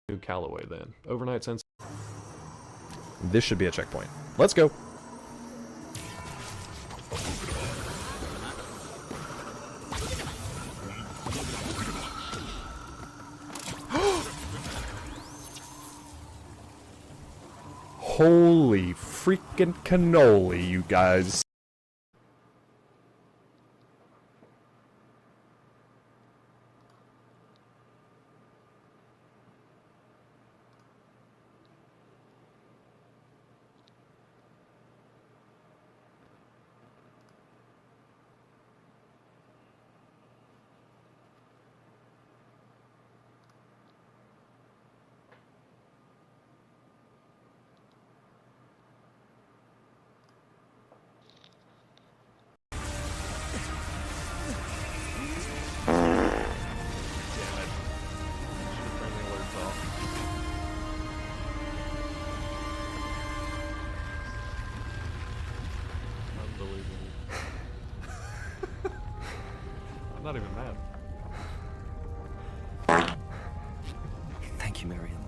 New Callaway then. Overnight sense. This should be a checkpoint. Let's go. Holy freaking cannoli, you guys. I'm not even mad. Thank you, Marion.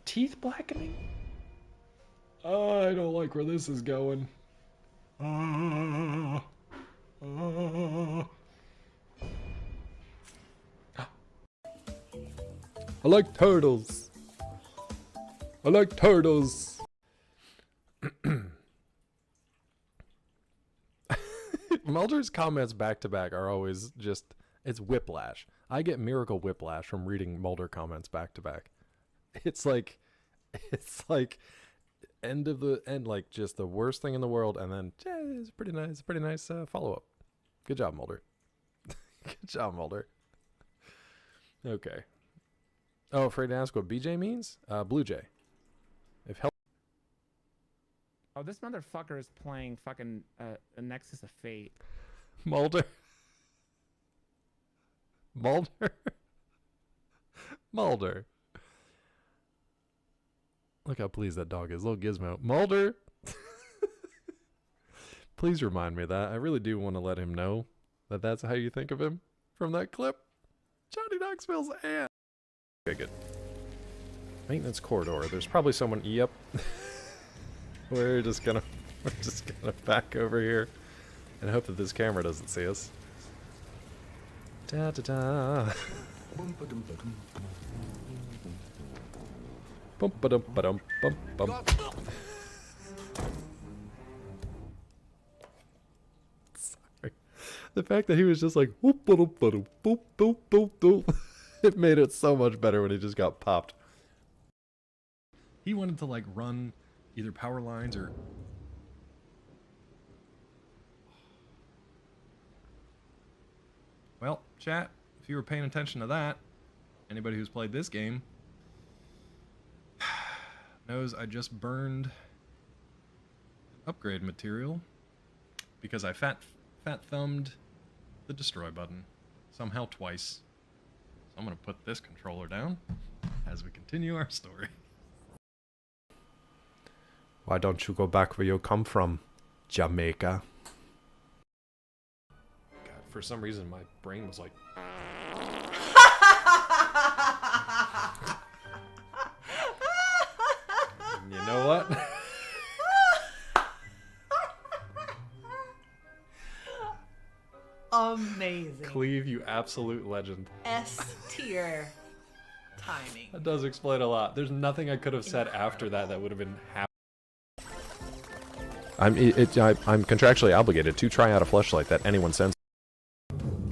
Teeth blackening? I don't like where this is going. I like turtles. I like turtles. Mulder's comments back to back are always just, it's whiplash. I get miracle whiplash from reading Mulder comments back to back. It's like end of the end, like just the worst thing in the world, and then it's pretty nice follow up. Good job, Mulder. Good job, Mulder. Okay. Oh, afraid to ask what BJ means? Blue Jay. If help. Oh, this motherfucker is playing fucking a Nexus of Fate. Mulder. Mulder. Mulder. Look how pleased that dog is. Little Gizmo. Mulder. Please remind me of that. I really do want to let him know that that's how you think of him from that clip. Johnny Knoxville's aunt. Okay, good. Maintenance corridor. There's probably someone. Yep. We're just gonna back over here and hope that this camera doesn't see us. Da da da. Bum ba dum ba dum bum bum. Sorry. The fact that he was just like whoop ba dum ba dum boop boop boop boop. It made it so much better when he just got popped. He wanted to like run either power lines or... Well, chat, if you were paying attention to that, anybody who's played this game knows I just burned upgrade material because I fat thumbed the destroy button somehow twice. So I'm gonna put this controller down as we continue our story. Why don't you go back where you come from, Jamaica? God, for some reason my brain was like... You know what? Amazing. Cleve, you absolute legend. S tier timing. That does explain a lot. There's nothing I could have said after that would have been happy. I'm contractually obligated to try out a fleshlight that anyone sends.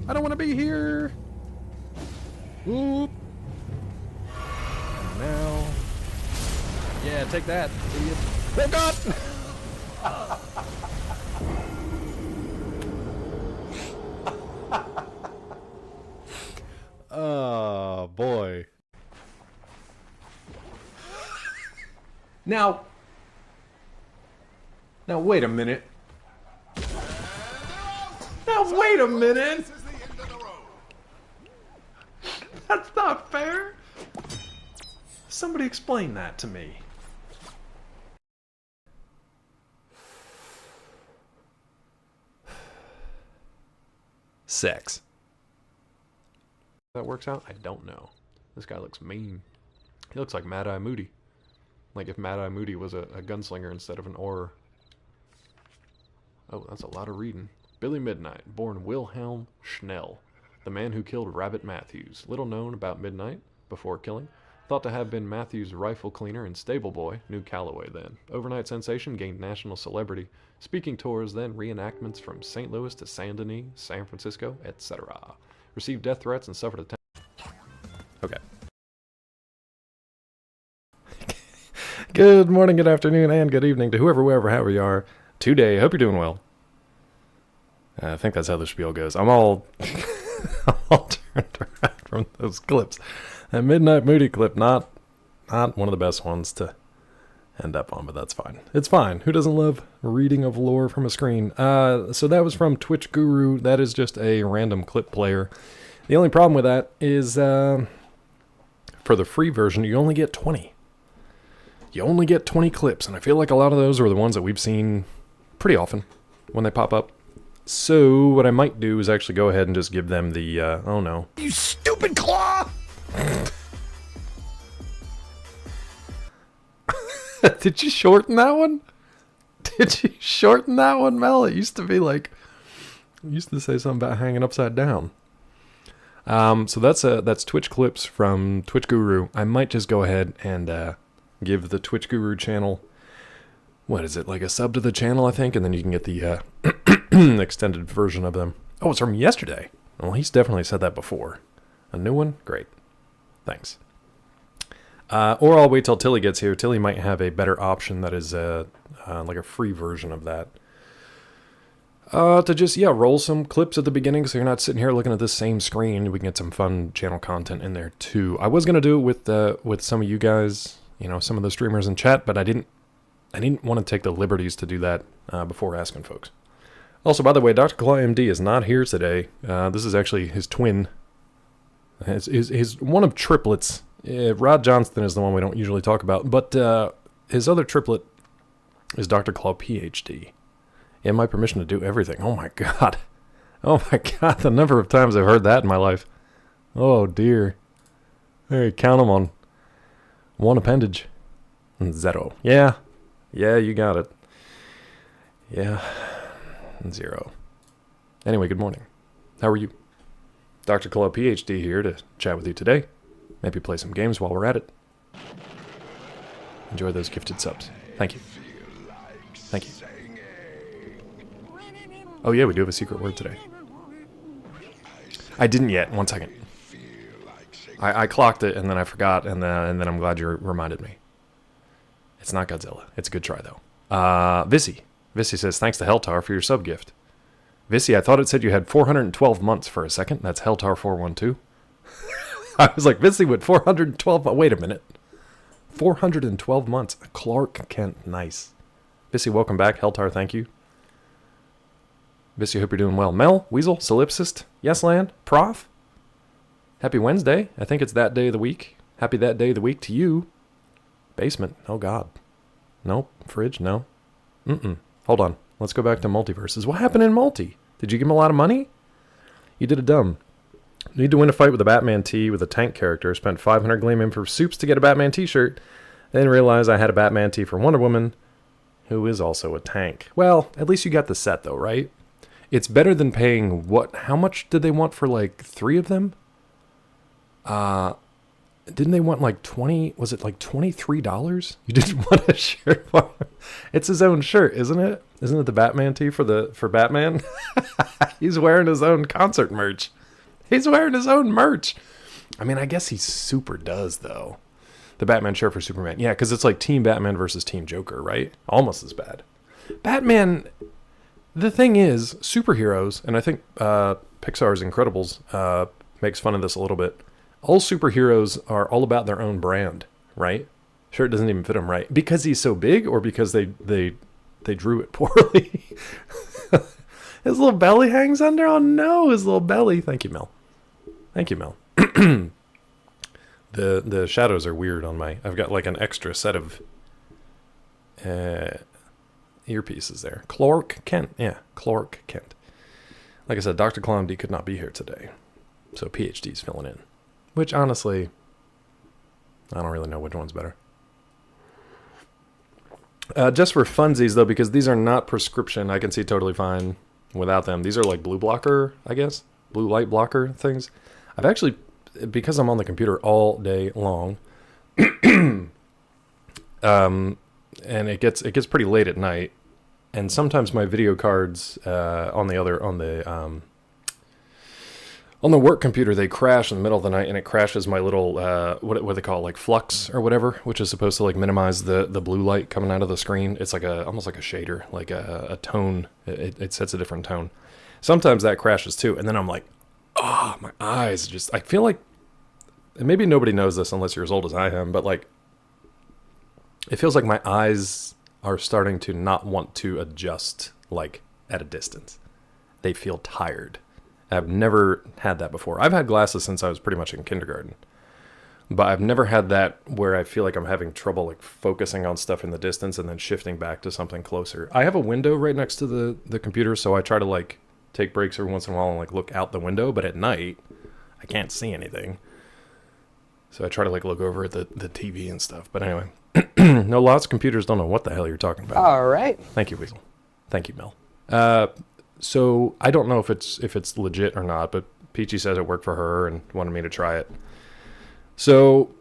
I don't want to be here. Oop. And now, yeah, take that, idiot. Oh God! Oh boy. Now wait a minute. Now wait a minute. That's not fair. Somebody explain that to me. Sex. That works out? I don't know. This guy looks mean. He looks like Mad Eye Moody. Like if Mad Eye Moody was a gunslinger instead of an Auror. Oh, that's a lot of reading. Billy Midnight, born Wilhelm Schnell, the man who killed Rabbit Matthews. Little known about Midnight, before killing. Thought to have been Matthews' rifle cleaner and stable boy, New Calloway then. Overnight sensation, gained national celebrity. Speaking tours, then reenactments from St. Louis to Saint Denis, San Francisco, etc. Received death threats and suffered a... Okay. Good morning, good afternoon, and good evening to whoever, wherever, however you are today. Hope you're doing well. I think that's how the spiel goes. I'm all, I'm all turned around from those clips. That Midnight Moody clip, not one of the best ones to end up on, but that's fine. It's fine. Who doesn't love reading of lore from a screen? So that was from Twitch Guru. That is just a random clip player. The only problem with that is for the free version, you only get 20. You only get 20 clips, and I feel like a lot of those are the ones that we've seen pretty often when they pop up. So what I might do is actually go ahead and just give them the, oh no. You stupid claw! Did you shorten that one? Did you shorten that one, Mel? It used to be like, it used to say something about hanging upside down. So that's Twitch clips from Twitch Guru. I might just go ahead and give the Twitch Guru channel, what is it, like a sub to the channel, I think, and then you can get the extended version of them. Oh, it's from yesterday. Well, he's definitely said that before. A new one? Great. Thanks. Or I'll wait till Tilly gets here. Tilly might have a better option that is like a free version of that. To just, yeah, roll some clips at the beginning so you're not sitting here looking at this same screen. We can get some fun channel content in there too. I was going to do it with some of you guys, you know, some of the streamers in chat, but I didn't want to take the liberties to do that before asking folks. Also, by the way, Dr. Claw MD is not here today. This is actually his twin. His one of triplets. Rod Johnston is the one we don't usually talk about, but his other triplet is Dr. Claw PhD. And my permission to do everything. Oh my god. Oh my god, the number of times I've heard that in my life. Oh dear. Hey, count them on one appendage. And 0. Yeah. Yeah, you got it. Yeah. And 0. Anyway, good morning. How are you? Dr. Claw PhD here to chat with you today. Maybe play some games while we're at it. Enjoy those gifted subs. Thank you. Thank you. Oh yeah, we do have a secret word today. I didn't yet. 1 second. I clocked it and then I forgot, and then I'm glad you reminded me. It's not Godzilla. It's a good try though. Vissy. Vissy says, thanks to Heltar for your sub gift. Vissy, I thought it said you had 412 months for a second. That's Heltar412. I was like, Vissy with 412, wait a minute. 412 months. Clark Kent, nice. Vissy, welcome back. Heltar, thank you. Vissy, hope you're doing well. Mel, Weasel, Solipsist, Yesland, Prof. Happy Wednesday. I think it's that day of the week. Happy that day of the week to you. Basement. Oh, God. Nope. Fridge. No. Hold on. Let's go back to multiverses. What happened in multi? Did you give him a lot of money? You did a dumb. Need to win a fight with a Batman tee with a tank character. Spent 500 gleam in for soups to get a Batman t-shirt. Then realized I had a Batman tee for Wonder Woman, who is also a tank. Well, at least you got the set though, right? It's better than paying what? How much did they want for like 3 of them? Didn't they want like 20? Was it like $23? You didn't want a shirt for him. It's his own shirt, isn't it? Isn't it the Batman tee for Batman? He's wearing his own concert merch. He's wearing his own merch. I mean, I guess he super does though. The Batman shirt for Superman. Yeah, because it's like Team Batman versus Team Joker, right? Almost as bad. Batman. The thing is, superheroes, and I think Pixar's Incredibles makes fun of this a little bit. All superheroes are all about their own brand, right? Sure, it doesn't even fit him right. Because he's so big, or because they drew it poorly? His little belly hangs under? Oh no, his little belly. Thank you, Mel. Thank you, Mel. The shadows are weird on my... I've got like an extra set of earpieces there. Clark Kent. Yeah, Clark Kent. Like I said, Dr. Clown D could not be here today. So PhD's filling in. Which, honestly, I don't really know which one's better. Just for funsies, though, because these are not prescription, I can see totally fine without them. These are like blue blocker, I guess. Blue light blocker things. I've actually, because I'm on the computer all day long, and it gets pretty late at night, and sometimes my video cards on the work computer, they crash in the middle of the night, and it crashes my little, what they call it, like flux or whatever, which is supposed to like minimize the blue light coming out of the screen. It's like almost like a shader, like a tone. It sets a different tone. Sometimes that crashes too, and then I'm like, oh, my eyes just, I feel like, and maybe nobody knows this unless you're as old as I am, but like, it feels like my eyes are starting to not want to adjust like at a distance. They feel tired. I've never had that before. I've had glasses since I was pretty much in kindergarten, but I've never had that where I feel like I'm having trouble like focusing on stuff in the distance and then shifting back to something closer. I have a window right next to the computer, so I try to like take breaks every once in a while and like look out the window, but at night I can't see anything. So I try to like look over at the TV and stuff. But anyway, no, lots of computers don't know what the hell you're talking about. All right. Thank you, Weasel. Thank you, Mel. So I don't know if it's legit or not, but Peachy says it worked for her and wanted me to try it. So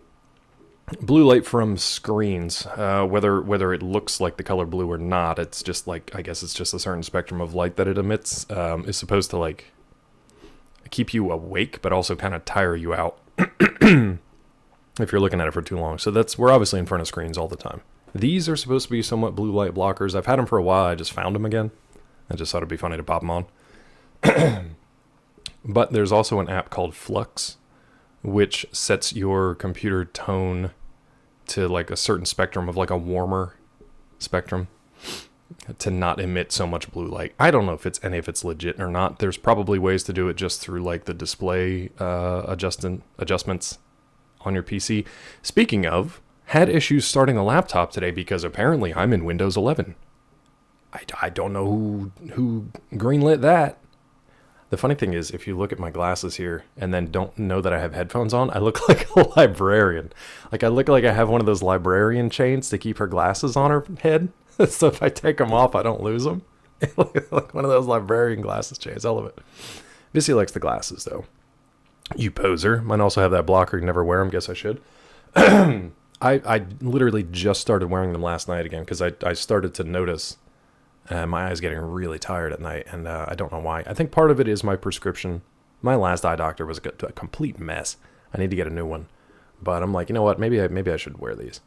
blue light from screens, whether it looks like the color blue or not, it's just like, I guess it's just a certain spectrum of light that it emits, is supposed to like keep you awake, but also kind of tire you out if you're looking at it for too long. So we're obviously in front of screens all the time. These are supposed to be somewhat blue light blockers. I've had them for a while. I just found them again. I just thought it'd be funny to pop them on. But there's also an app called Flux, which sets your computer tone to like a certain spectrum of like a warmer spectrum to not emit so much blue light. I don't know if it's legit or not. There's probably ways to do it just through like the display adjustments on your PC. Speaking of, had issues starting a laptop today because apparently I'm in Windows 11. I don't know who greenlit that. The funny thing is, if you look at my glasses here and then don't know that I have headphones on, I look like a librarian. Like I look like I have one of those librarian chains to keep her glasses on her head. So if I take them off, I don't lose them. Like one of those librarian glasses chains. I love it. Missy likes the glasses, though. You poser. Mine also have that blocker. You never wear them. Guess I should. I literally just started wearing them last night again because I started to notice my eyes getting really tired at night, and I don't know why. I think part of it is my prescription. My last eye doctor was a complete mess. I need to get a new one. But I'm like, you know what? Maybe I should wear these.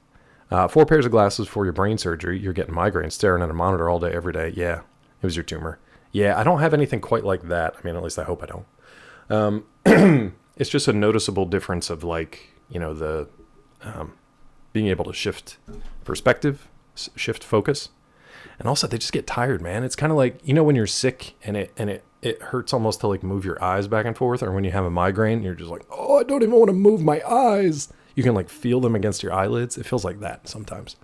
4 pairs of glasses for your brain surgery. You're getting migraines staring at a monitor all day, every day. Yeah, it was your tumor. Yeah, I don't have anything quite like that. I mean, at least I hope I don't. It's just a noticeable difference of like, you know, the being able to shift perspective, shift focus. And also, they just get tired, man. It's kind of like, you know, when you're sick and it hurts almost to like move your eyes back and forth, or when you have a migraine, you're just like, oh, I don't even want to move my eyes. You can like feel them against your eyelids. It feels like that sometimes.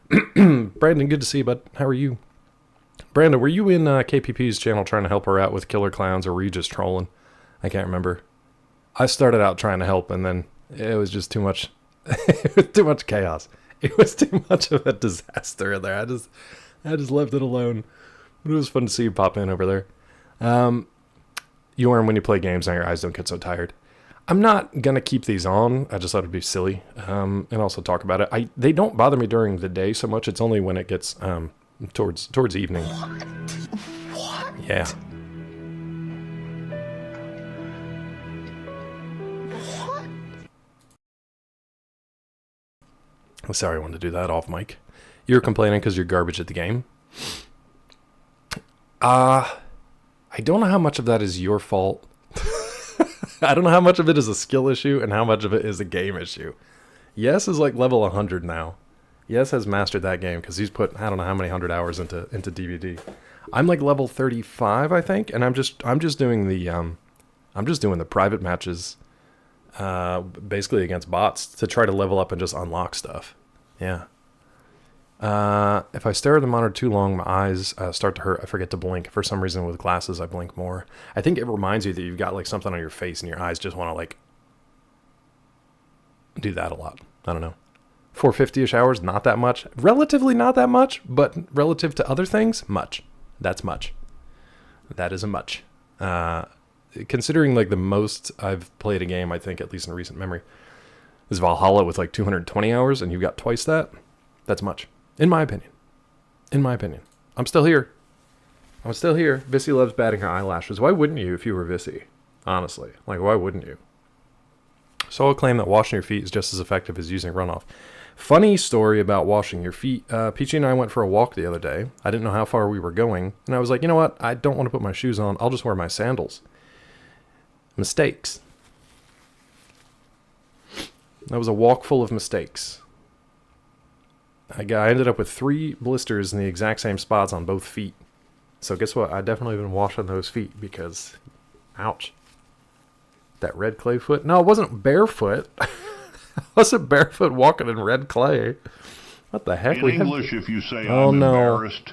Brandon, good to see you, bud. How are you? Brandon, were you in KPP's channel trying to help her out with Killer Clowns, or were you just trolling? I can't remember. I started out trying to help, and then it was just too much. It was too much chaos. It was too much of a disaster in there. I just left it alone. But it was fun to see you pop in over there. Yorn, when you play games, now your eyes don't get so tired. I'm not going to keep these on. I just thought it'd be silly. And also talk about it. They don't bother me during the day so much. It's only when it gets towards evening. What? Yeah. What? Sorry, I wanted to do that off mic. You're complaining because you're garbage at the game. I don't know how much of that is your fault. I don't know how much of it is a skill issue and how much of it is a game issue. Yes is like level 100 now. Yes has mastered that game because he's put I don't know how many 100 hours into DBD. I'm like level 35, I think, and I'm just doing the private matches, basically against bots to try to level up and just unlock stuff. Yeah. If I stare at the monitor too long, my eyes start to hurt. I forget to blink. For some reason, with glasses, I blink more. I think it reminds you that you've got like something on your face and your eyes just want to like do that a lot. I don't know. 450-ish hours, not that much. Relatively not that much, but relative to other things, much. That's much. That is a much. Considering like the most I've played a game, I think, at least in recent memory, is Valhalla with like 220 hours, and you've got twice that. That's much. In my opinion. In my opinion. I'm still here. I'm still here. Vissy loves batting her eyelashes. Why wouldn't you if you were Vissy? Honestly. Like, why wouldn't you? So I'll claim that washing your feet is just as effective as using runoff. Funny story about washing your feet. Peachy and I went for a walk the other day. I didn't know how far we were going. And I was like, you know what? I don't want to put my shoes on. I'll just wear my sandals. Mistakes. That was a walk full of mistakes. I ended up with 3 blisters in the exact same spots on both feet. So guess what? I definitely been washing those feet because, ouch. That red clay foot? No, it wasn't barefoot. I wasn't barefoot walking in red clay. What the heck? In English, if you say I'm embarrassed,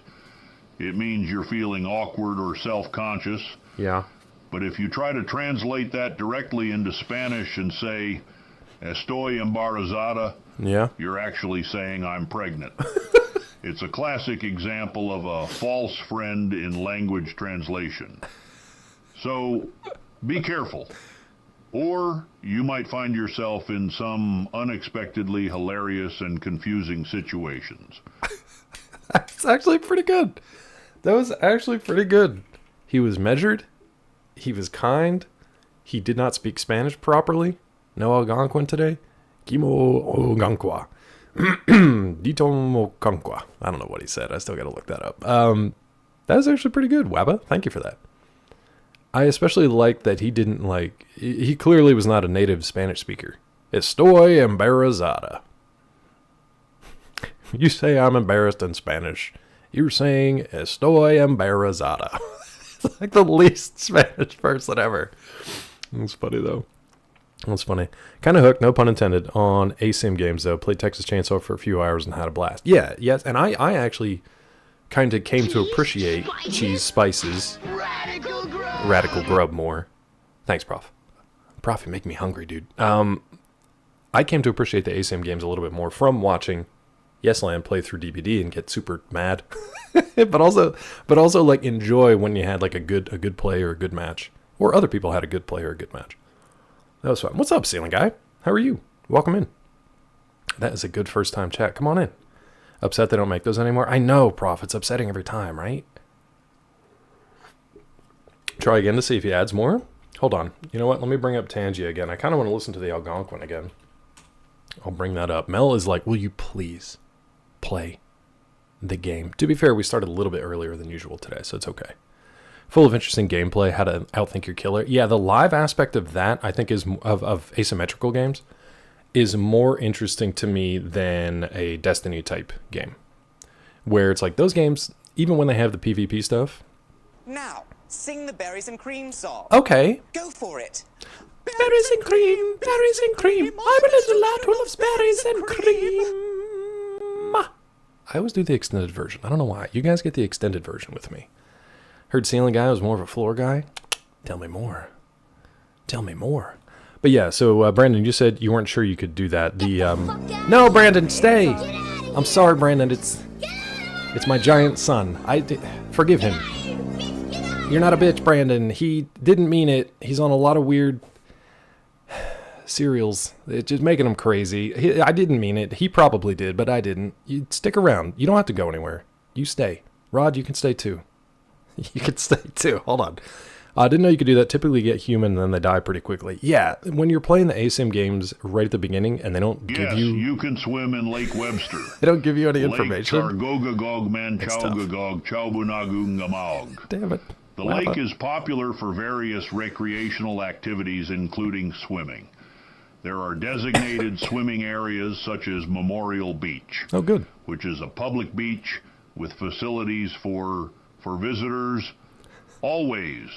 it means you're feeling awkward or self-conscious. Yeah. But if you try to translate that directly into Spanish and say, estoy embarazada, yeah, you're actually saying I'm pregnant. It's a classic example of a false friend in language translation. So be careful. Or you might find yourself in some unexpectedly hilarious and confusing situations. That's actually pretty good. That was actually pretty good. He was measured. He was kind. He did not speak Spanish properly. No Algonquin today. Kimo Ogankwa. Dito Mokankwa. I don't know what he said. I still got to look that up. That was actually pretty good, Wabba. Thank you for that. I especially like that he didn't like... He clearly was not a native Spanish speaker. Estoy embarazada. You say I'm embarrassed in Spanish. You're saying estoy embarazada. It's like the least Spanish person ever. That's funny, though. That's funny. Kind of hooked, no pun intended, on ASIM games, though. Played Texas Chainsaw for a few hours and had a blast. Yeah, yes, and I actually kind of came to appreciate cheese spices. Radical grub more. Thanks, Prof. Prof, you make me hungry, dude. I came to appreciate the ASIM games a little bit more from watching YesLand play through DBD and get super mad. but also like enjoy when you had like a good play or a good match. Or other people had a good play or a good match. That was fun. What's up, Ceiling Guy? How are you? Welcome in. That is a good first time chat. Come on in. Upset they don't make those anymore? I know, Prof. It's upsetting every time, right? Try again to see if he adds more. Hold on. You know what? Let me bring up Tangia again. I kind of want to listen to the Algonquin again. I'll bring that up. Mel is like, will you please play the game? To be fair, we started a little bit earlier than usual today, so it's okay. Full of interesting gameplay, how to outthink your killer. Yeah, the live aspect of that, I think, is of asymmetrical games, is more interesting to me than a Destiny type game. Where it's like those games, even when they have the PvP stuff. Now, sing the berries and cream song. Okay. Go for it. Berries and cream, berries and cream. I'm a little lad who loves berries and cream. I always do the extended version. I don't know why. You guys get the extended version with me. Heard Ceiling Guy was more of a floor guy. Tell me more. Tell me more. But yeah, so Brandon, you said you weren't sure you could do that. No, Brandon, stay. I'm sorry, Brandon. It's my giant son. Forgive him. You're not a bitch, Brandon. He didn't mean it. He's on a lot of weird cereals. It's just making him crazy. I didn't mean it. He probably did, but I didn't. You stick around. You don't have to go anywhere. You stay. Rod, you can stay too. You can stay too. Hold on. I didn't know you could do that. Typically you get human and then they die pretty quickly. Yeah, when you're playing the ASIM games right at the beginning and they don't give you... Yes, you can swim in Lake Webster. They don't give you any information. Lake Targogagog Manchaugagog Chaubunagungamog. Damn it. The lake is popular for various recreational activities, including swimming. There are designated swimming areas such as Memorial Beach. Oh, good. Which is a public beach with facilities for visitors. Always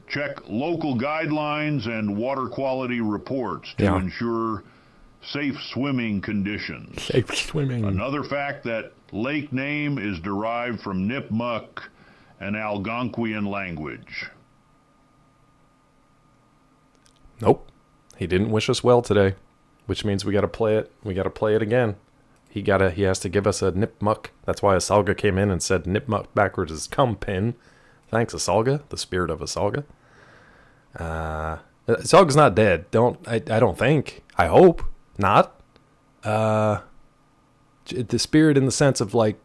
check local guidelines and water quality reports to ensure safe swimming conditions. Safe swimming. Another fact that lake name is derived from Nipmuc, an Algonquian language. Nope. He didn't wish us well today, which means we got to play it. We got to play it again. He has to give us a Nipmuc. That's why Asalga came in and said Nipmuc backwards is come pin. Thanks, Asalga, the spirit of Asalga. Asalga's not dead. I don't think. I hope not. The spirit in the sense of like,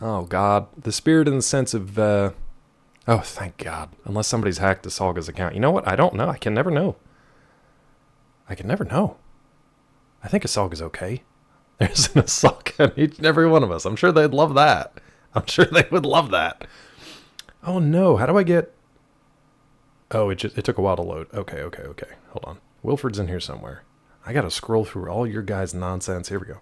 oh God, the spirit in the sense of, oh thank God. Unless somebody's hacked Asalga's account. You know what? I don't know. I can never know. I think Asalga's okay. There's an Asalga in each and every one of us. I'm sure they'd love that. I'm sure they would love that. Oh no, how do I get... Oh, it took a while to load. Okay. Hold on. Wilford's in here somewhere. I gotta scroll through all your guys' nonsense. Here we go.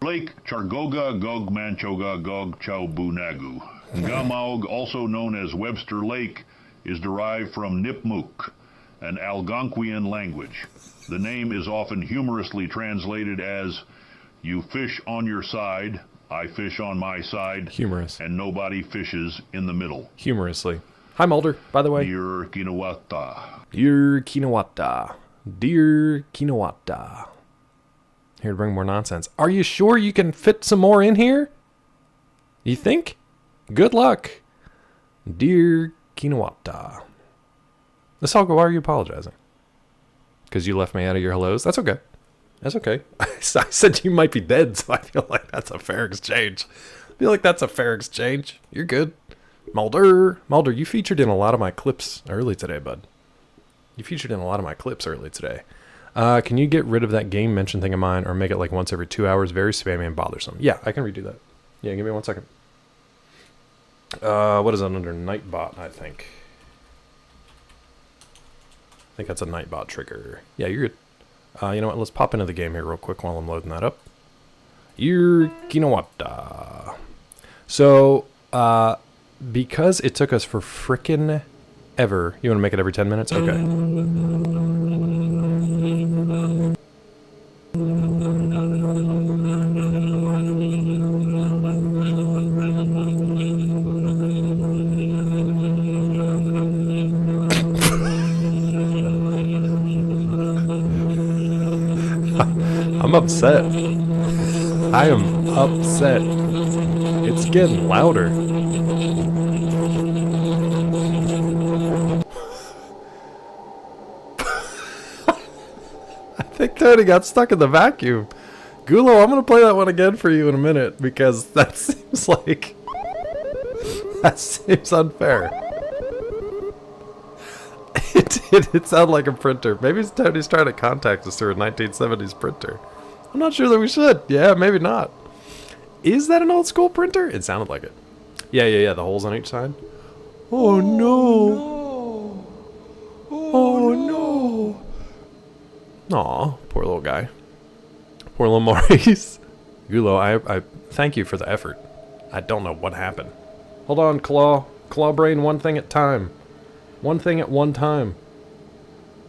Lake Chargoga Gog Manchoga Gog Chaubunagu. Gamaug, also known as Webster Lake, is derived from Nipmuc, an Algonquian language. The name is often humorously translated as, you fish on your side, I fish on my side, Humorous. and nobody fishes in the middle. Humorously. Hi, Mulder, by the way. Dear Kinawata. Dear Kinawata. Dear Kinawata. Here to bring more nonsense. Are you sure you can fit some more in here? You think? Good luck. Dear Kinawata. Asalga, why are you apologizing? Because you left me out of your hellos? That's okay. That's okay. I said you might be dead, so I feel like that's a fair exchange. You're good. Mulder, you featured in a lot of my clips early today, bud. Can you get rid of that game mention thing of mine or make it like once every 2 hours? Very spammy and bothersome. Yeah, I can redo that. Yeah, give me 1 second. What is that under Nightbot, I think? I think that's a Nightbot trigger. Yeah, you're good. You know what? Let's pop into the game here real quick while I'm loading that up. You know what? So, because it took us for frickin' ever. You want to make it every 10 minutes? Okay. I'm upset. I am upset. It's getting louder. I think Tony got stuck in the vacuum. Gulo, I'm going to play that one again for you in a minute because that seems like... that seems unfair. It sounded like a printer. Maybe Tony's trying to contact us through a 1970s printer. I'm not sure that we should. Yeah, maybe not. Is that an old school printer? It sounded like it. Yeah. The holes on each side. Oh no. Oh no. Aw, poor little guy. Poor little Maurice. Gulo, I thank you for the effort. I don't know what happened. Hold on, Claw. Claw brain, one thing at time. One thing at one time.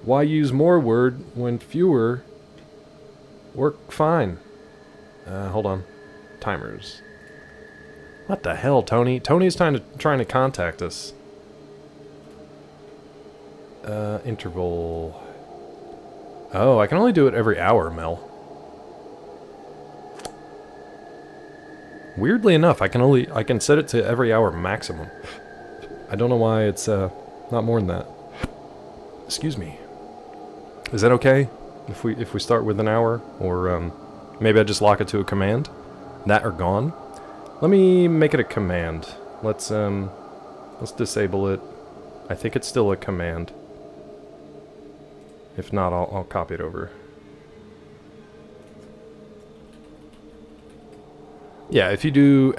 Why use more word when fewer work fine? Hold on. Timers. What the hell, Tony? Tony's trying to contact us. Interval. Oh, I can only do it every hour, Mel. Weirdly enough, I can set it to every hour maximum. I don't know why it's not more than that. Excuse me. Is that okay if we start with an hour, or maybe I just lock it to a command? That or gone. Let me make it a command. Let's disable it. I think it's still a command. If not, I'll copy it over. Yeah, if you do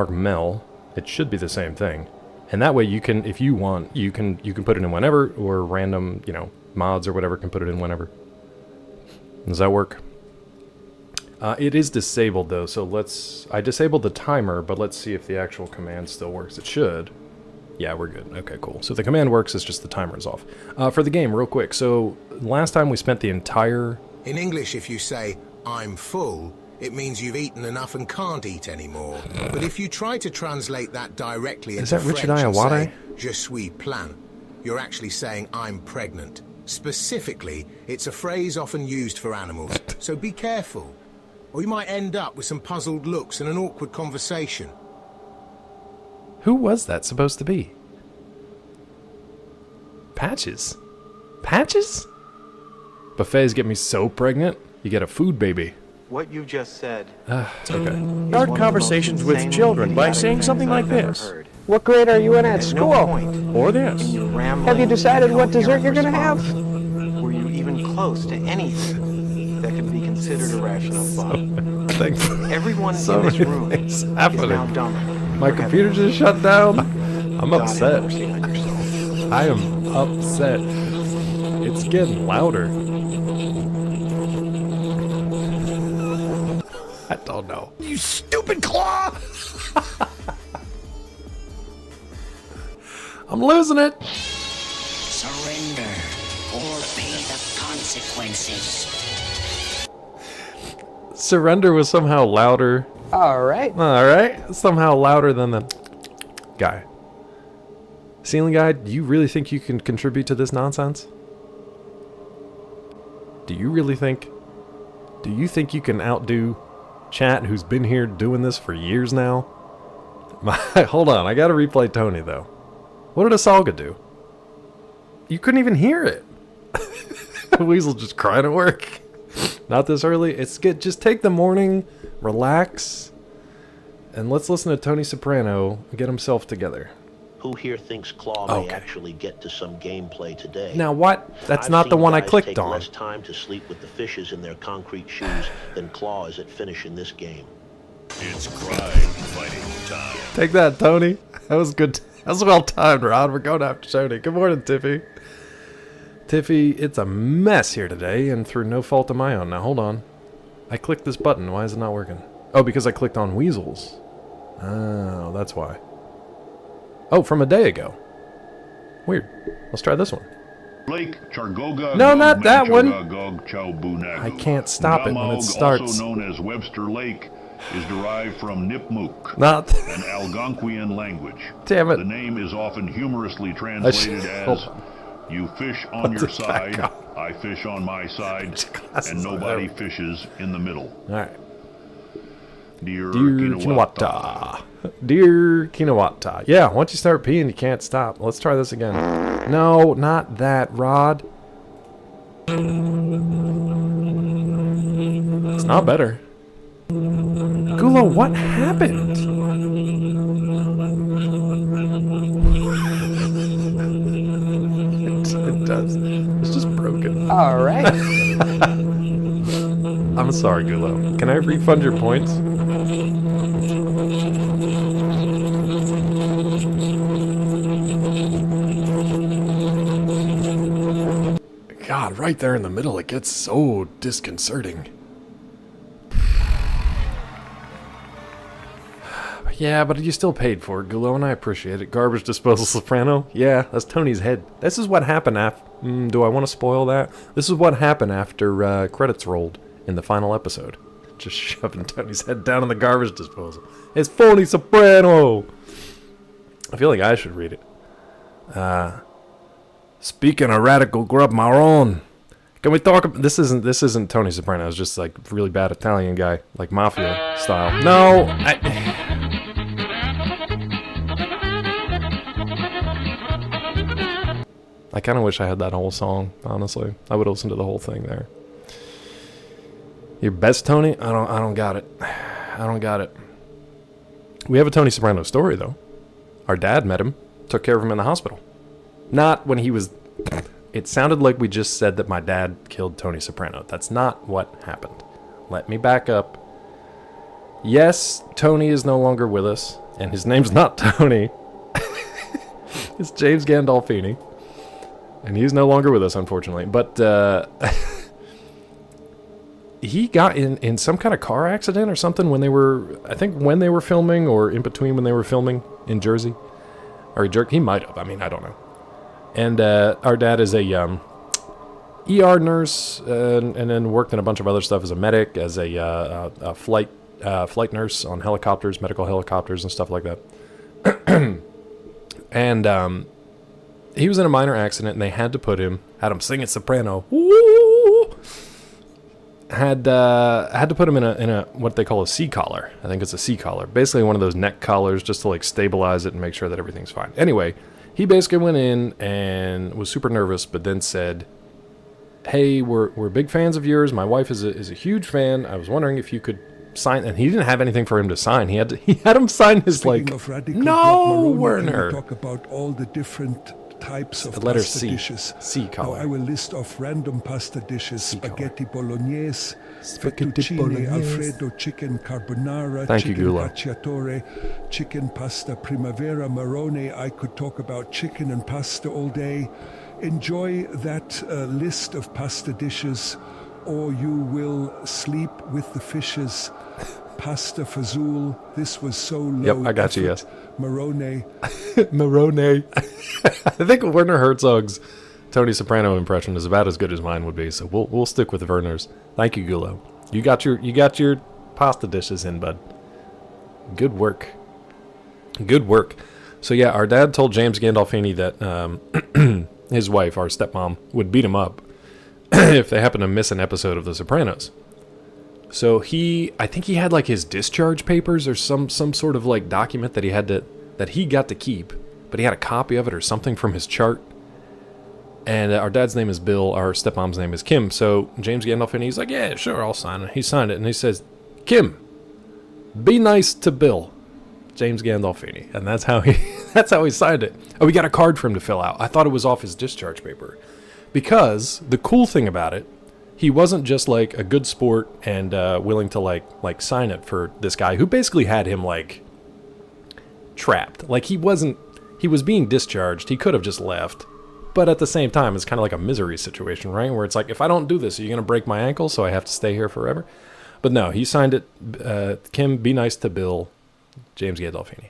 !Mel, it should be the same thing. And that way you can, if you want, you can put it in whenever, or random, mods or whatever can put it in whenever. Does that work? It is disabled though, so I disabled the timer, but let's see if the actual command still works. It should. Yeah, we're good. Okay, cool. So if the command works, it's just the timer is off. For the game, real quick. So last time we spent the entire In English, if you say, I'm full, it means you've eaten enough and can't eat anymore. But if you try to translate that directly into that Richard French and Ayoade? say, Je suis plein, you're actually saying, I'm pregnant. Specifically, it's a phrase often used for animals, so be careful. Or you might end up with some puzzled looks and an awkward conversation. Who was that supposed to be? Patches? Patches? Buffets get me so pregnant, you get a food baby. What you just said. Okay. Start conversations with children by saying something like this. What grade are you in at school? Or this. Have you decided what dessert you're going to have? Were you even close to anything that could be considered a rational thought? Everyone So in this many room things is now happening. dumber. My computer just shut down. I'm God upset. have mercy on your soul. I am upset. It's getting louder. I don't know. You stupid claw! I'm losing it. Surrender or pay the consequences. Surrender was somehow louder. All right. All right. Somehow louder than the guy. Ceiling guy, do you really think you can contribute to this nonsense? Do you really think? Do you think you can outdo Chat, who's been here doing this for years now? Hold on, I gotta replay Tony though. What did Asalga do? You couldn't even hear it. Weasel just crying at work. Not this early. It's good. Just take the morning, relax, and let's listen to Tony Soprano get himself together. Who here thinks Claw may actually get to some gameplay today? Now what? That's I've not the seen one I guys clicked take on. less time to sleep with the fishes in their concrete shoes than Claw is at finishing this game. It's crime fighting time. Take that, Tony. That was good. That was well timed, Rod. We're going after Tony. Good morning, Tiffy. Tiffy, it's a mess here today, and through no fault of my own. Now, hold on. I clicked this button. Why is it not working? Oh, because I clicked on Weasels. Oh, that's why. Oh, from a day ago. Weird. Let's try this one. Lake Chargoga. No, not that one. I I can't stop it when it starts. Also known as Webster Lake, is derived from Nipmuc, Not an Algonquian language. Damn it. The name is often humorously translated as "You fish on your side, I fish on my side, and nobody fishes in the middle." All right. Dear Kinawata. Dear Kinawata. Yeah, once you start peeing, you can't stop. Let's try this again. No, not that, Rod. It's not better. Gulo, what happened? It does. It's just broken. All right. I'm sorry, Gulo. Can I refund your points? God, right there in the middle, it gets so disconcerting. Yeah, but you still paid for it, Gulo, and I appreciate it. Garbage disposal soprano? Yeah, that's Tony's head. This is what happened after... do I want to spoil that? This is what happened after credits rolled in the final episode. Just shoving Tony's head down in the garbage disposal. It's phony soprano! I feel like I should read it. Speaking of radical grub marron, can we talk? This isn't Tony Soprano. It's just like really bad Italian guy, like mafia style. No, I kind of wish I had that whole song. Honestly, I would listen to the whole thing there. Your best Tony? I don't got it. I don't got it. We have a Tony Soprano story though. Our dad met him, took care of him in the hospital. Not when he was... It sounded like we just said that my dad killed Tony Soprano. That's not what happened. Let me back up. Yes, Tony is no longer with us, and his name's not Tony. It's James Gandolfini. And he's no longer with us, unfortunately. But he got in some kind of car accident or something when they were... I think when they were filming, or in between when they were filming in Jersey. Or he might have. I mean, I don't know. And our dad is a ER nurse, and then worked in a bunch of other stuff as a medic, as a flight nurse on helicopters, medical helicopters, and stuff like that. And he was in a minor accident, and they had to sing a soprano. Woo! Had to put him in a what they call a C collar. I think it's a C collar, basically one of those neck collars, just to like stabilize it and make sure that everything's fine. Anyway, he basically went in and was super nervous, but then said, "Hey, we're big fans of yours. My wife is a huge fan. I was wondering if you could sign." And he didn't have anything for him to sign. He had him sign his no, Werner. Talk about all the different types of the letter pasta C. dishes. C color. Now I will list off random pasta dishes: spaghetti bolognese, Spaghetti fettuccine bolognese. Alfredo, chicken carbonara, Thank you, chicken Gula. cacciatore, chicken pasta primavera marrone. I could talk about chicken and pasta all day. Enjoy that list of pasta dishes, or you will sleep with the fishes. Pasta fazool. This was so low. Yep, I got you, yes. Marone. Marone. I think Werner Herzog's Tony Soprano impression is about as good as mine would be, so we'll stick with Werner's. Thank you, Gulo. You got your pasta dishes in, bud. Good work. Good work. So yeah, our dad told James Gandolfini that his wife, our stepmom, would beat him up if they happened to miss an episode of The Sopranos. So I think he had like his discharge papers or some sort of like document that he got to keep, but he had a copy of it or something from his chart. And our dad's name is Bill, our stepmom's name is Kim. So James Gandolfini, he's like, "Yeah, sure, I'll sign it." He signed it, and he says, "Kim, be nice to Bill." James Gandolfini, and that's how he signed it. Oh, we got a card for him to fill out. I thought it was off his discharge paper, because the cool thing about it, he wasn't just like a good sport and willing to like sign it for this guy who basically had him like trapped. Like he was being discharged. He could have just left, but at the same time, it's kind of like a misery situation, right? Where it's like, if I don't do this, are you gonna break my ankle? So I have to stay here forever. But no, he signed it. Kim, be nice to Bill. James Gandolfini.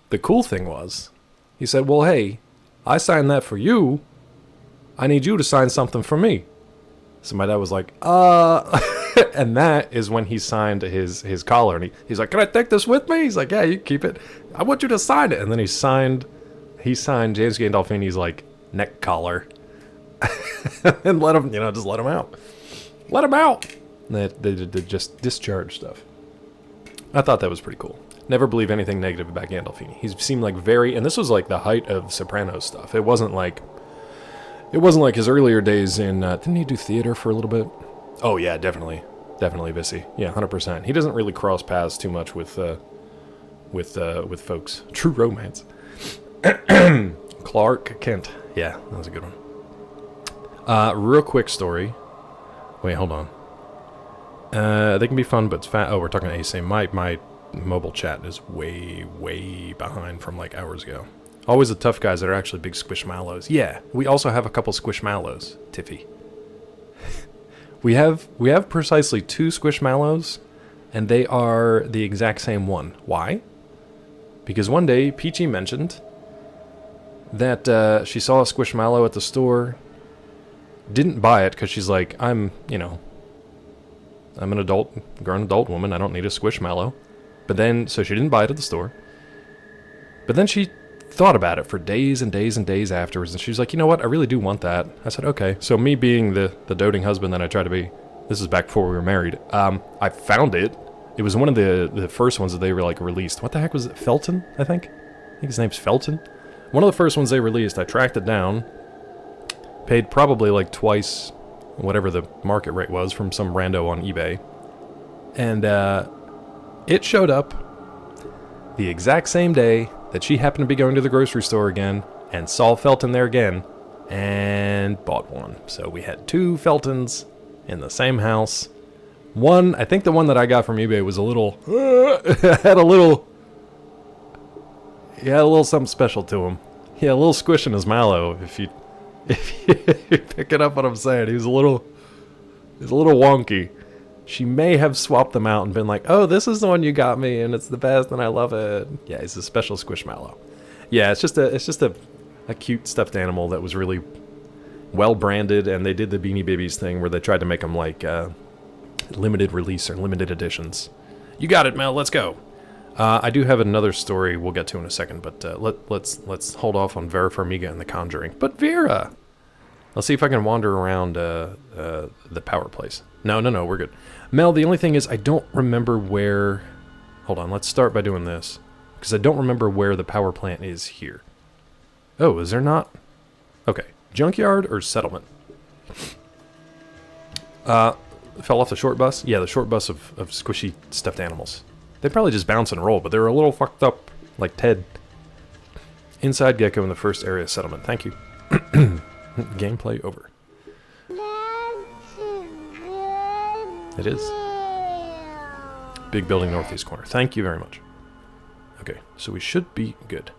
The cool thing was, he said, "Well, hey, I signed that for you. I need you to sign something for me." So my dad was like, and that is when he signed his collar. And he's like, "Can I take this with me?" He's like, "Yeah, you keep it. I want you to sign it." And then he signed James Gandolfini's like neck collar and let him out. Let him out. And they did just discharge stuff. I thought that was pretty cool. Never believe anything negative about Gandolfini. He seemed like and this was like the height of Sopranos stuff. It wasn't like his earlier days in, didn't he do theater for a little bit? Oh yeah, definitely Vissy. Yeah, 100%. He doesn't really cross paths too much with folks. True Romance. Clark Kent. Yeah, that was a good one. Real quick story. Wait, hold on. They can be fun, but it's fat. Oh, we're talking AC. My mobile chat is way behind from like hours ago. Always the tough guys that are actually big squishmallows. Yeah, we also have a couple squishmallows, Tiffy. we have precisely 2 squishmallows, and they are the exact same one. Why? Because one day Peachy mentioned that she saw a squishmallow at the store, didn't buy it because she's like, I'm an grown adult woman. I don't need a squishmallow. But then, so she didn't buy it at the store. But then she thought about it for days and days and days afterwards, and she was like, "You know what? I really do want that." I said, "Okay." So me being the doting husband that I try to be, this is back before we were married. I found it. It was one of the first ones that they were like released. What the heck was it? Felton, I think his name's Felton. One of the first ones they released. I tracked it down. Paid probably like twice whatever the market rate was from some rando on eBay. And it showed up the exact same day that she happened to be going to the grocery store again and saw Felton there again and bought one. So we had 2 Feltons in the same house. One, I think the one that I got from eBay was a little, had a little something special to him. He had a little squish in his mallow, if you pick it up what I'm saying. He was a little wonky. She may have swapped them out and been like, "Oh, this is the one you got me, and it's the best, and I love it." Yeah, he's a special squishmallow. Yeah, it's just a cute stuffed animal that was really, well branded, and they did the Beanie Babies thing where they tried to make them like limited release or limited editions. You got it, Mel. Let's go. I do have another story we'll get to in a second, but let's hold off on Vera Farmiga and The Conjuring. But Vera, let's see if I can wander around the power place. No, we're good. Mel, the only thing is I don't remember where. Hold on, let's start by doing this because I don't remember where the power plant is here. Oh, is there not? Okay, junkyard or settlement? Fell off the short bus? Yeah, the short bus of squishy stuffed animals. They'd probably just bounce and roll, but they were a little fucked up, like Ted. Inside Gecko in the first area settlement. Thank you. Gameplay over. It is. Big building northeast corner. Thank you very much. Okay, so we should be good.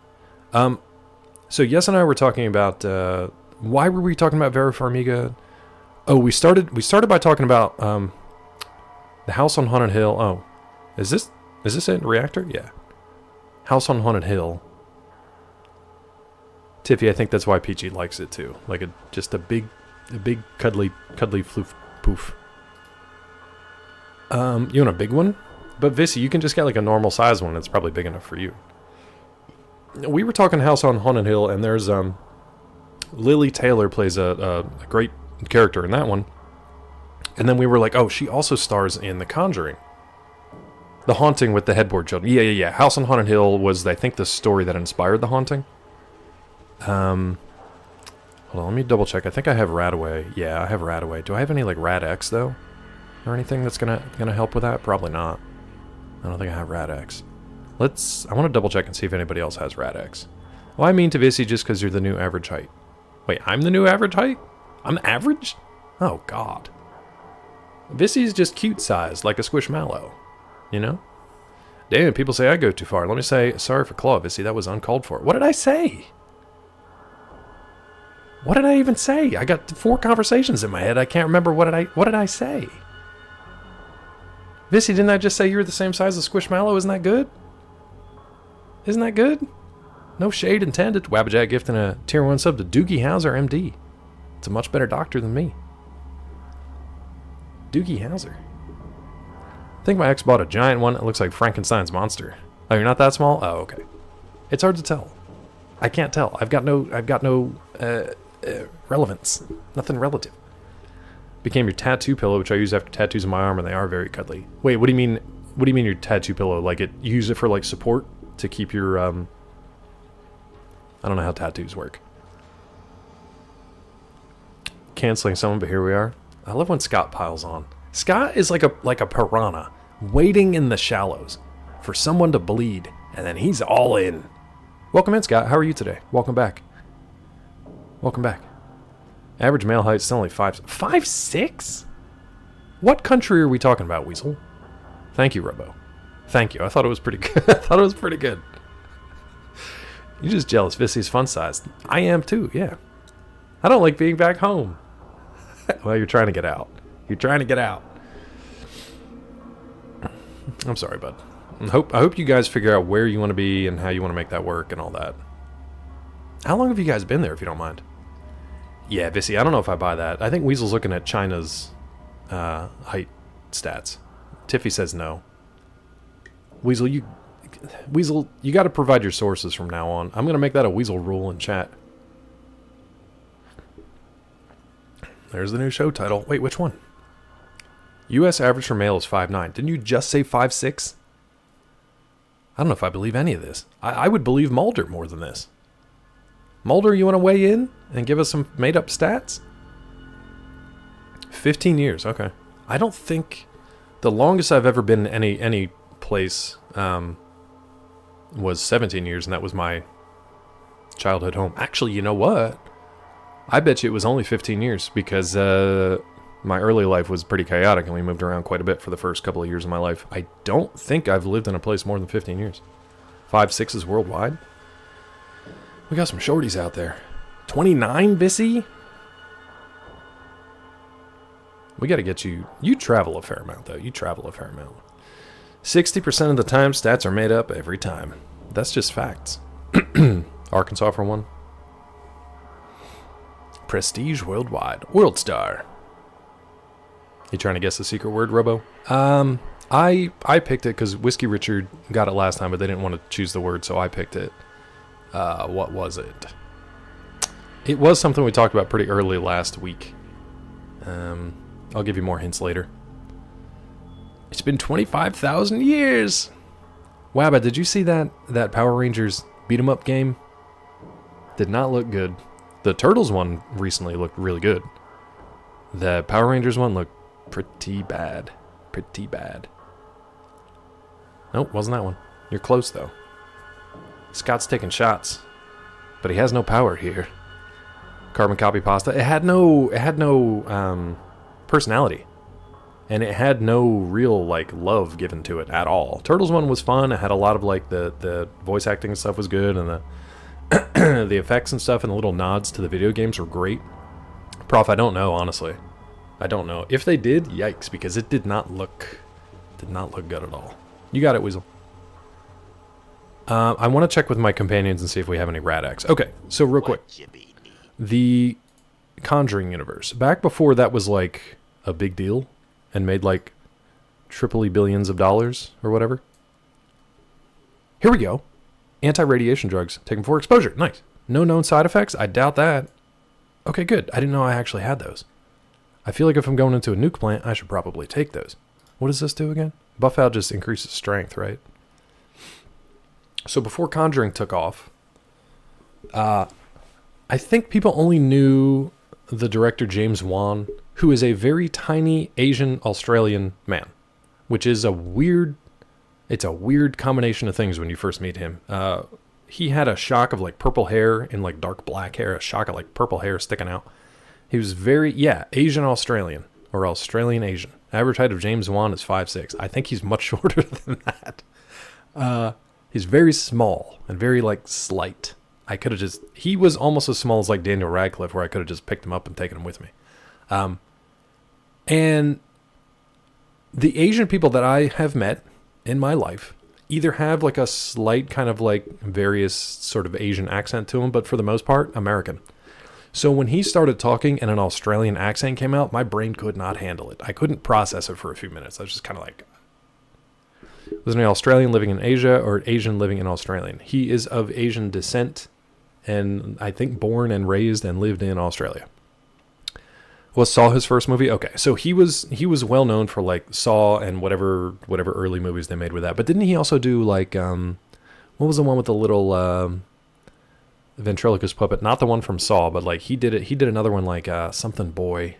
So Yes and I were talking about, why were we talking about Vera Farmiga? Oh, we started by talking about, the House on Haunted Hill. Oh, is this it? Reactor? Yeah. House on Haunted Hill. Tiffy, I think that's why Peachy likes it too. Like just a big cuddly floof poof. You want a big one? But Vissy, you can just get like a normal size one. It's probably big enough for you. We were talking House on Haunted Hill, and there's Lily Taylor plays a great character in that one. And then we were like, oh, she also stars in The Conjuring. The Haunting with the headboard children. Yeah. House on Haunted Hill was, I think, the story that inspired The Haunting. Hold on, let me double check. I think I have Radaway. Yeah, I have Radaway. Do I have any like Rad X though, or anything that's gonna help with that? Probably not. I don't think I have Rad X. I want to double check and see if anybody else has Rad X. Well, I mean to Vissy just because you're the new average height. Wait, I'm the new average height? I'm average? Oh God. Vissy's just cute sized, like a Squishmallow. You know? Damn, people say I go too far. Let me say, sorry for Claw, Vissy, that was uncalled for. What did I say? What did I even say? I got 4 conversations in my head. I can't remember what did I say? Vissy, didn't I just say you were the same size as Squishmallow? Isn't that good? Isn't that good? No shade intended. Wabbajack gifting a tier 1 sub to Doogie Howser, MD. It's a much better doctor than me. Doogie Howser. I think my ex bought a giant one that looks like Frankenstein's monster. Oh, you're not that small? Oh, okay. It's hard to tell. I can't tell. I've got no relevance. Nothing relative. Became your tattoo pillow, which I use after tattoos on my arm, and they are very cuddly. Wait, what do you mean? What do you mean your tattoo pillow? Like you use it for like support to keep your I don't know how tattoos work. Canceling someone, but here we are. I love when Scott piles on. Scott is like a piranha, waiting in the shallows for someone to bleed, and then he's all in. Welcome in, Scott. How are you today? Welcome back. Welcome back. Average male height is only 5'6"? What country are we talking about, Weasel? Thank you, Robo. Thank you. I thought it was pretty good. I thought it was pretty good. You're just jealous. Vissy's fun sized. I am too, yeah. I don't like being back home. Well, you're trying to get out. You're trying to get out. I'm sorry, bud. I hope you guys figure out where you want to be and how you want to make that work and all that. How long have you guys been there, if you don't mind? Yeah, Vissy, I don't know if I buy that. I think Weasel's looking at China's height stats. Tiffy says no. Weasel, you got to provide your sources from now on. I'm going to make that a Weasel rule in chat. There's the new show title. Wait, which one? U.S. average for male is 5'9". Didn't you just say 5'6"? I don't know if I believe any of this. I would believe Mulder more than this. Mulder, you want to weigh in and give us some made-up stats? 15 years, okay. I don't think the longest I've ever been in any place was 17 years, and that was my childhood home. Actually, you know what? I bet you it was only 15 years because my early life was pretty chaotic and we moved around quite a bit for the first couple of years of my life. I don't think I've lived in a place more than 15 years. 5'6" worldwide. We got some shorties out there. 29, Vissy? We got to get you... You travel a fair amount, though. You travel a fair amount. 60% of the time, stats are made up every time. That's just facts. Arkansas for one. Prestige Worldwide. WorldStar. You trying to guess the secret word, Robo? I picked it because Whiskey Richard got it last time, but they didn't want to choose the word, so I picked it. What was it? It was something we talked about pretty early last week. I'll give you more hints later. It's been 25,000 years! Wabba, did you see that Power Rangers beat-em-up game? Did not look good. The Turtles one recently looked really good. The Power Rangers one looked pretty bad. Pretty bad. Nope, wasn't that one. You're close, though. Scott's taking shots. But he has no power here. Carbon copy pasta. It had no personality. And it had no real, like, love given to it at all. Turtles one was fun. It had a lot of, like, the voice acting and stuff was good. And the effects and stuff and the little nods to the video games were great. Prof, I don't know, honestly. I don't know. If they did, yikes, because it did not look good at all. You got it, Weasel. I want to check with my companions and see if we have any Rad-X. Okay, so real quick. The Conjuring universe. Back before that was, like, a big deal and made, like, triple billions of dollars or whatever. Here we go. Anti-radiation drugs taken before exposure. Nice. No known side effects? I doubt that. Okay, good. I didn't know I actually had those. I feel like if I'm going into a nuke plant, I should probably take those. What does this do again? Buff out just increases strength, right? So before Conjuring took off, I think people only knew the director James Wan, who is a very tiny Asian Australian man, which is a weird combination of things when you first meet him. He had a shock of like purple hair and like dark black hair, a shock of like purple hair sticking out. He was Asian Australian or Australian Asian. Average height of James Wan is 5'6". I think he's much shorter than that. He's very small and very like slight. He was almost as small as like Daniel Radcliffe, where I could have just picked him up and taken him with me. And the Asian people that I have met in my life either have like a slight kind of like various sort of Asian accent to them, but for the most part, American. So when he started talking and an Australian accent came out, my brain could not handle it. I couldn't process it for a few minutes. I was just kind of like, was he Australian living in Asia or Asian living in Australian? He is of Asian descent and I think born and raised and lived in Australia. Was Saw his first movie? Okay, so he was well known for like Saw and whatever early movies they made with that. But didn't he also do like what was the one with the little ventriloquist puppet? Not the one from Saw, but like he did another one like something boy.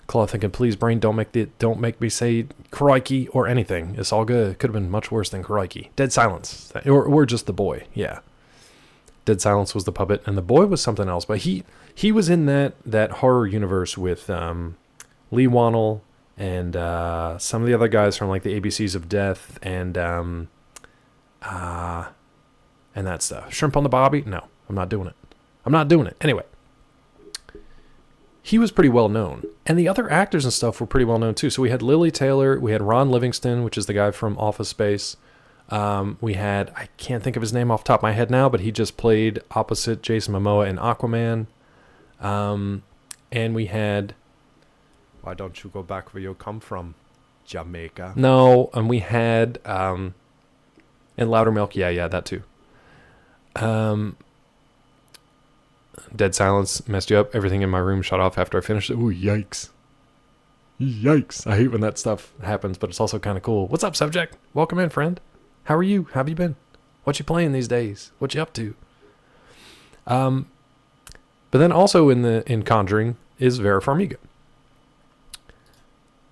Claw thinking, please brain, don't make me say crikey or anything. It's all good. It could have been much worse than crikey. Dead Silence, or just the boy. Yeah, Dead Silence was the puppet, and the boy was something else. But he was in that horror universe with Lee Wannell and some of the other guys from like the ABCs of Death and that stuff. Shrimp on the Bobby? No, I'm not doing it. Anyway, he was pretty well known, and the other actors and stuff were pretty well known too. So we had Lily Taylor, we had Ron Livingston, which is the guy from Office Space. We had, I can't think of his name off the top of my head now, but he just played opposite Jason Momoa in Aquaman. And we had, why don't you go back where you come from, Jamaica? No, and we had, and Loudermilk, yeah, that too. Dead Silence messed you up. Everything in my room shut off after I finished it. Ooh, yikes. Yikes. I hate when that stuff happens, but it's also kind of cool. What's up, subject? Welcome in, friend. How are you? How have you been? What you playing these days? What you up to? But then also in Conjuring is Vera Farmiga.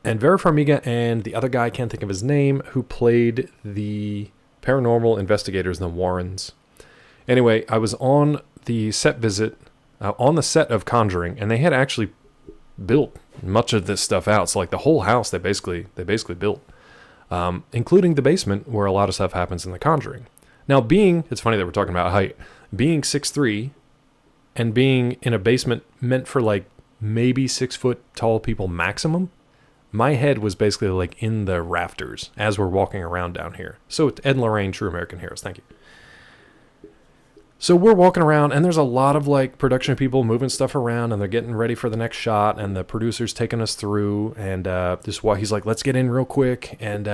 And Vera Farmiga and the other guy, I can't think of his name, who played the paranormal investigators in the Warrens. Anyway, I was on the set visit, on the set of Conjuring, and they had actually built much of this stuff out. So like the whole house, they basically built, including the basement where a lot of stuff happens in The Conjuring. Now it's funny that we're talking about height, being 6'3", and being in a basement meant for like maybe 6 foot tall people maximum, my head was basically like in the rafters as we're walking around down here. So Ed and Lorraine, True American Heroes, thank you. So we're walking around, and there's a lot of like production people moving stuff around, and they're getting ready for the next shot, and the producer's taking us through, and he's like, let's get in real quick, and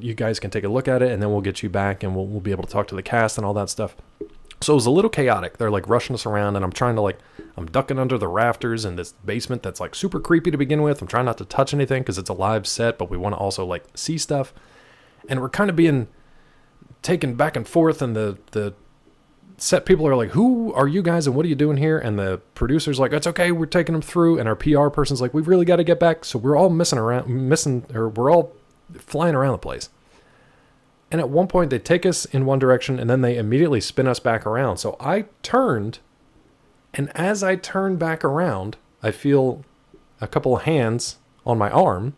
you guys can take a look at it, and then we'll get you back, and we'll be able to talk to the cast and all that stuff. So it was a little chaotic. They're like rushing us around, and I'm ducking under the rafters in this basement that's like super creepy to begin with. I'm trying not to touch anything because it's a live set, but we want to also like see stuff, and we're kind of being taken back and forth, and the set people are like, who are you guys and what are you doing here? And the producer's like, it's okay, we're taking them through. And our PR person's like, we've really got to get back. So we're all we're all flying around the place. And at one point they take us in one direction and then they immediately spin us back around. So I turned, and as I turn back around, I feel a couple of hands on my arm,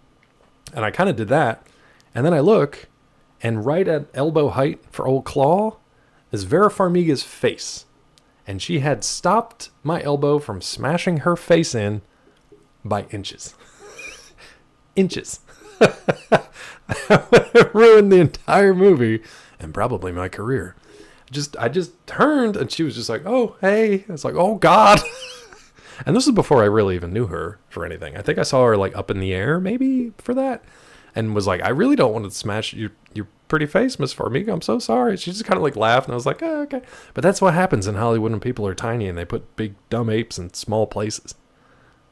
and I kind of did that. And then I look, and right at elbow height for old Claw is Vera Farmiga's face, and she had stopped my elbow from smashing her face in by inches. Inches. That would have ruined the entire movie and probably my career. I just turned, and she was just like, oh, hey. It's like, oh, God. And this is before I really even knew her for anything. I think I saw her like up in the air maybe for that, and was like, I really don't want to smash your pretty face, Miss Farmiga. I'm so sorry. She just kind of like laughed, and I was like, oh, okay. But that's what happens in Hollywood when people are tiny and they put big dumb apes in small places.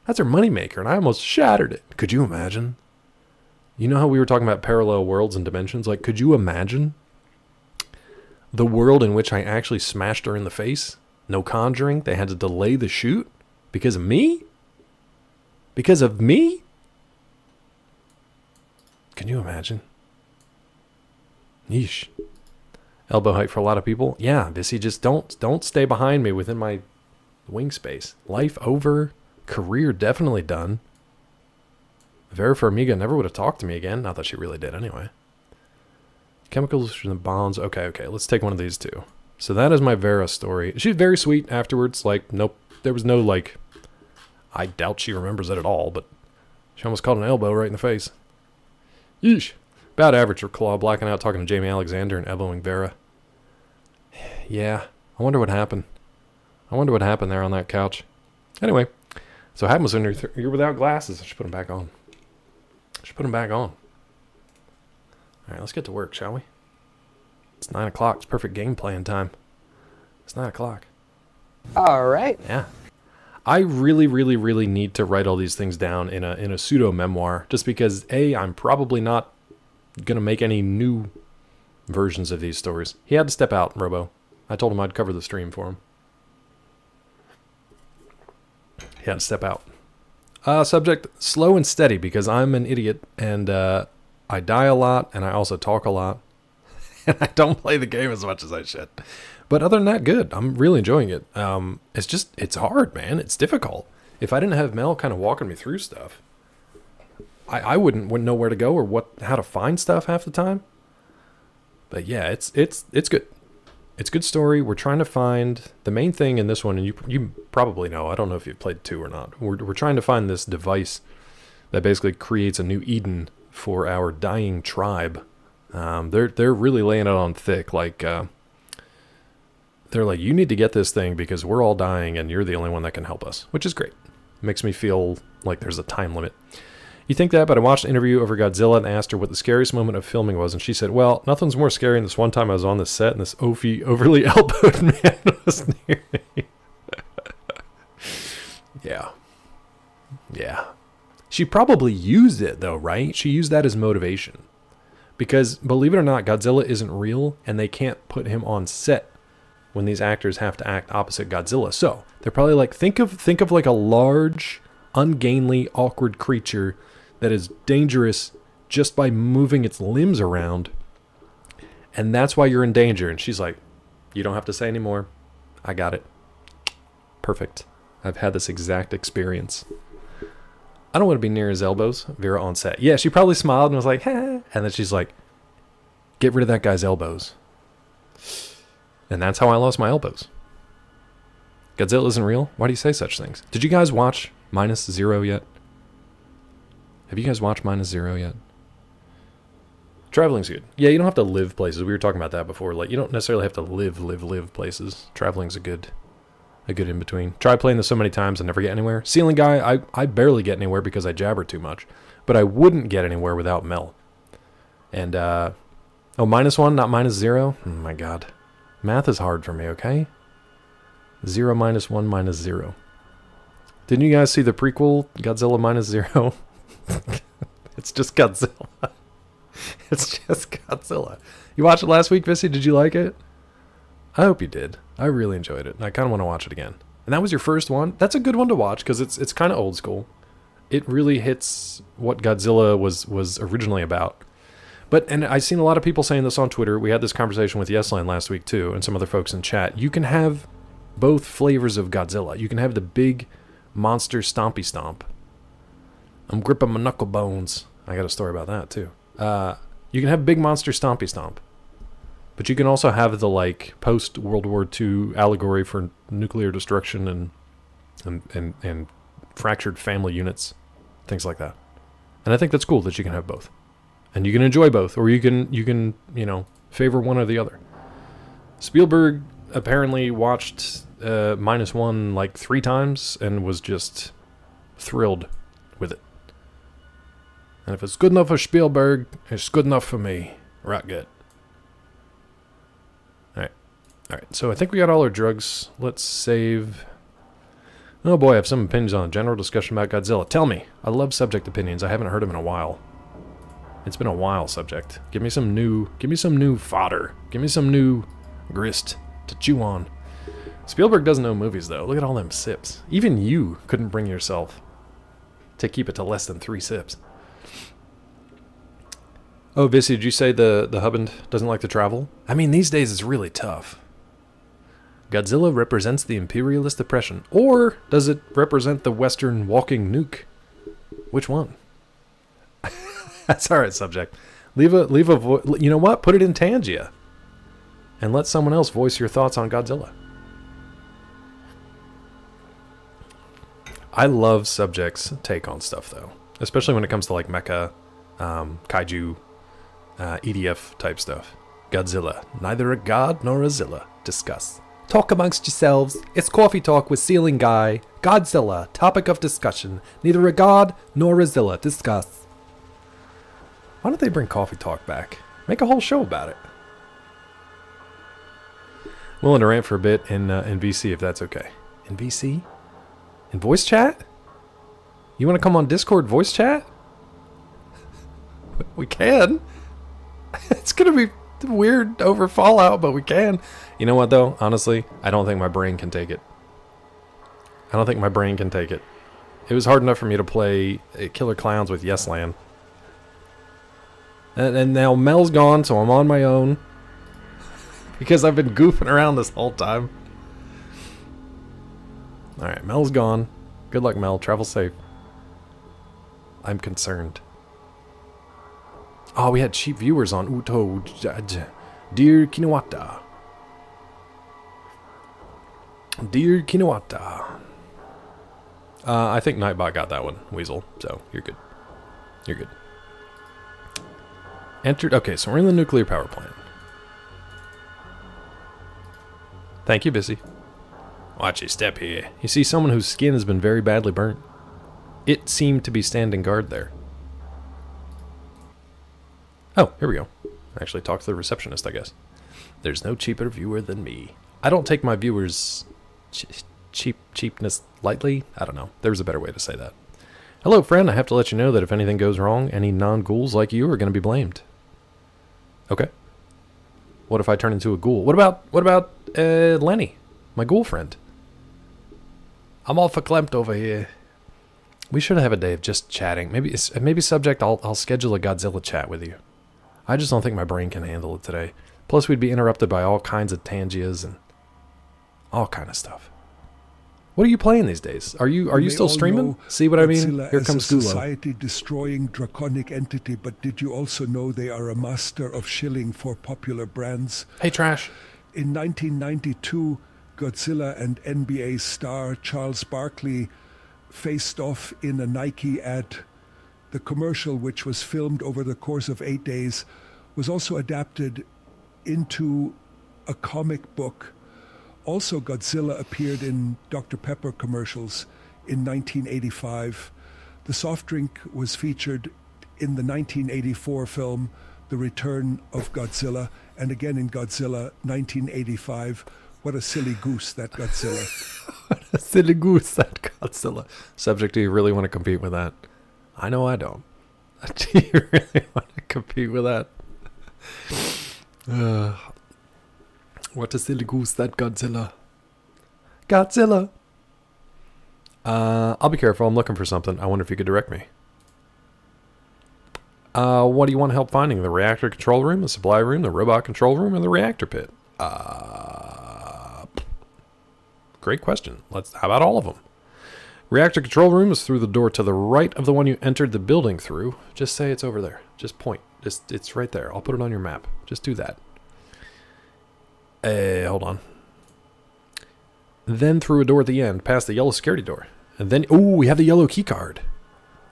That's her moneymaker, and I almost shattered it. Could you imagine? You know how we were talking about parallel worlds and dimensions? Like, could you imagine the world in which I actually smashed her in the face? No Conjuring. They had to delay the shoot because of me? Because of me? Can you imagine? Yeesh. Elbow height for a lot of people. Yeah, Vissy, just don't stay behind me within my wing space. Life over. Career definitely done. Vera Farmiga never would have talked to me again. Not that she really did anyway. Chemicals from the bonds. Okay. Let's take one of these two. So that is my Vera story. She's very sweet afterwards. Like, nope. There was no, like... I doubt she remembers it at all, but she almost caught an elbow right in the face. Yeesh. About average for Claw, blacking out, talking to Jamie Alexander and elbowing Vera. Yeah, I wonder what happened. I wonder what happened there on that couch. Anyway, so happens when you're without glasses. I should put them back on. All right, let's get to work, shall we? It's 9 o'clock. It's perfect game playing time. It's 9 o'clock. All right. Yeah. I really, really, really need to write all these things down in a pseudo memoir, just because I'm probably not gonna make any new versions of these stories. He had to step out, Robo. I told him I'd cover the stream for him. He had to step out. Subject, slow and steady, because I'm an idiot, and I die a lot, and I also talk a lot, and I don't play the game as much as I should. But other than that, good. I'm really enjoying it. It's hard, man. It's difficult. If I didn't have Mel kind of walking me through stuff, I wouldn't know where to go or how to find stuff half the time. But yeah, it's good. It's a good story. We're trying to find the main thing in this one, and you probably know. I don't know if you've played 2 or not. We're trying to find this device that basically creates a new Eden for our dying tribe. They're really laying it on thick. Like they're like, you need to get this thing because we're all dying, and you're the only one that can help us, which is great. Makes me feel like there's a time limit. You think that, but I watched an interview over Godzilla and asked her what the scariest moment of filming was, and she said, well, nothing's more scary than this one time I was on the set and this overly elbowed man was near me. Yeah. She probably used it, though, right? She used that as motivation. Because, believe it or not, Godzilla isn't real, and they can't put him on set when these actors have to act opposite Godzilla. So, they're probably like, think of like a large, ungainly, awkward creature that is dangerous just by moving its limbs around, and that's why you're in danger. And she's like, you don't have to say anymore. I got it. Perfect. I've had this exact experience. I don't want to be near his elbows. Vera on set. Yeah, she probably smiled and was like, hey. And then she's like, get rid of that guy's elbows. And that's how I lost my elbows. Godzilla isn't real? Why do you say such things? Did you guys watch Minus Zero yet? Have you guys watched Minus Zero yet? Traveling's good. Yeah, you don't have to live places. We were talking about that before. Like, you don't necessarily have to live places. Traveling's a good in between. Try playing this so many times and never get anywhere. Ceiling Guy, I barely get anywhere because I jabber too much. But I wouldn't get anywhere without Mel. And, oh, -1, not -0? Oh my god. Math is hard for me, okay? 0 minus 1 minus 0. Didn't you guys see the prequel, Godzilla -0? It's just Godzilla. It's just Godzilla. You watched it last week, Vissy? Did you like it? I hope you did. I really enjoyed it. And I kind of want to watch it again. And that was your first one? That's a good one to watch because it's kind of old school. It really hits what Godzilla was originally about. And I've seen a lot of people saying this on Twitter. We had this conversation with Yesline last week too, and some other folks in chat. You can have both flavors of Godzilla. You can have the big monster stompy stomp. I'm gripping my knuckle bones. I got a story about that too. You can have big monster stompy stomp. But you can also have the like post World War II allegory for nuclear destruction and fractured family units, things like that. And I think that's cool that you can have both. And you can enjoy both, or you can favor one or the other. Spielberg apparently watched -1 like 3 times and was just thrilled with it. And if it's good enough for Spielberg, it's good enough for me. Right, good. Alright, so I think we got all our drugs. Let's save. Oh boy, I have some opinions on a general discussion about Godzilla. Tell me. I love subject opinions. I haven't heard them in a while. It's been a while, subject. Give me some new fodder. Give me some new grist to chew on. Spielberg doesn't know movies, though. Look at all them sips. Even you couldn't bring yourself to keep it to less than 3 sips. Oh, Vissy, did you say the husband doesn't like to travel? I mean, these days it's really tough. Godzilla represents the imperialist oppression. Or does it represent the Western walking nuke? Which one? That's alright, subject. Leave a you know what? Put it in Tangia. And let someone else voice your thoughts on Godzilla. I love subjects' take on stuff, though. Especially when it comes to like mecha, kaiju, EDF type stuff. Godzilla. Neither a god nor a Zilla. Discuss. Talk amongst yourselves. It's Coffee Talk with Ceiling Guy. Godzilla. Topic of discussion. Neither a god nor a Zilla. Discuss. Why don't they bring Coffee Talk back? Make a whole show about it. Willing to rant for a bit in VC if that's okay. In VC? In voice chat? You want to come on Discord voice chat? We can. It's going to be weird over Fallout, but we can. You know what, though? Honestly, I don't think my brain can take it. I don't think my brain can take it. It was hard enough for me to play Killer Clowns with Yesland. And now Mel's gone, so I'm on my own. Because I've been goofing around this whole time. Alright, Mel's gone. Good luck, Mel. Travel safe. I'm concerned. Oh, we had cheap viewers on Uto. Dear Kinawata. Dear Kinawata. I think Nightbot got that one, Weasel. So, you're good. You're good. Entered. Okay, so we're in the nuclear power plant. Thank you, Bissy. Watch your step here. You see someone whose skin has been very badly burnt. It seemed to be standing guard there. Oh, here we go. Actually talk to the receptionist, I guess. There's no cheaper viewer than me. I don't take my viewers' cheapness lightly. I don't know. There's a better way to say that. Hello, friend. I have to let you know that if anything goes wrong, any non-ghouls like you are going to be blamed. Okay. What if I turn into a ghoul? What about Lenny, my ghoul friend? I'm all verklempt over here. We should have a day of just chatting. Maybe subject. I'll schedule a Godzilla chat with you. I just don't think my brain can handle it today. Plus, we'd be interrupted by all kinds of tangias and all kind of stuff. What are you playing these days? Are you still streaming? See what I mean? Here comes Gulo. Society-destroying draconic entity, but did you also know they are a master of shilling for popular brands? Hey, Trash. In 1992, Godzilla and NBA star Charles Barkley faced off in a Nike ad. The commercial, which was filmed over the course of 8 days, was also adapted into a comic book. Also, Godzilla appeared in Dr. Pepper commercials in 1985. The soft drink was featured in the 1984 film The Return of Godzilla, and again in Godzilla 1985. What a silly goose, that Godzilla. What a silly goose, that Godzilla. Subject, do you really want to compete with that? I know I don't. Do you really want to compete with that? What a silly goose, that Godzilla. Godzilla! I'll be careful. I'm looking for something. I wonder if you could direct me. What do you want help finding? The reactor control room, the supply room, the robot control room, or the reactor pit? Great question. How about all of them? Reactor control room is through the door to the right of the one you entered the building through. Just say it's over there. Just point. It's right there. I'll put it on your map. Just do that. Hold on. Then through a door at the end, past the yellow security door. And then, ooh, we have the yellow key card.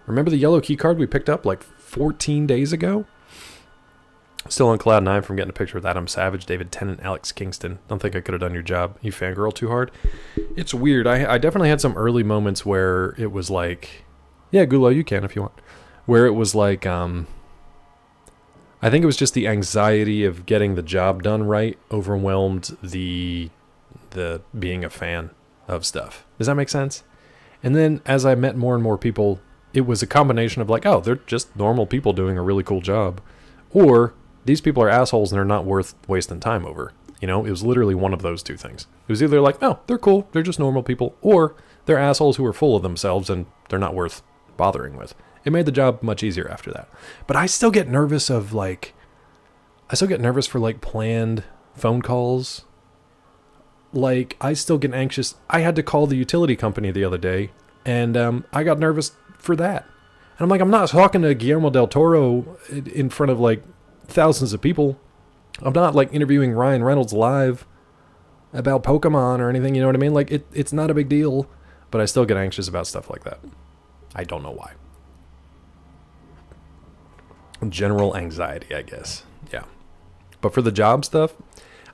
Remember the yellow key card we picked up like 14 days ago? Still on cloud 9 from getting a picture with Adam Savage, David Tennant, Alex Kingston. Don't think I could have done your job. You fangirl too hard. It's weird. I definitely had some early moments where it was like, yeah, Gulo, you can if you want. Where it was like, I think it was just the anxiety of getting the job done right overwhelmed the being a fan of stuff. Does that make sense? And then as I met more and more people, it was a combination of like, oh, they're just normal people doing a really cool job. Or these people are assholes and they're not worth wasting time over. You know, it was literally one of those two things. It was either like, oh, they're cool, they're just normal people, or they're assholes who are full of themselves and they're not worth bothering with. It made the job much easier after that. But I still get nervous for like planned phone calls. Like, I still get anxious. I had to call the utility company the other day, and I got nervous for that. And I'm like, I'm not talking to Guillermo del Toro in front of like thousands of people. I'm not like interviewing Ryan Reynolds live about Pokemon or anything, you know what I mean? Like, it's not a big deal, but I still get anxious about stuff like that. I don't know why. General anxiety, I guess. Yeah. But for the job stuff,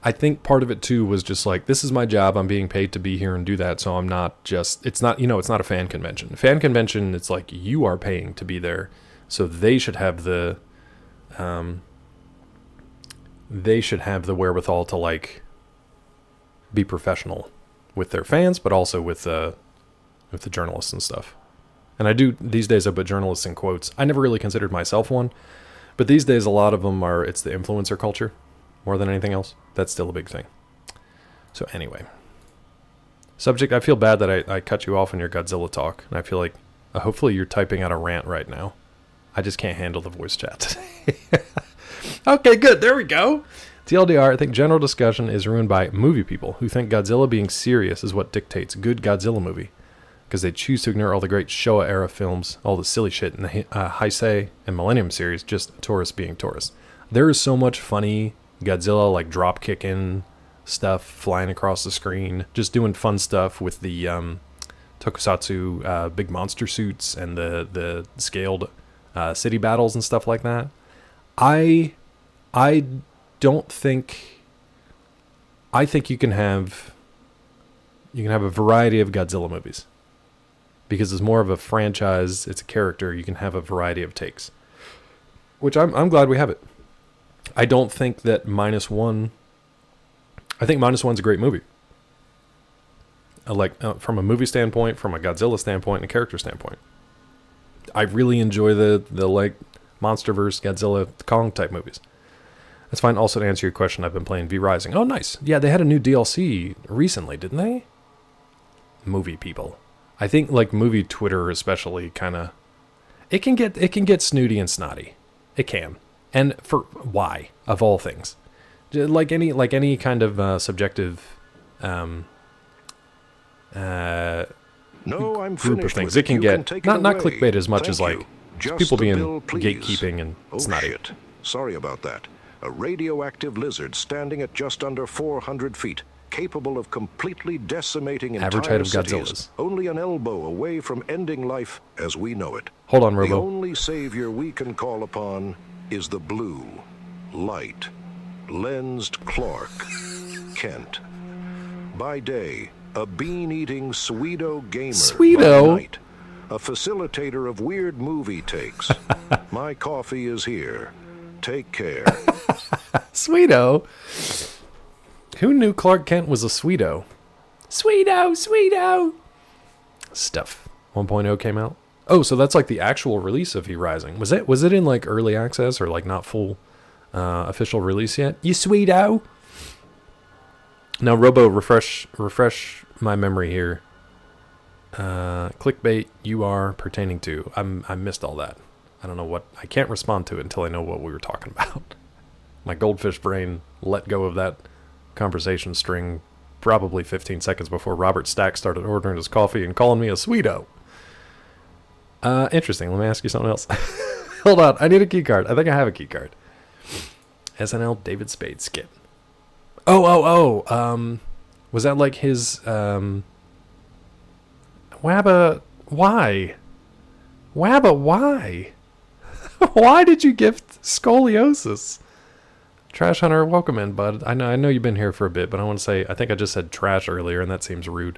I think part of it too was just like, this is my job. I'm being paid to be here and do that. So I'm not just, it's not a fan convention. Fan convention, it's like you are paying to be there. So they should have the wherewithal to like be professional with their fans, but also with the journalists and stuff. And I do, these days I put journalists in quotes. I never really considered myself one, but these days a lot of them it's the influencer culture more than anything else. That's still a big thing. So anyway, subject, I feel bad that I cut you off in your Godzilla talk, and I feel like hopefully you're typing out a rant right now. I just can't handle the voice chat today. Okay, good. There we go. TLDR, I think general discussion is ruined by movie people who think Godzilla being serious is what dictates good Godzilla movie, because they choose to ignore all the great Showa-era films, all the silly shit in the Heisei and Millennium series, just tourists being tourists. There is so much funny Godzilla, like drop-kicking stuff, flying across the screen, just doing fun stuff with the tokusatsu big monster suits and the scaled city battles and stuff like that. I think you can have a variety of Godzilla movies. Because it's more of a franchise, it's a character, you can have a variety of takes. Which I'm glad we have it. I don't think that -1... I think -1's a great movie. From a movie standpoint, from a Godzilla standpoint, and a character standpoint. I really enjoy the like MonsterVerse, Godzilla, Kong type movies. That's fine. Also, to answer your question, I've been playing V Rising. Oh, nice. Yeah, they had a new DLC recently, didn't they? Movie people. I think like movie Twitter especially kind of... It can get snooty and snotty. It can. And for why, of all things. Like any kind of subjective No, I'm group of things. It can get not clickbait as much as like people being gatekeeping and snotty. Shit. Sorry about that. A radioactive lizard standing at just under 400 feet, capable of completely decimating average entire height of cities, Godzilla's. only an elbow away from ending life as we know it. Hold on, Robo. The only savior we can call upon is the blue. light, lensed Clark Kent. By day, a bean-eating Sweeto gamer. Sweeto? By night, a facilitator of weird movie takes. My coffee is here. Take care. Sweeto? Who knew Clark Kent was a Sweeto? Sweeto! Stuff. 1.0 came out. Oh, so that's like the actual release of He Rising. Was it in like early access or like not full official release yet? You Sweeto? Now, Robo, refresh my memory here. Clickbait you are pertaining to. I missed all that. I don't know what. I can't respond to it until I know what we were talking about. My goldfish brain let go of that conversation string probably 15 seconds before Robert Stack started ordering his coffee and calling me a Sweeto. Interesting. Let me ask you something else. Hold on. I need a key card. I think I have a key card. SNL David Spade skit. Oh. Was that like his, Wabba, why? Wabba, why? Why did you gift scoliosis? Trash Hunter, welcome in, bud. I know you've been here for a bit, but I want to say, I think I just said trash earlier, and that seems rude.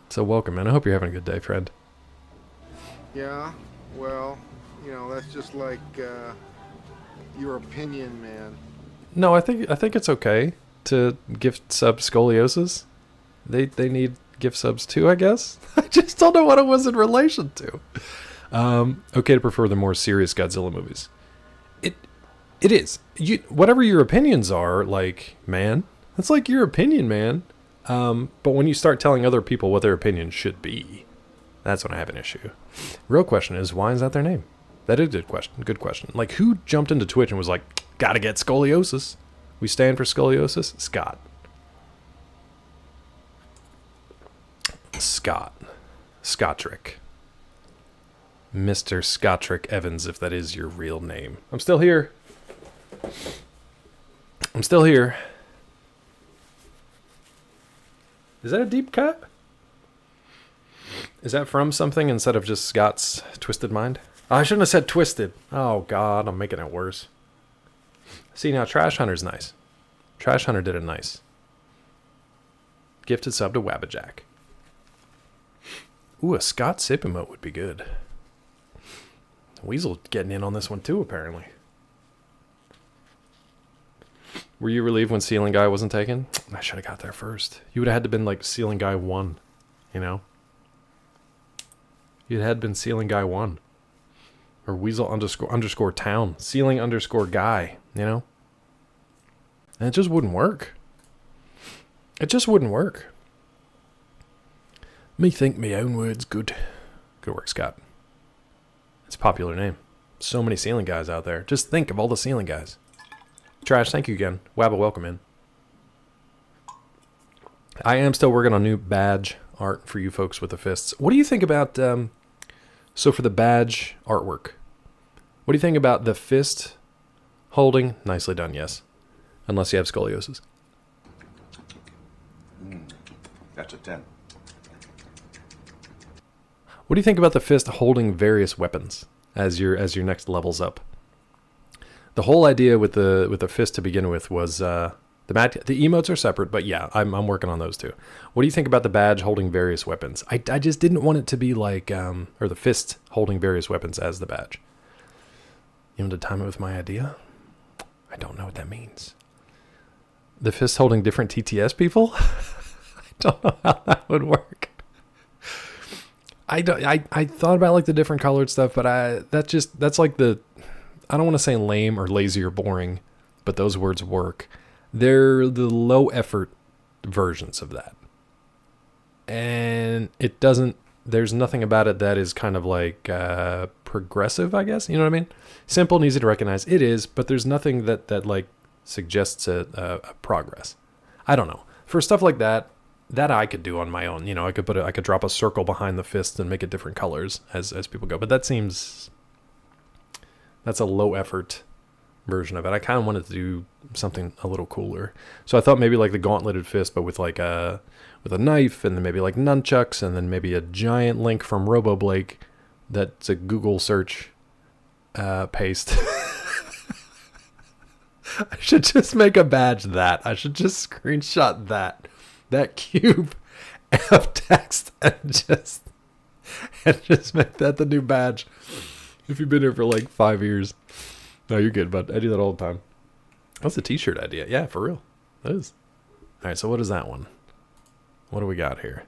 So welcome, in. I hope you're having a good day, friend. Yeah, well, that's just like, your opinion, man. No, I think it's okay to gift sub scoliosis. They need gift subs too, I guess. I just don't know what it was in relation to. Okay to prefer the more serious Godzilla movies. It is. Whatever your opinions are, like, man, that's like your opinion, man. But when you start telling other people what their opinion should be, that's when I have an issue. Real question is, why is that their name? That is a good question. Good question. Like, who jumped into Twitch and was like, gotta get scoliosis? We stand for scoliosis? Scott. Scottrick. Mr. Scottrick Evans, if that is your real name. I'm still here. Is that a deep cut? Is that from something instead of just Scott's Twisted Mind? Oh, I shouldn't have said Twisted. Oh, God, I'm making it worse. See, now Trash Hunter's nice. Trash Hunter did it nice. Gifted sub to Wabbajack. Ooh, a Scott sip emote would be good. Weasel getting in on this one too, apparently. Were you relieved when Ceiling Guy wasn't taken? I should have got there first. You would have had to been like Ceiling Guy 1, you know? You'd had been Ceiling Guy 1. Or Weasel underscore town. Ceiling underscore guy, you know? And it just wouldn't work. It just wouldn't work. Me think me own words good. Good work, Scott. It's a popular name. So many Ceiling Guys out there. Just think of all the Ceiling Guys. Trash, thank you again. Wabba, welcome in. I am still working on new badge art for you folks with the fists. What do you think about, so for the badge artwork, what do you think about the fist holding? Nicely done, yes. Unless you have scoliosis. That's a 10. What do you think about the fist holding various weapons as your next levels up? The whole idea with the fist to begin with was the emotes are separate, but yeah, I'm working on those too. What do you think about the badge holding various weapons? I just didn't want it to be like or the fist holding various weapons as the badge. You want to time it with my idea? I don't know what that means. The fist holding different TTS people? I don't know how that would work. I thought about like the different colored stuff, but that's like the, I don't want to say lame or lazy or boring, but those words work. They're the low effort versions of that. And it doesn't, there's nothing about it that is kind of like progressive, I guess. You know what I mean? Simple and easy to recognize. It is, but there's nothing that like suggests a progress. I don't know. For stuff like that I could do on my own. You know, I could drop a circle behind the fist and make it different colors as people go. But that's a low effort version of it. I kind of wanted to do something a little cooler. So I thought maybe like the gauntleted fist, but with like with a knife, and then maybe like nunchucks, and then maybe a giant link from Robo Blake that's a Google search paste. I should just make a badge that. I should just screenshot that cube of text and just make that the new badge. If you've been here for like 5 years. No, you're good, bud. I do that all the time. That's a t-shirt idea. Yeah, for real. That is. All right, so what is that one? What do we got here?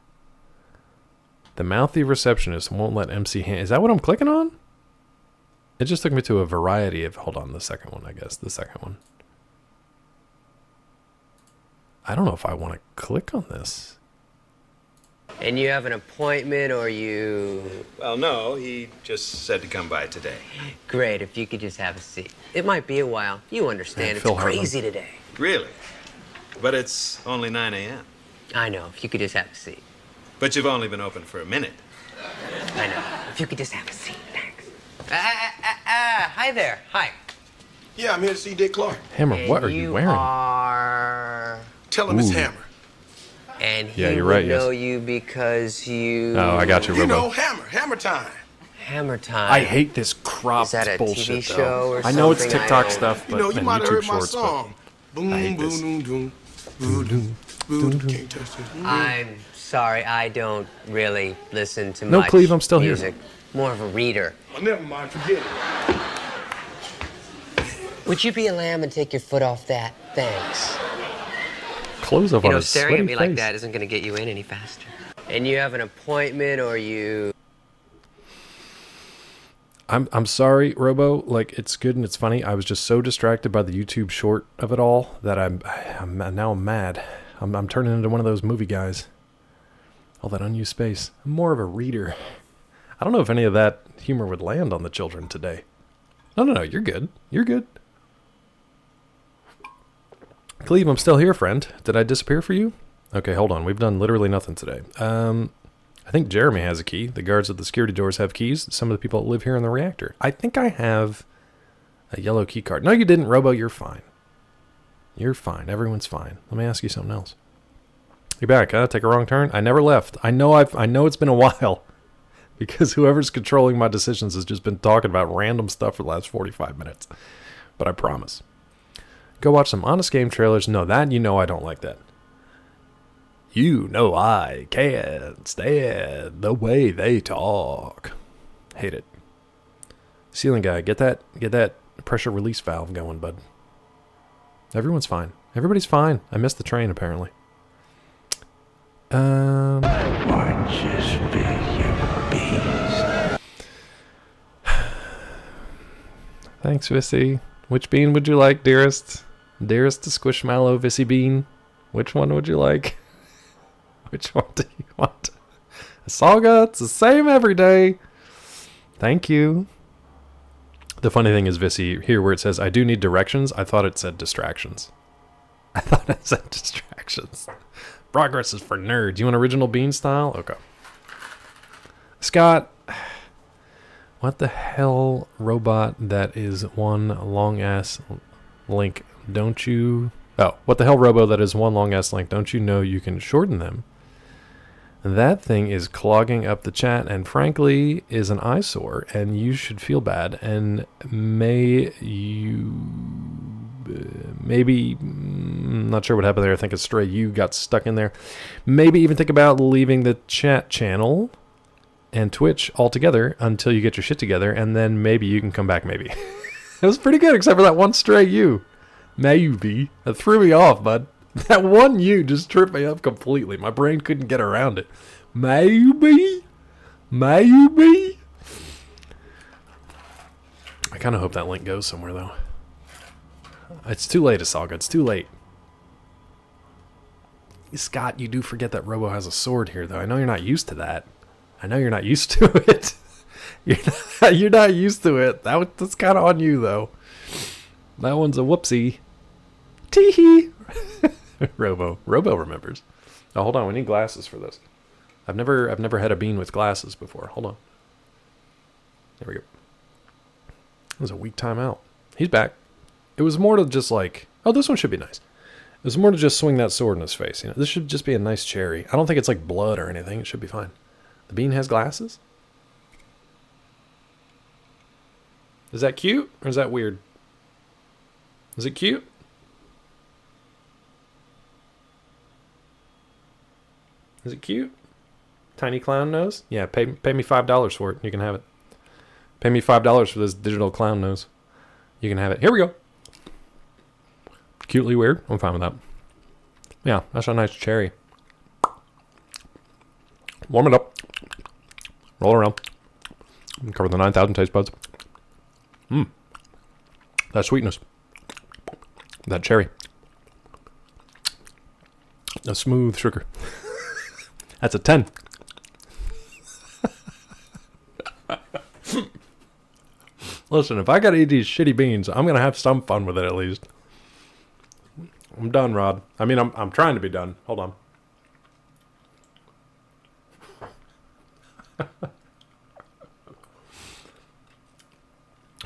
The mouthy receptionist won't let MC hand. Is that what I'm clicking on? It just took me to a variety of... Hold on, the second one, I guess. The second one. I don't know if I want to click on this. And you have an appointment or you... Well, no, he just said to come by today. Great, if you could just have a seat. It might be a while. You understand, it's crazy today. Really? But it's only 9 a.m. I know, if you could just have a seat. But you've only been open for a minute. I know, if you could just have a seat, thanks. Hi there, hi. Yeah, I'm here to see Dick Clark. Hammer, what are you wearing? Tell him it's Hammer. And he Yeah, you're would right, yes. know you because you... Oh, I got you, You Robo. know, Hammer time. Hammer time. I hate this cropped Is that a bullshit, TV show though. or I know it's something? TikTok I- stuff, but You know, you and might have YouTube heard my shorts, song. Boom, I hate boom, this. boom, boom, boom, boom. Can't touch this. I'm sorry, I don't really listen to No, much Cleve, I'm still here. music. More of a reader. Oh, never mind, forget it. Would you be a lamb and take your foot off that? Thanks. Close up You on know, his staring at sweaty me like face. that isn't going to get you in any faster. And you have an appointment or you... I'm sorry, Robo. Like, it's good and it's funny. I was just so distracted by the YouTube short of it all that I'm now I'm mad. I'm turning into one of those movie guys. All that unused space. I'm more of a reader. I don't know if any of that humor would land on the children today. No, you're good. You're good. Cleve, I'm still here, friend. Did I disappear for you? Okay, hold on. We've done literally nothing today. I think Jeremy has a key. The guards at the security doors have keys. Some of the people that live here in the reactor. I think I have a yellow key card. No, you didn't, Robo. You're fine. You're fine. Everyone's fine. Let me ask you something else. You're back, huh? Take a wrong turn? I never left. I know it's been a while because whoever's controlling my decisions has just been talking about random stuff for the last 45 minutes. But I promise. Go watch some Honest Game trailers. No, that you know I don't like that. You know I can't stand the way they talk. Hate it. Ceiling guy, get that pressure release valve going, bud. Everyone's fine. Everybody's fine. I missed the train apparently. Watch this video, bees. Thanks, Vissy. Which bean would you like, dearest? Dearest to Squishmallow, Vissy Bean. Which one would you like? Which one do you want? A Saga? It's the same every day. Thank you. The funny thing is, Vissy, here where it says, I do need directions, I thought it said distractions. I thought it said distractions. Progress is for nerds. You want original bean style? Okay. Scott, what the hell, robot that is one long-ass link? Don't you... Oh, what the hell, Robo, that is one long-ass link? Don't you know you can shorten them? That thing is clogging up the chat and frankly is an eyesore and you should feel bad and maybe, not sure what happened there. I think a stray you got stuck in there. Maybe even think about leaving the chat channel and Twitch altogether until you get your shit together and then maybe you can come back maybe. It was pretty good except for that one stray you. Maybe. That threw me off, bud. That one you just tripped me up completely. My brain couldn't get around it. Maybe. I kind of hope that link goes somewhere, though. It's too late, Asaga. It's too late. Scott, you do forget that Robo has a sword here, though. I know you're not used to that. I know you're not used to it. You're not used to it. That's kind of on you, though. That one's a whoopsie. Tee-hee. Robo remembers. Oh, hold on. We need glasses for this. I've never had a bean with glasses before. Hold on. There we go. It was a weak timeout. He's back. It was more to just like, oh, this one should be nice. It was more to just swing that sword in his face. You know, this should just be a nice cherry. I don't think it's like blood or anything. It should be fine. The bean has glasses? Is that cute or is that weird? Is it cute? Is it cute? Tiny clown nose? Yeah, pay me $5 for it. You can have it. Pay me $5 for this digital clown nose. You can have it. Here we go. Cutely weird. I'm fine with that. Yeah, that's a nice cherry. Warm it up. Roll around. Cover the 9,000 taste buds. That sweetness. That cherry. A smooth sugar. That's a 10. Listen, if I gotta eat these shitty beans, I'm gonna have some fun with it at least. I'm done, Rod. I mean, I'm trying to be done. Hold on.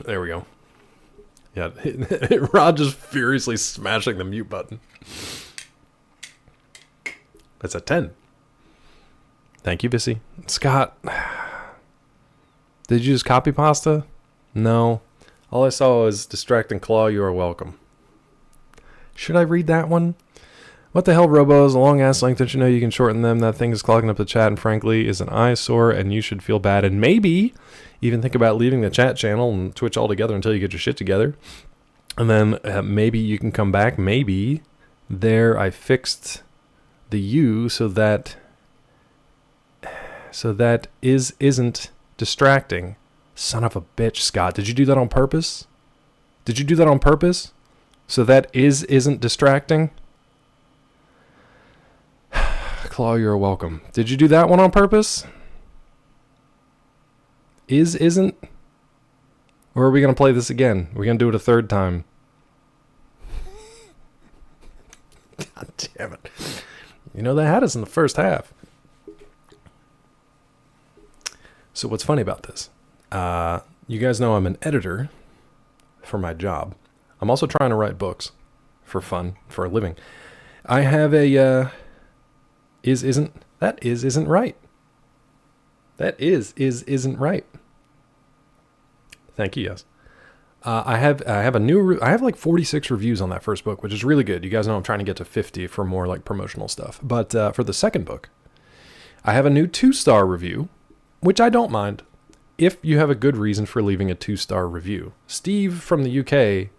There we go. Yeah, Rod just furiously smashing the mute button. That's a 10. Thank you, Vissy. Scott, did you just copy pasta? No. All I saw was Distracting Claw, you are welcome. Should I read that one? What the hell, Robos? A long ass length, don't you know you can shorten them? That thing is clogging up the chat and frankly is an eyesore and you should feel bad. And maybe even think about leaving the chat channel and Twitch altogether until you get your shit together. And then maybe you can come back. Maybe there I fixed the U so that isn't distracting. Son of a bitch, Scott. Did you do that on purpose? Did you do that on purpose? So that isn't distracting? Claw, you're welcome. Did you do that one on purpose? Isn't? Or are we going to play this again? We're going to do it a third time. God damn it. You know, they had us in the first half. So what's funny about this? You guys know I'm an editor for my job. I'm also trying to write books for fun, for a living. I have a isn't right. That isn't right. Thank you, yes. I have like 46 reviews on that first book, which is really good. You guys know I'm trying to get to 50 for more like promotional stuff. But for the second book, I have a new 2-star review, which I don't mind if you have a good reason for leaving a 2-star review. Steve from the UK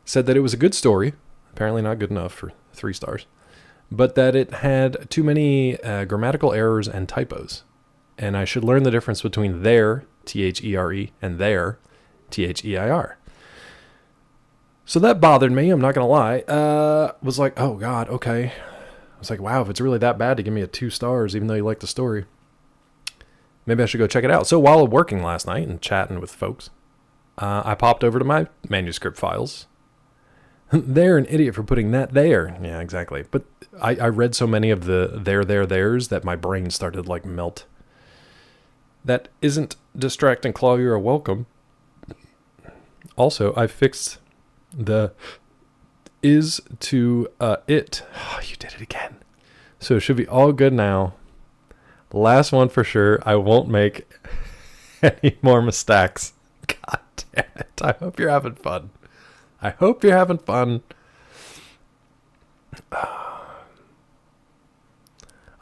said that it was a good story, apparently not good enough for 3 stars, but that it had too many grammatical errors and typos. And I should learn the difference between their, T-H-E-R-E, and their, T-H-E-I-R. So that bothered me, I'm not going to lie. Was like, oh God, okay. I was like, wow, if it's really that bad to give me a 2 stars, even though you like the story, maybe I should go check it out. So while working last night and chatting with folks, I popped over to my manuscript files. They're an idiot for putting that there. Yeah, exactly. But I read so many of the theirs that my brain started like melt. That isn't distracting, Claw, you're welcome. Also, I fixed the is to it. Oh, you did it again. So it should be all good now. Last one for sure. I won't make any more mistakes. God damn it. I hope you're having fun. I hope you're having fun.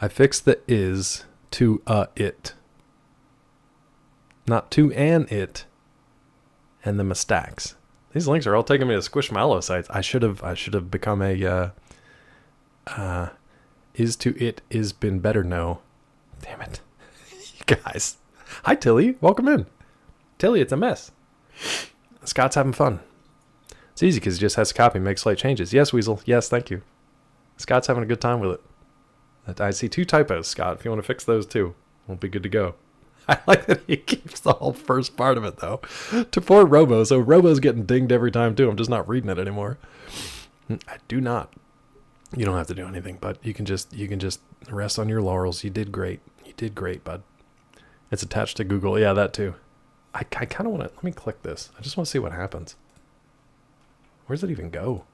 I fixed the is to it. Not to an it. And the mistakes. These links are all taking me to Squishmallow sites. I should have become a is to it is been better no. Damn it. You guys. Hi Tilly. Welcome in. Tilly, it's a mess. Scott's having fun. It's easy because he just has to copy and make slight changes. Yes, Weasel. Yes, thank you. Scott's having a good time with it. I see 2 typos, Scott. If you want to fix those too, we'll be good to go. I like that he keeps the whole first part of it, though. To poor Robo. So Robo's getting dinged every time, too. I'm just not reading it anymore. I do not. You don't have to do anything, but you can just rest on your laurels. You did great. You did great, bud. It's attached to Google. Yeah, that too. I kind of want to... Let me click this. I just want to see what happens. Where does it even go?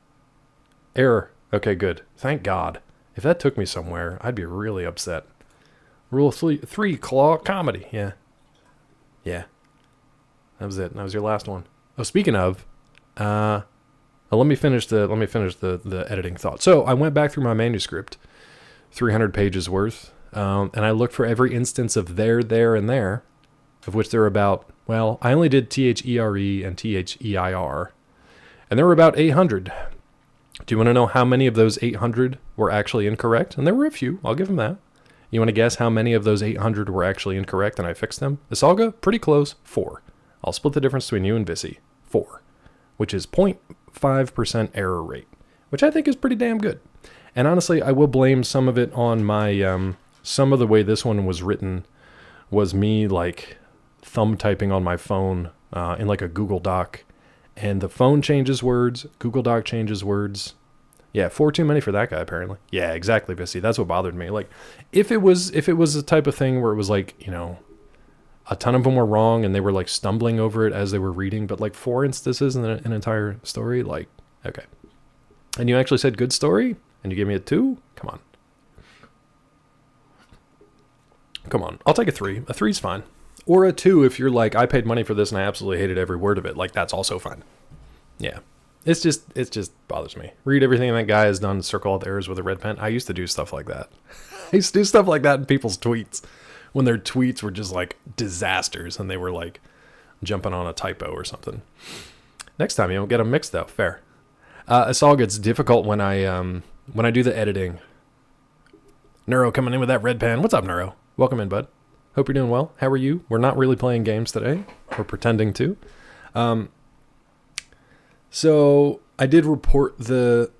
Error. Okay, good. Thank God. If that took me somewhere, I'd be really upset. Rule 3, Claw, comedy. Yeah. Yeah. That was it. That was your last one. Oh, speaking of, let me finish the editing thought. So I went back through my manuscript, 300 pages worth. And I looked for every instance of there, and there, of which there were about, well, I only did THERE and THEIR, and there were about 800. Do you want to know how many of those 800 were actually incorrect? And there were a few, I'll give them that. You want to guess how many of those 800 were actually incorrect and I fixed them? Isalga, pretty close, 4. I'll split the difference between you and Vissy, 4, which is 0.5% error rate, which I think is pretty damn good. And honestly, I will blame some of it on my, some of the way this one was written was me like thumb typing on my phone in like a Google Doc. And the phone changes words, Google Doc changes words. Yeah, 4 too many for that guy, apparently. Yeah, exactly, Vissy. That's what bothered me. Like, if it was the type of thing where it was like, you know, a ton of them were wrong and they were like stumbling over it as they were reading, but like 4 instances in an entire story, like, okay. And you actually said good story, and you gave me a 2? Come on. Come on. I'll take a 3. A 3's fine. Or a 2 if you're like, I paid money for this and I absolutely hated every word of it. Like, that's also fine. Yeah. It just bothers me. Read everything that guy has done, circle all the errors with a red pen. I used to do stuff like that. I used to do stuff like that in people's tweets. When their tweets were just like disasters and they were like jumping on a typo or something. Next time you don't get them mixed though. Fair. It's all gets difficult when I do the editing. Neuro coming in with that red pen. What's up, Neuro? Welcome in, bud. Hope you're doing well. How are you? We're not really playing games today. We're pretending to. So I did report the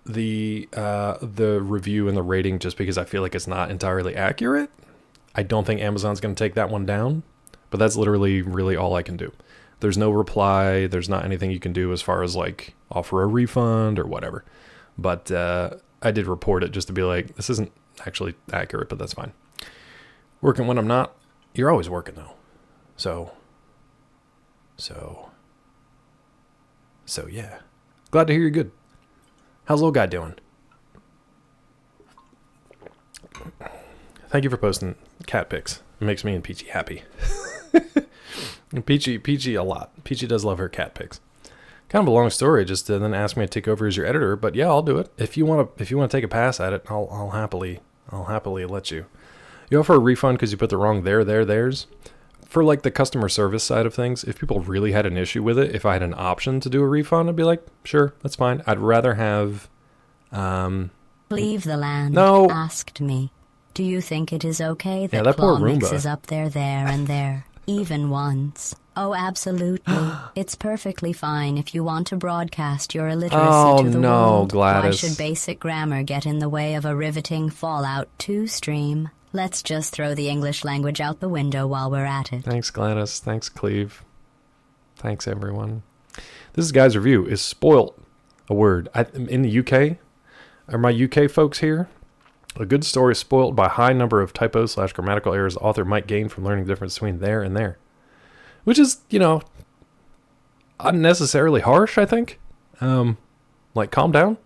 review and the rating just because I feel like it's not entirely accurate. I don't think Amazon's going to take that one down, but that's literally really all I can do. There's no reply. There's not anything you can do as far as like offer a refund or whatever. But I did report it just to be like, this isn't actually accurate, but that's fine. Working when I'm not. You're always working though. So yeah. Glad to hear you're good. How's little guy doing? Thank you for posting cat pics. It makes me and Peachy happy. Peachy a lot. Peachy does love her cat pics. Kind of a long story, just to then ask me to take over as your editor, but yeah, I'll do it. If you want to take a pass at it, I'll happily let you. You offer a refund because you put the wrong theirs. For like the customer service side of things, if people really had an issue with it, if I had an option to do a refund, I'd be like, sure, that's fine. I'd rather have Leave the land No. asked me, do you think it is okay that, that poor Claw Roomba. mixes up there, and there, even once? Oh, absolutely. It's perfectly fine if you want to broadcast your illiteracy Oh, to the no, world. Gladys. Why should basic grammar get in the way of a riveting Fallout 2 stream? Let's just throw the English language out the window while we're at it. Thanks, Gladys. Thanks, Cleve. Thanks, everyone. This guy's review is spoilt. A word. In the UK, are my UK folks here? A good story spoilt by high number of typos / grammatical errors the author might gain from learning the difference between there and there. Which is, you know, unnecessarily harsh, I think. Like, calm down.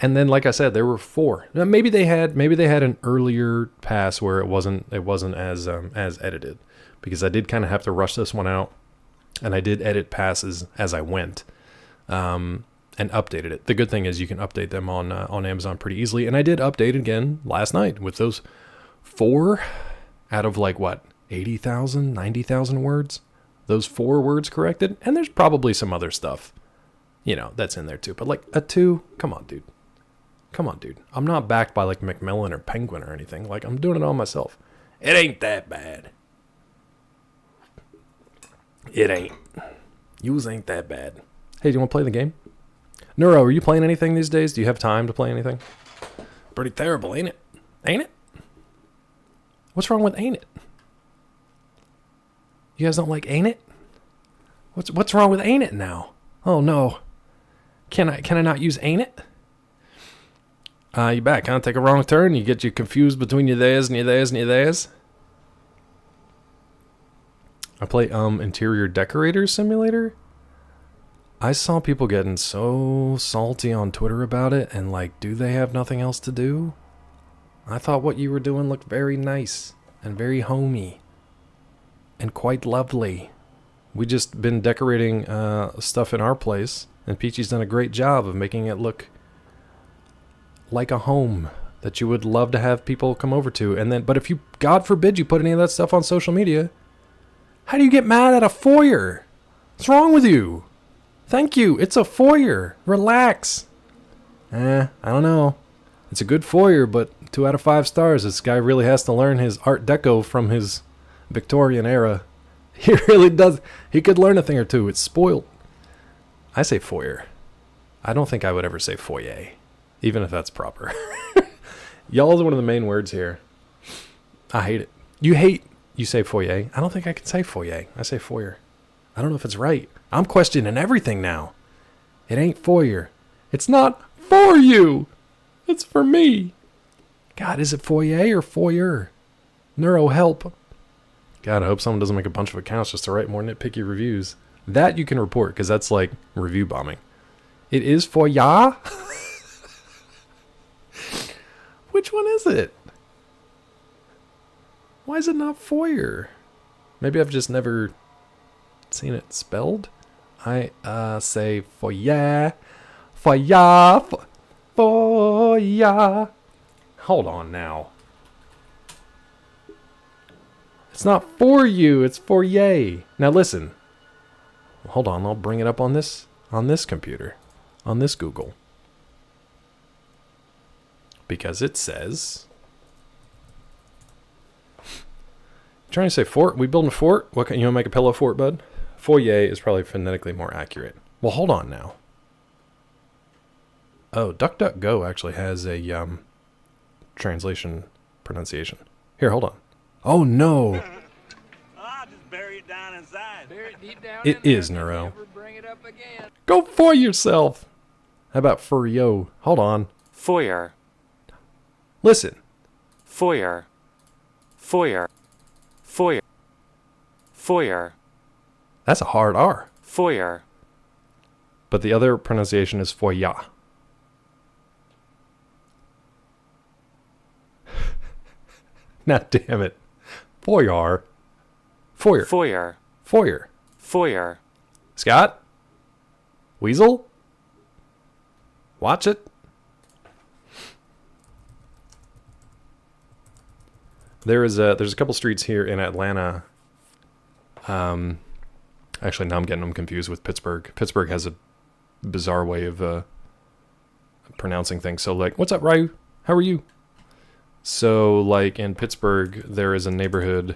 And then, like I said, there were 4. Now, maybe they had an earlier pass where it wasn't as edited, because I did kind of have to rush this one out, and I did edit passes as I went, and updated it. The good thing is you can update them on Amazon pretty easily, and I did update again last night with those 4 out of like what 80,000, 90,000 words. Those 4 words corrected, and there's probably some other stuff, you know, that's in there too. But like a 2, come on, dude. Come on, dude. I'm not backed by like Macmillan or Penguin or anything. Like, I'm doing it all myself. It ain't that bad. It ain't. Yous ain't that bad. Hey, do you want to play the game? Neuro, are you playing anything these days? Do you have time to play anything? Pretty terrible, ain't it? Ain't it? What's wrong with ain't it? You guys don't like ain't it? What's wrong with ain't it now? Oh no. Can I not use ain't it? You back, huh? Take a wrong turn, you get you confused between your theirs and your theirs and your theirs. I play Interior Decorator Simulator. I saw people getting so salty on Twitter about it, and like, do they have nothing else to do? I thought what you were doing looked very nice and very homey and quite lovely. We just been decorating stuff in our place, and Peachy's done a great job of making it look like a home that you would love to have people come over to. And then, but if you, God forbid, you put any of that stuff on social media, how do you get mad at a foyer? What's wrong with you? Thank you. It's a foyer. Relax. I don't know. It's a good foyer, but 2 out of 5 stars. This guy really has to learn his Art Deco from his Victorian era. He really does. He could learn a thing or two. It's spoiled. I say foyer. I don't think I would ever say foyer, even if that's proper. Y'all is one of the main words here. I hate it. You say foyer. I don't think I can say foyer. I say foyer. I don't know if it's right. I'm questioning everything now. It ain't foyer. It's not for you. It's for me. God, is it foyer or foyer? Neuro help. God, I hope someone doesn't make a bunch of accounts just to write more nitpicky reviews. That you can report, because that's like review bombing. It is foyer? Which one is it? Why is it not foyer? Maybe I've just never seen it spelled. I say foyer. Foyer. Foyer. Hold on now. It's not for you, it's for yay. Now listen. Hold on, I'll bring it up on this computer. On this Google. Because it says, trying to say fort. We building a fort? What can you want to make a pillow fort, bud? Foyer is probably phonetically more accurate. Well, hold on now. Oh, DuckDuckGo actually has a translation pronunciation. Here, hold on. Oh no. It is Neuro. Go for yourself. How about Furio? Hold on. Foyer. Listen. Foyer. Foyer. Foyer. Foyer. That's a hard R. Foyer. But the other pronunciation is foyer. Now damn it. Foyer. Foyer. Foyer. Foyer. Foyer. Scott? Weasel? Watch it. There's a couple streets here in Atlanta. Actually, now I'm getting them confused with Pittsburgh. Pittsburgh has a bizarre way of pronouncing things. So, like, what's up, Ryu? How are you? So, like, in Pittsburgh, there is a neighborhood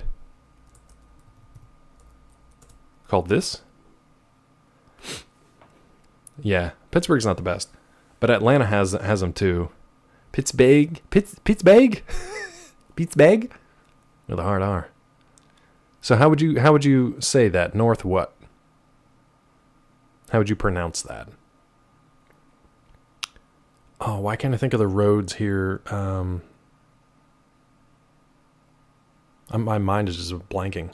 called this. Yeah, Pittsburgh's not the best, but Atlanta has them too. Pittsburgh, Pittsburgh, Pittsburgh, with a hard R. So how would you say that? North what? How would you pronounce that? Oh, why can't I think of the roads here? My mind is just blanking.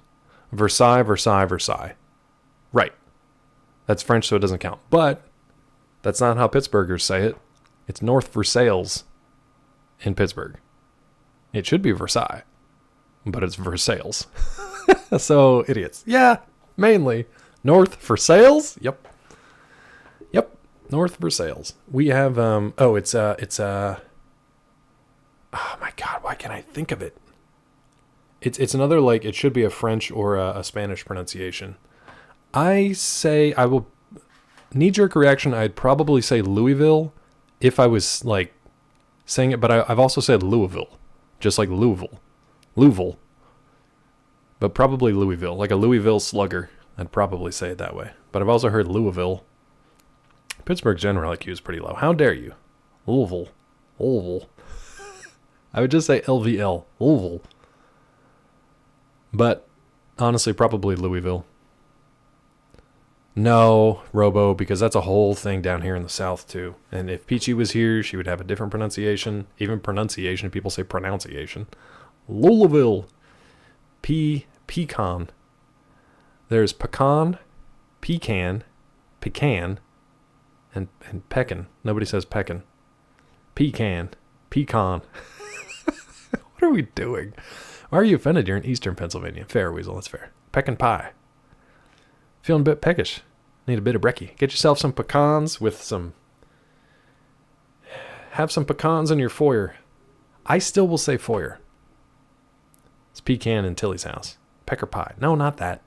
Versailles, Versailles, Versailles. Right. That's French, so it doesn't count. But that's not how Pittsburghers say it. It's North Versailles in Pittsburgh. It should be Versailles, but it's Versailles. So, idiots. Yeah, mainly. North Versailles? Yep. Yep. North Versailles. We have, oh my God, why can't I think of it? It's another, like, it should be a French or a Spanish pronunciation. I will, knee-jerk reaction, I'd probably say Louisville if I was, like, saying it, but I've also said Louisville, just like Louisville, but probably Louisville, like a Louisville Slugger. I'd probably say it that way, but I've also heard Louisville. Pittsburgh's general IQ is pretty low. How dare you? Louisville. I would just say LVL, Louisville. But honestly, probably Louisville. No, Robo, because that's a whole thing down here in the South too. And if Peachy was here, she would have a different pronunciation. Even pronunciation, people say pronunciation. Louisville. Pecan. There's pecan, pecan, and peckin. Nobody says peckin. Pecan. What are we doing? Why are you offended? You're in Eastern Pennsylvania. Fair, Weasel. That's fair. Pecan pie. Feeling a bit peckish. Need a bit of brekkie. Get yourself some pecans with some... Have some pecans in your foyer. I still will say foyer. It's pecan in Tilly's house. Pecker pie. No, not that.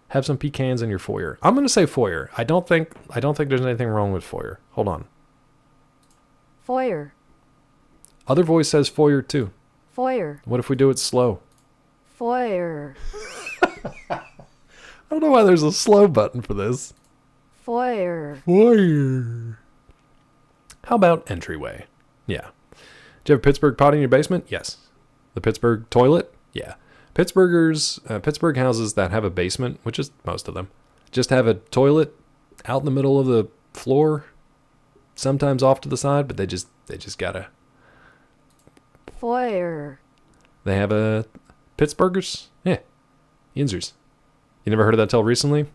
Have some pecans in your foyer. I'm gonna say foyer. I don't think there's anything wrong with foyer. Hold on. Foyer. Other voice says foyer too. Foyer. What if we do it slow? Foyer. I don't know why there's a slow button for this. Foyer. Foyer. How about entryway? Yeah. Do you have a Pittsburgh potty in your basement? Yes. The Pittsburgh toilet? Yeah. Pittsburgh houses that have a basement, which is most of them, just have a toilet out in the middle of the floor, sometimes off to the side, but they just gotta. Foyer. They have a Pittsburghers? Yeah. Yinzers. You never heard of that till recently?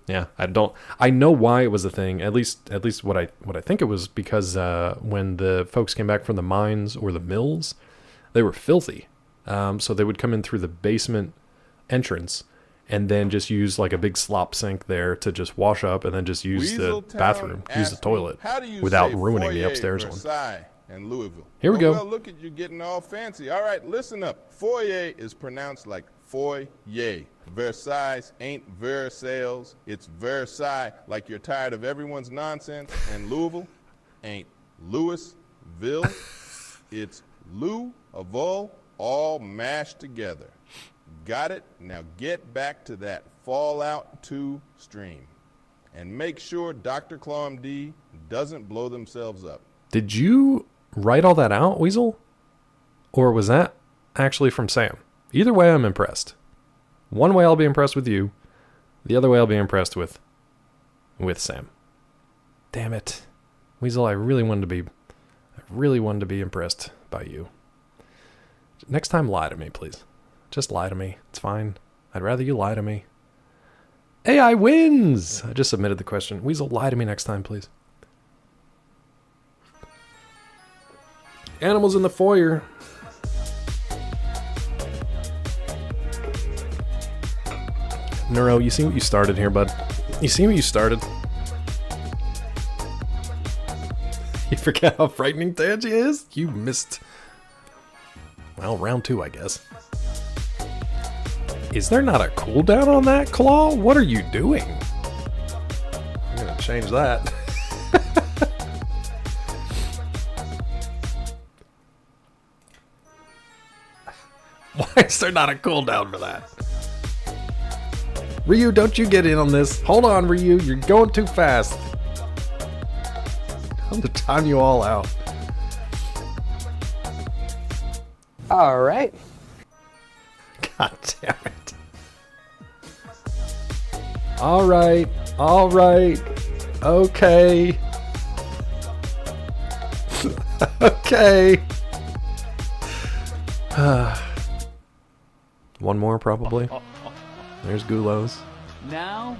Yeah, I know why it was a thing. At least what I think it was because when the folks came back from the mines or the mills, they were filthy. So they would come in through the basement entrance and then just use like a big slop sink there to just wash up and then just use the bathroom, use the toilet without ruining the upstairs one. And Louisville. Here we go. Well, look at you getting all fancy. All right, listen up. Foyer is pronounced like foyer. Versailles ain't Versailles, it's Versailles. Like you're tired of everyone's nonsense. And Louisville ain't Louisville, it's Louisville, all mashed together. Got it? Now get back to that Fallout 2 stream. And make sure Dr. Claw MD doesn't blow themselves up. Did you write all that out, Weasel? Or was that actually from Sam? Either way, I'm impressed. One way I'll be impressed with you. The other way I'll be impressed with Sam. Damn it. Weasel, I really wanted to be impressed by you. Next time, lie to me, please. Just lie to me. It's fine. I'd rather you lie to me. AI wins! I just submitted the question. Weasel, lie to me next time, please. Animals in the foyer. Neuro, you see what you started here, bud? You see what you started? You forget how frightening Tangy is? You missed... well, round 2, I guess. Is there not a cooldown on that, Claw? What are you doing? I'm gonna change that. Why is there not a cooldown for that? Ryu, don't you get in on this. Hold on, Ryu. You're going too fast. I'm to time you all out. All right. God damn it. All right. All right. Okay. Okay. One more, probably. There's Gulos. Now?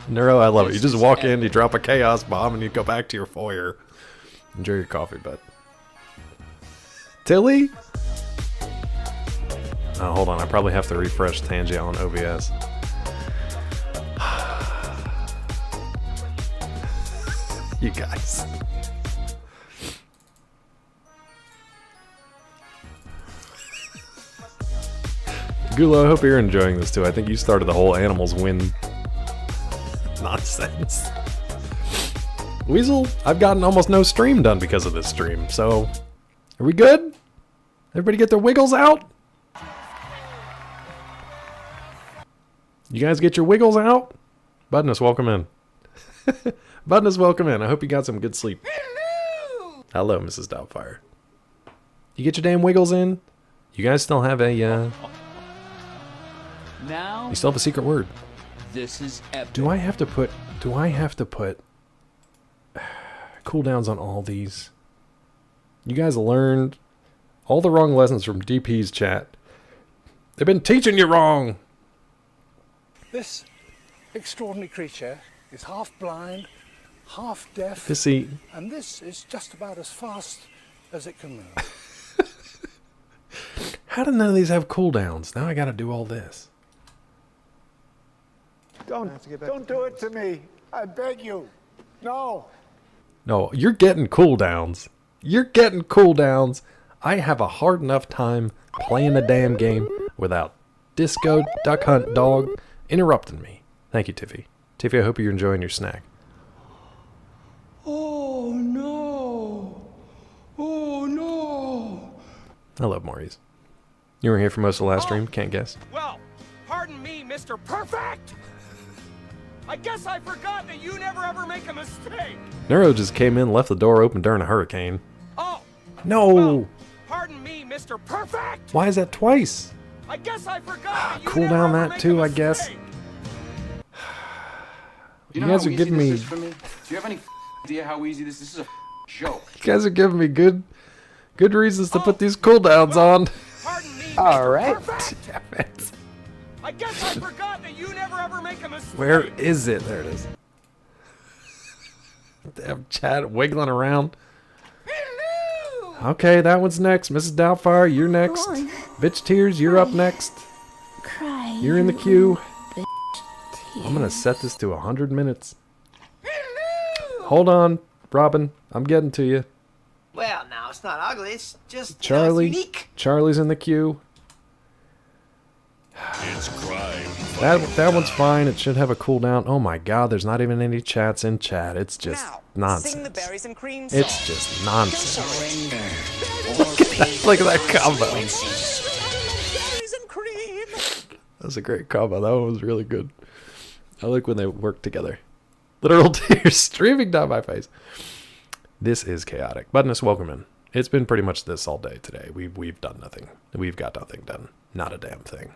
Neuro, I love it. You just walk in, you drop a chaos bomb, and you go back to your foyer. Enjoy your coffee, bud. Tilly? Oh, hold on. I probably have to refresh Tangy on OBS. You guys. Gulo, I hope you're enjoying this too. I think you started the whole animals win nonsense. Weasel, I've gotten almost no stream done because of this stream, so are we good? Everybody get their wiggles out? You guys get your wiggles out? Budness, welcome in. Budness, welcome in. I hope you got some good sleep. Hello, Mrs. Doubtfire. You get your damn wiggles in? You guys still have a, Now, you still have a secret word. this is epic. Do I have to put cooldowns on all these? You guys learned all the wrong lessons from DP's chat. They've been teaching you wrong. This extraordinary creature is half blind, half deaf, See, and this is just about as fast as it can move. how do none of these have cooldowns? Now I gotta do all this. Don't do it to me. I beg you. No. No, you're getting cooldowns. You're getting cooldowns. I have a hard enough time playing the damn game without Disco Duck Hunt Dog interrupting me. Thank you, Tiffy. Tiffy, I hope you're enjoying your snack. Oh no! Oh no! I love Maurice. You were here for most of the last stream, can't guess. Well, pardon me, Mr. Perfect. I guess I forgot that you never ever make a mistake. Neuro just came in, left the door open during a hurricane. Oh. No! Well, pardon me, Mr. Perfect. Why is that twice? I guess I forgot that you Cool never down ever that make too, a I guess. mistake. You guys are giving me... Do you have any idea how easy this is? This is a joke. You guys are giving me good reasons to put these cooldowns on. All right. Damn it. I guess I forgot that you never ever make a mistake. Where is it? There it is. Damn Chad wiggling around. Okay, that one's next. Mrs. Doubtfire, you're next. Bitch Tears, you're up next. Cry. You're in the queue. I'm gonna set this to 100 minutes. Hold on, Robin. I'm getting to you. Well, now it's not ugly. It's just Charlie. unique. Charlie's in the queue. It's crime. That one's fine. It should have a cooldown. Oh my god, there's not even any chats in chat. It's just nonsense. Sing the berries and cream It's song. just nonsense. Look at that combo. Berries and cream. That's a great combo. That one was really good. I like when they work together. Literal tears streaming down my face. This is chaotic. Buttonus, welcome in. It's been pretty much this all day today. We've done nothing. We've got nothing done. Not a damn thing.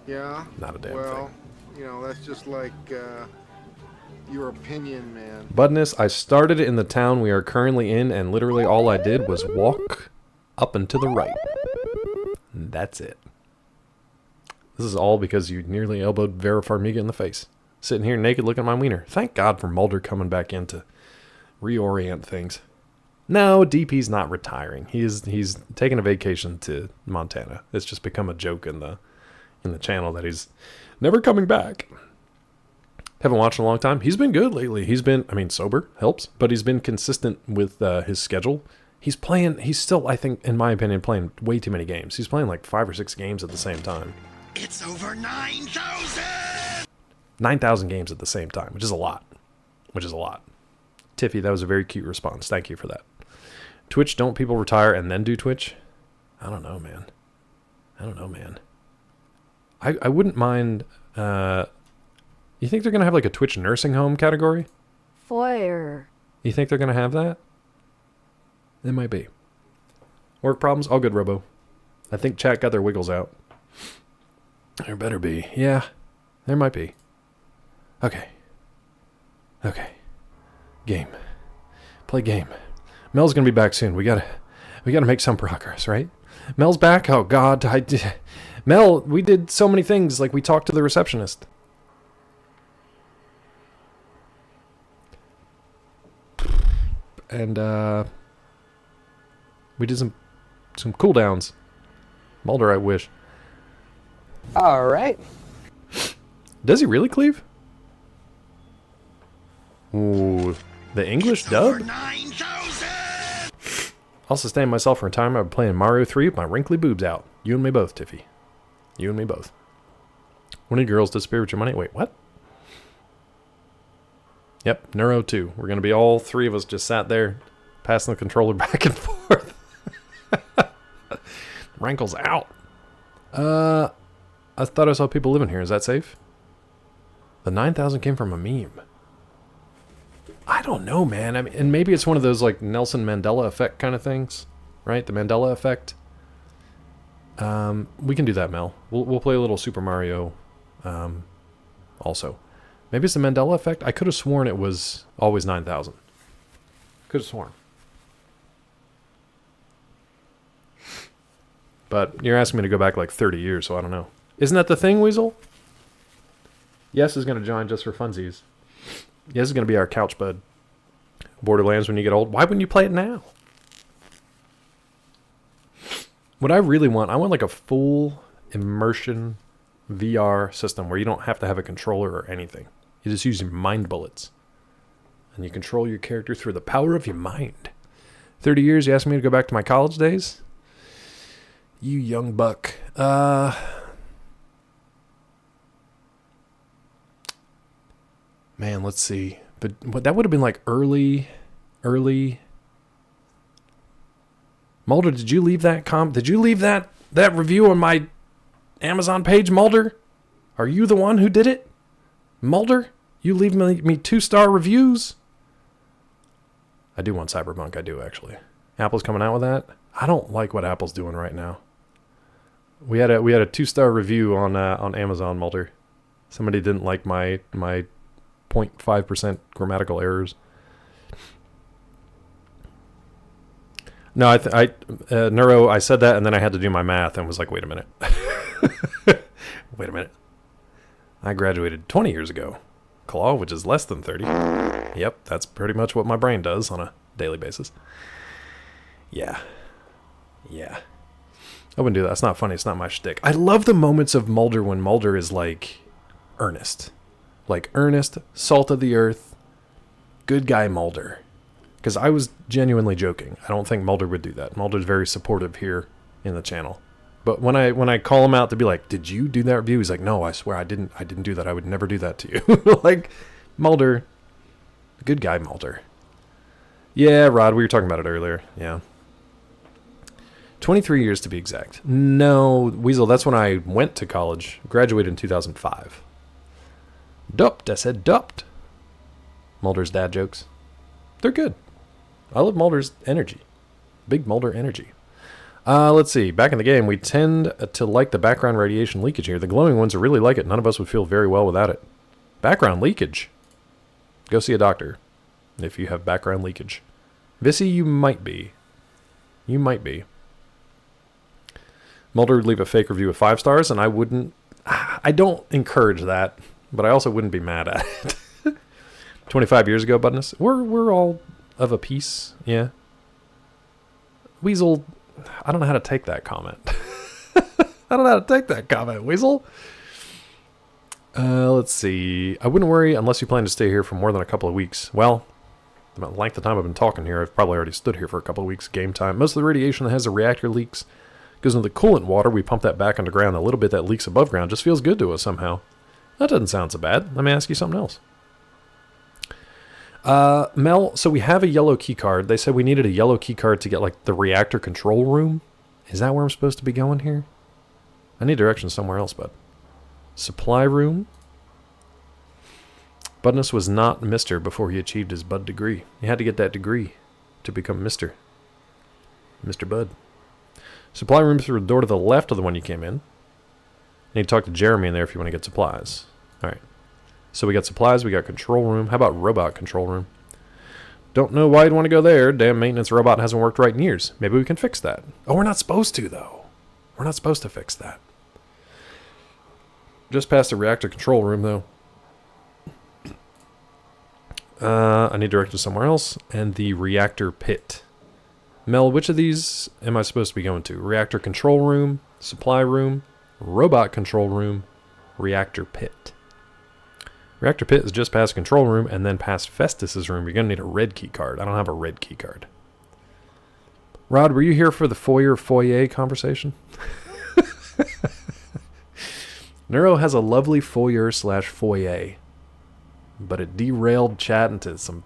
Yeah. Not a damn well, you know, that's just like your opinion, man. Buttonus, I started in the town we are currently in, and literally all I did was walk up and to the right. And that's it. This is all because you nearly elbowed Vera Farmiga in the face. Sitting here naked looking at my wiener. Thank God for Mulder coming back in to reorient things. No, DP's not retiring. He's taking a vacation to Montana. It's just become a joke in the channel that he's never coming back. Haven't watched in a long time. He's been good lately. He's been, I mean, sober helps, but he's been consistent with his schedule. He's still, I think, in my opinion, playing way too many games. He's playing like 5 or 6 games at the same time. It's over 9,000! 9,000 games at the same time, which is a lot. Tiffy, that was a very cute response. Thank you for that. Twitch, don't people retire and then do Twitch? I don't know, man. I wouldn't mind... you think they're going to have like a Twitch nursing home category? Foyer. You think they're going to have that? It might be. Work problems? All good, Robo. I think chat got their wiggles out. There better be. Yeah, there might be. Okay. Game. Play game. Mel's gonna be back soon. We gotta make some progress, right? Mel's back? Oh god, Mel, we did so many things, like we talked to the receptionist. And we did some cooldowns. Mulder, I wish. Alright. Does he really, Cleve? Ooh, the English dub? I'll sustain myself for a time by playing Mario 3 with my wrinkly boobs out. You and me both, Tiffy. You and me both. When did girls disappear with your money? Wait, what? Yep, Neuro 2. We're going to be all 3 of us just sat there, passing the controller back and forth. Wrinkles out. I thought I saw people living here. Is that safe? The 9,000 came from a meme. I don't know, man. I mean, and maybe it's one of those like Nelson Mandela effect kind of things, right? The Mandela effect. We can do that, Mel. We'll play a little Super Mario. Also, maybe it's the Mandela effect. I could have sworn it was always 9,000. Could have sworn. But you're asking me to go back like 30 years, so I don't know. Isn't that the thing, Weasel? Yes is going to join just for funsies. Yes is going to be our couch bud. Borderlands when you get old. Why wouldn't you play it now? What I really want, I want like a full immersion VR system where you don't have to have a controller or anything. You just use your mind bullets. And you control your character through the power of your mind. 30 years, you asked me to go back to my college days? You young buck. Man, let's see. But that would have been like early. Mulder, did you leave that Did you leave that review on my Amazon page, Mulder? Are you the one who did it? Mulder? You leave me 2-star reviews? I do want Cyberpunk, I do actually. Apple's coming out with that. I don't like what Apple's doing right now. We had a 2-star review on Amazon, Mulder. Somebody didn't like my 0.5% grammatical errors. No, Neuro, I said that and then I had to do my math and was like, wait a minute. Wait a minute. I graduated 20 years ago. Claw, which is less than 30. Yep, that's pretty much what my brain does on a daily basis. Yeah. I wouldn't do that. It's not funny. It's not my shtick. I love the moments of Mulder when Mulder is like earnest. Like earnest, salt of the earth, good guy Mulder. Because I was genuinely joking. I don't think Mulder would do that. Mulder's very supportive here in the channel. But when I call him out to be like, did you do that review? He's like, no, I swear I didn't do that. I would never do that to you. Like, Mulder, good guy Mulder. Yeah, Rod, we were talking about it earlier. Yeah. 23 years to be exact. No, Weasel, that's when I went to college. Graduated in 2005. Duped, I said duped. Mulder's dad jokes. They're good. I love Mulder's energy. Big Mulder energy. Let's see. Back in the game, we tend to like the background radiation leakage here. The glowing ones really like it. None of us would feel very well without it. Background leakage. Go see a doctor if you have background leakage. Vissy, you might be. You might be. Mulder would leave a fake review of 5 stars, and I wouldn't... I don't encourage that, but I also wouldn't be mad at it. 25 years ago, Budness. We're all of a piece, yeah. Weasel, I don't know how to take that comment. I don't know how to take that comment, Weasel. Let's see. I wouldn't worry unless you plan to stay here for more than a couple of weeks. Well, the length of time I've been talking here, I've probably already stood here for a couple of weeks. Game time. Most of the radiation that has the reactor leaks goes into the coolant water. We pump that back underground. A little bit that leaks above ground just feels good to us somehow. That doesn't sound so bad. Let me ask you something else. Mel, so we have a yellow key card. They said we needed a yellow key card to get like the reactor control room. Is that where I'm supposed to be going here? I need directions somewhere else, bud. Supply room. Budness was not Mr. before he achieved his Bud degree. He had to get that degree to become Mr. Mr. Bud. Supply room through the door to the left of the one you came in. You need to talk to Jeremy in there if you want to get supplies. Alright. So we got supplies, we got control room. How about robot control room? Don't know why you'd want to go there. Damn maintenance robot hasn't worked right in years. Maybe we can fix that. Oh, we're not supposed to, though. We're not supposed to fix that. Just past the reactor control room, though. I need directions somewhere else. And the reactor pit. Mel, which of these am I supposed to be going to? Reactor control room, supply room, robot control room, reactor pit. Reactor pit is just past control room and then past Festus's room. You're going to need a red key card. I don't have a red key card. Rod, were you here for the foyer conversation? Neuro has a lovely foyer/foyer, but it derailed chat into some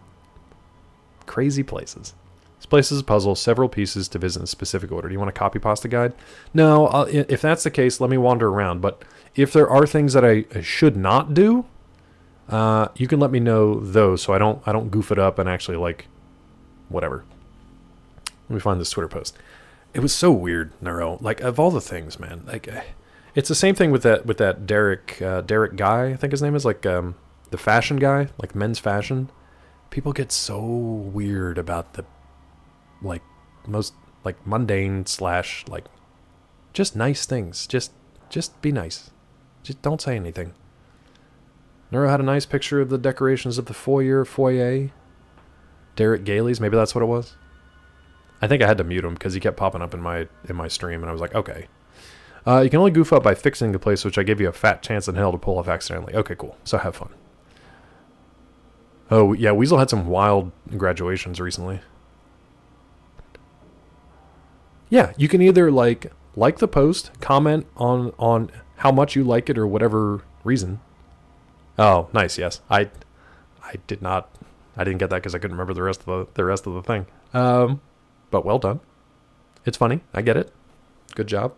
crazy places. This place is a puzzle, several pieces to visit in a specific order. Do you want a copy pasta guide? No, if that's the case, let me wander around. But if there are things that I should not do, you can let me know those so I don't goof it up and actually like whatever. Let me find this Twitter post. It was so weird, Neuro. Like of all the things, man. Like it's the same thing with that Derek guy. I think his name is like the fashion guy, like men's fashion. People get so weird about the like most like mundane / like just nice things. Just be nice. Just don't say anything. Neuro had a nice picture of the decorations of the foyer. Derek Gailey's, maybe that's what it was. I think I had to mute him because he kept popping up in my stream, and I was like, okay. You can only goof up by fixing the place, which I gave you a fat chance in hell to pull off accidentally. Okay, cool. So have fun. Oh, yeah, Weasel had some wild graduations recently. Yeah, you can either like the post, comment on how much you like it or whatever reason. Oh, nice. Yes, I did not. I didn't get that because I couldn't remember the rest of the thing. But well done. It's funny. I get it. Good job.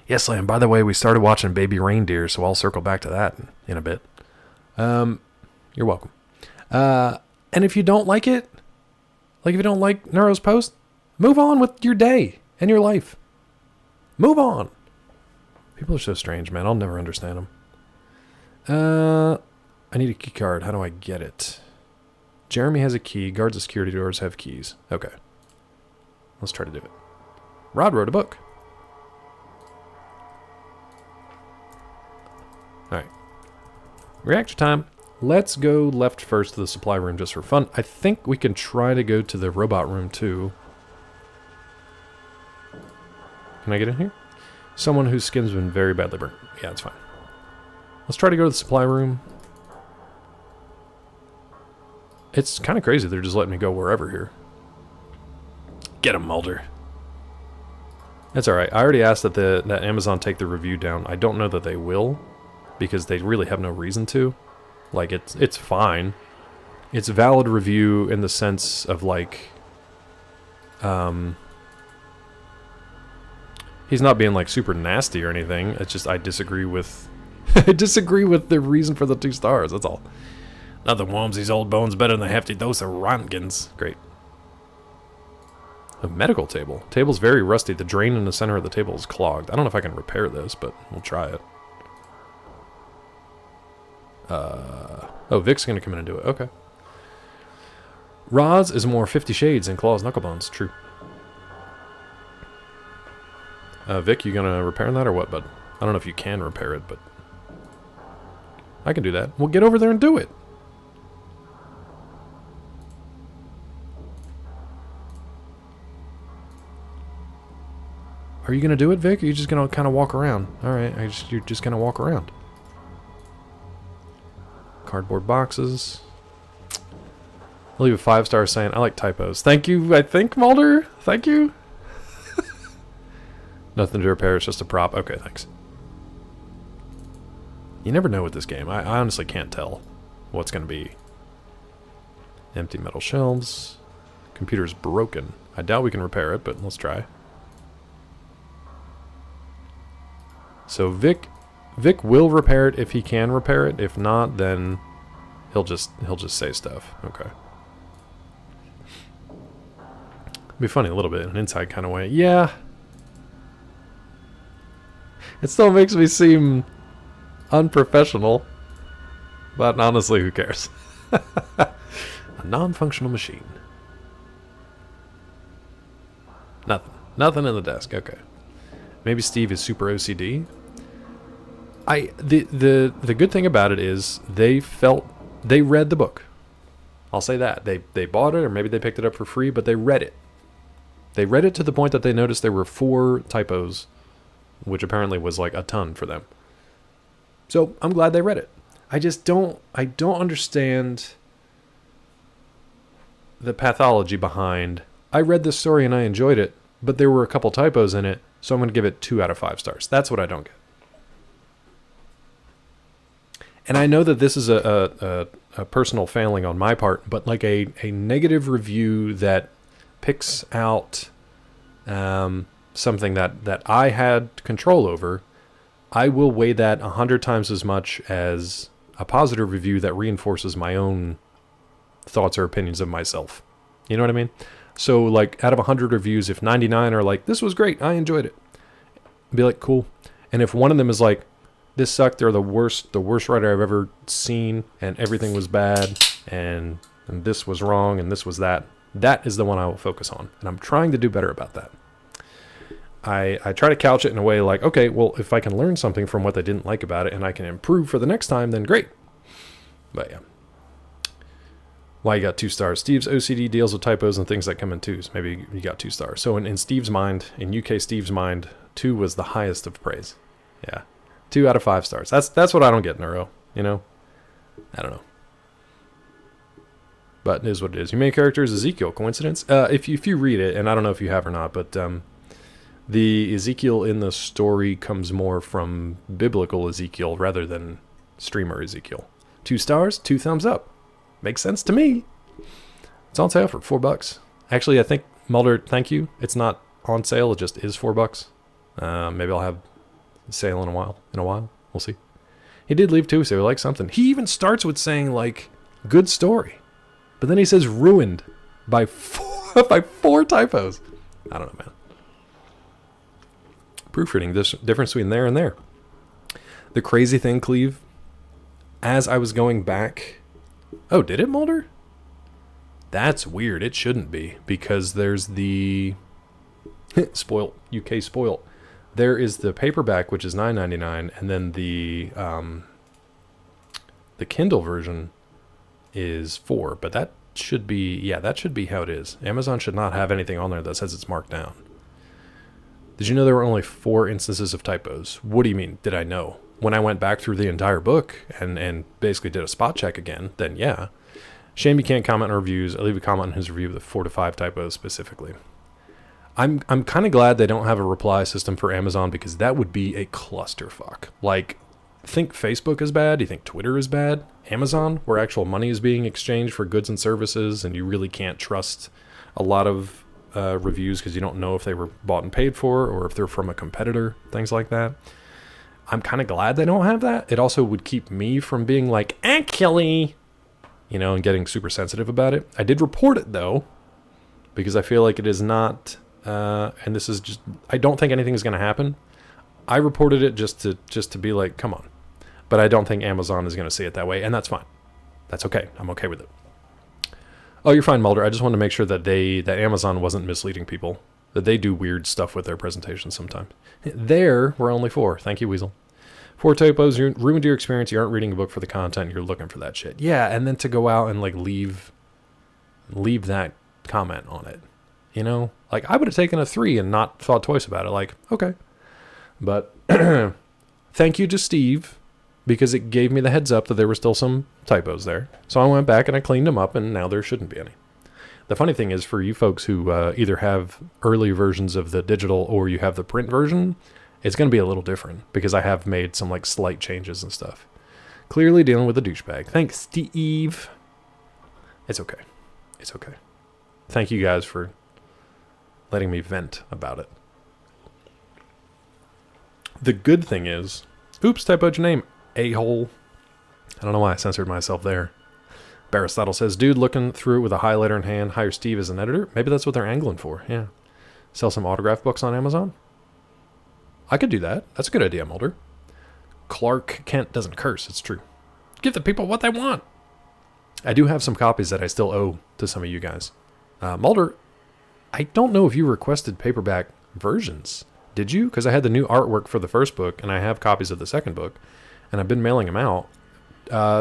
Yes, Liam. By the way, we started watching Baby Reindeer, so I'll circle back to that in a bit. You're welcome. And if you don't like it, like if you don't like Neuro's post, move on with your day and your life. Move on. People are so strange, man. I'll never understand them. I need a key card. How do I get it? Jeremy has a key. Guards of security doors have keys. Okay. Let's try to do it. Rod wrote a book. Alright. Reactor time. Let's go left first to the supply room just for fun. I think we can try to go to the robot room too. Can I get in here? Someone whose skin's been very badly burnt. Yeah, it's fine. Let's try to go to the supply room. It's kind of crazy they're just letting me go wherever here. Get him, Mulder. That's alright. I already asked that Amazon take the review down. I don't know that they will, because they really have no reason to. Like, it's fine. It's a valid review in the sense of, like, he's not being, like, super nasty or anything. It's just I disagree with I disagree with the reason for the 2 stars, that's all. Nothing warms these old bones better than a hefty dose of Rontgens. Great. A medical table. Table's very rusty. The drain in the center of the table is clogged. I don't know if I can repair this, but we'll try it. Oh, Vic's gonna come in and do it. Okay. Roz is more 50 Shades than Claw's Knucklebones. True. Vic, you gonna repair that or what, bud? I don't know if you can repair it, but I can do that. We'll get over there and do it. Are you gonna do it, Vic? Or are you just gonna kind of walk around? All right, you're just gonna walk around. Cardboard boxes. I'll leave a 5-star saying, I like typos. Thank you, I think, Mulder? Thank you? Nothing to repair, it's just a prop. Okay, thanks. You never know with this game. I honestly can't tell what's going to be. Empty metal shelves. Computer's broken. I doubt we can repair it, but let's try. So Vic will repair it if he can repair it. If not, then he'll just say stuff. Okay. It'd be funny a little bit in an inside kind of way. Yeah. It still makes me seem unprofessional, but honestly, who cares? A non-functional machine. Nothing in the desk. Okay. Maybe Steve is super OCD. The good thing about it is they read the book. I'll say that. They bought it, or maybe they picked it up for free, but they read it. They read it to the point that they noticed there were 4 typos, which apparently was like a ton for them. So I'm glad they read it. I don't understand the pathology behind, I read this story and I enjoyed it, but there were a couple typos in it, so I'm going to give it 2 out of 5 stars. That's what I don't get. And I know that this is a personal failing on my part, but like a negative review that picks out something that I had control over, I will weigh that 100 times as much as a positive review that reinforces my own thoughts or opinions of myself. You know what I mean? So like out of 100 reviews, if 99 are like, this was great, I enjoyed it, I'd be like, cool. And if one of them is like, this sucked, they're the worst writer I've ever seen, and everything was bad, and this was wrong, and this was that, that is the one I will focus on. And I'm trying to do better about that. I try to couch it in a way like, okay, well, if I can learn something from what they didn't like about it and I can improve for the next time, then great. But yeah. Why you got 2 stars? Steve's OCD deals with typos and things that come in 2s. Maybe you got 2 stars. So in Steve's mind, in UK Steve's mind, 2 was the highest of praise. Yeah. 2 out of 5 stars. That's what I don't get, Neuro. You know? I don't know. But it is what it is. Your main character is Ezekiel. Coincidence? If you read it, and I don't know if you have or not, but the Ezekiel in the story comes more from biblical Ezekiel rather than streamer Ezekiel. 2 stars, 2 thumbs up. Makes sense to me. It's on sale for $4. Actually, I think, Mulder, thank you. It's not on sale, it just is $4. Maybe I'll have a sale in a while. We'll see. He did leave too, so he likes something. He even starts with saying, like, good story. But then he says ruined by 4 typos. I don't know, man. Proofreading, this difference between there and there. The crazy thing, Cleve, as I was going back... Oh, did it, Mulder? That's weird. It shouldn't be, because there's the... Spoilt. UK Spoilt. There is the paperback, which is $9.99, and then the Kindle version is $4. But that should be... Yeah, that should be how it is. Amazon should not have anything on there that says it's marked down. Did you know there were only 4 instances of typos? What do you mean, did I know? When I went back through the entire book and basically did a spot check again, then yeah. Shame you can't comment on reviews. I leave a comment on his review with 4 to 5 typos specifically. I'm kind of glad they don't have a reply system for Amazon, because that would be a clusterfuck. Like, think Facebook is bad? Do you think Twitter is bad? Amazon, where actual money is being exchanged for goods and services, and you really can't trust a lot of reviews because you don't know if they were bought and paid for or if they're from a competitor, things like that. I'm kind of glad they don't have that. It also would keep me from being like, actually, and getting super sensitive about it. I did report it though, because I feel like it is not, and this is just, I don't think anything is going to happen. I reported it just to be like, come on. But I don't think Amazon is going to see it that way, and that's fine. That's okay. I'm okay with it. Oh, you're fine, Mulder. I just wanted to make sure that that Amazon wasn't misleading people. That they do weird stuff with their presentations sometimes. There were only 4. Thank you, Weasel. 4 typos, you ruined your experience. You aren't reading a book for the content. You're looking for that shit. Yeah, and then to go out and like leave that comment on it. Like I would have taken a 3 and not thought twice about it. Like, okay. But thank you to Steve, because it gave me the heads up that there were still some typos there. So I went back and I cleaned them up, and now there shouldn't be any. The funny thing is, for you folks who either have early versions of the digital or you have the print version, it's going to be a little different, because I have made some like slight changes and stuff. Clearly dealing with a douchebag. Thanks, Steve. It's okay. It's okay. Thank you guys for letting me vent about it. The good thing is... Oops, typoed your name, a-hole. I don't know why I censored myself there. Aristotle says, dude looking through it with a highlighter in hand, hire Steve as an editor. Maybe that's what they're angling for, yeah. Sell some autograph books on Amazon? I could do that. That's a good idea, Mulder. Clark Kent doesn't curse, it's true. Give the people what they want. I do have some copies that I still owe to some of you guys. Mulder, I don't know if you requested paperback versions. Did you? Because I had the new artwork for the first book, and I have copies of the second book, and I've been mailing them out.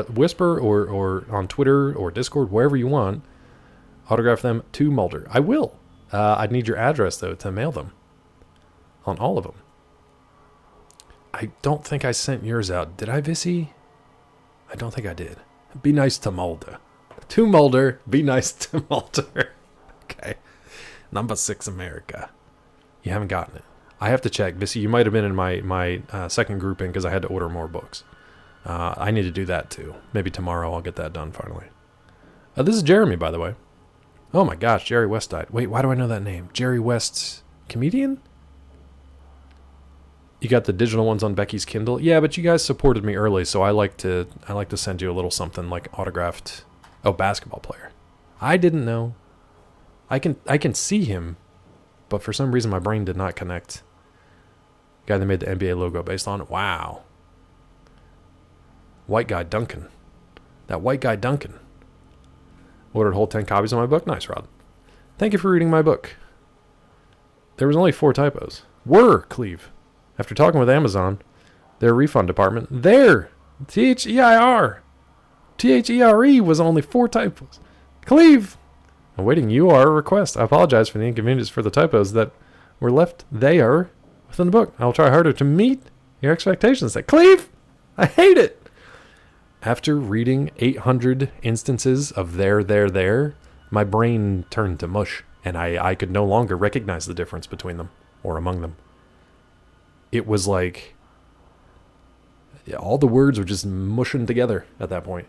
Whisper or on Twitter or Discord, wherever you want, autograph them to Mulder. I will. I'd need your address, though, to mail them. On all of them. I don't think I sent yours out. Did I, Vissy? I don't think I did. Be nice to Mulder. To Mulder, be nice to Mulder. Okay. Number 6, America. You haven't gotten it. I have to check. Vissy, you might have been in my second grouping because I had to order more books. I need to do that too. Maybe tomorrow I'll get that done finally. This is Jeremy, by the way. Oh my gosh, Jerry West died. Wait, why do I know that name? Jerry West's comedian? You got the digital ones on Becky's Kindle? Yeah, but you guys supported me early, so I like to send you a little something like autographed. Oh, basketball player. I didn't know. I can see him, but for some reason my brain did not connect. Guy that made the NBA logo based on it. Wow. White guy Duncan. That white guy Duncan. Ordered whole 10 copies of my book. Nice, Rod. Thank you for reading my book. There was only 4 typos. Cleve. After talking with Amazon, their refund department, T-H-E-I-R. T-H-E-R-E was only 4 typos. Cleve. Awaiting UR request. I apologize for the inconvenience for the typos that were left there within the book. I will try harder to meet your expectations. Cleve, I hate it. After reading 800 instances of there, my brain turned to mush, and I could no longer recognize the difference between them, or among them. It was like, yeah, all the words were just mushing together at that point.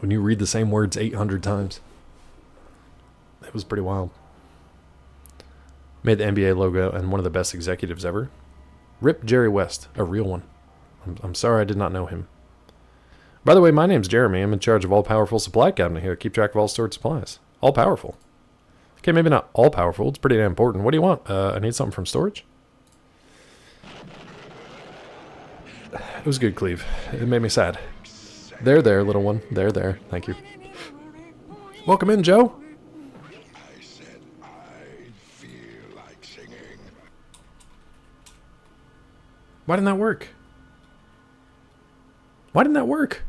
When you read the same words 800 times. It was pretty wild. Made the NBA logo and one of the best executives ever. Rip Jerry West, a real one. I'm sorry I did not know him. By the way, my name's Jeremy. I'm in charge of All Powerful Supply Cabinet here. Keep track of all stored supplies. All powerful. Okay, maybe not all powerful. It's pretty damn important. What do you want? I need something from storage. It was good, Cleve. It made me sad. There, little one. There. Thank you. Welcome in, Joe. I said I feel like singing. Why didn't that work? Why didn't that work?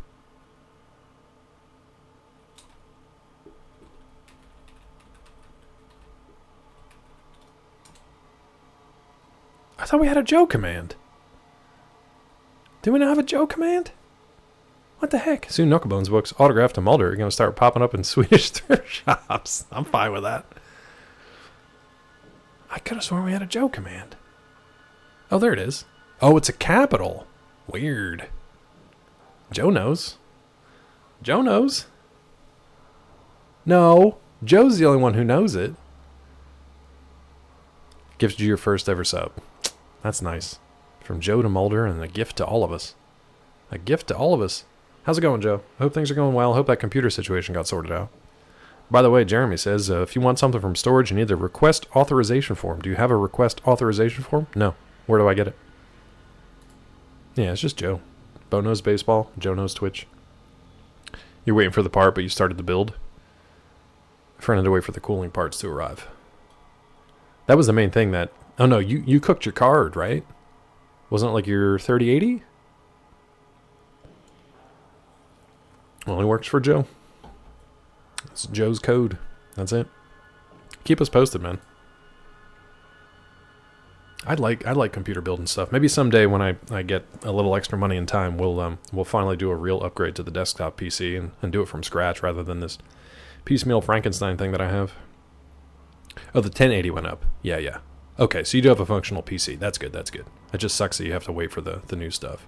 I thought we had a Joe command. Do we not have a Joe command? What the heck? Soon Knucklebones books autographed to Mulder are going to start popping up in Swedish thrift shops. I'm fine with that. I could have sworn we had a Joe command. Oh, there it is. Oh, it's a capital. Weird. Joe knows. Joe knows. No, Joe's the only one who knows it. Gifted you your first ever sub. That's nice. From Joe to Mulder, and a gift to all of us. A gift to all of us. How's it going, Joe? I hope things are going well. I hope that computer situation got sorted out. By the way, Jeremy says, if you want something from storage, you need the request authorization form. Do you have a request authorization form? No. Where do I get it? Yeah, it's just Joe. Bo knows baseball. Joe knows Twitch. You're waiting for the part, but you started the build. A friend had to wait for the cooling parts to arrive. That was the main thing that... Oh, no, you cooked your card, right? Wasn't it like your 3080? Only works for Joe. It's Joe's code. That's it. Keep us posted, man. I'd like computer building stuff. Maybe someday when I get a little extra money and time, we'll finally do a real upgrade to the desktop PC and do it from scratch rather than this piecemeal Frankenstein thing that I have. Oh, the 1080 went up. Yeah. Okay, so you do have a functional PC. That's good. It just sucks that you have to wait for the new stuff.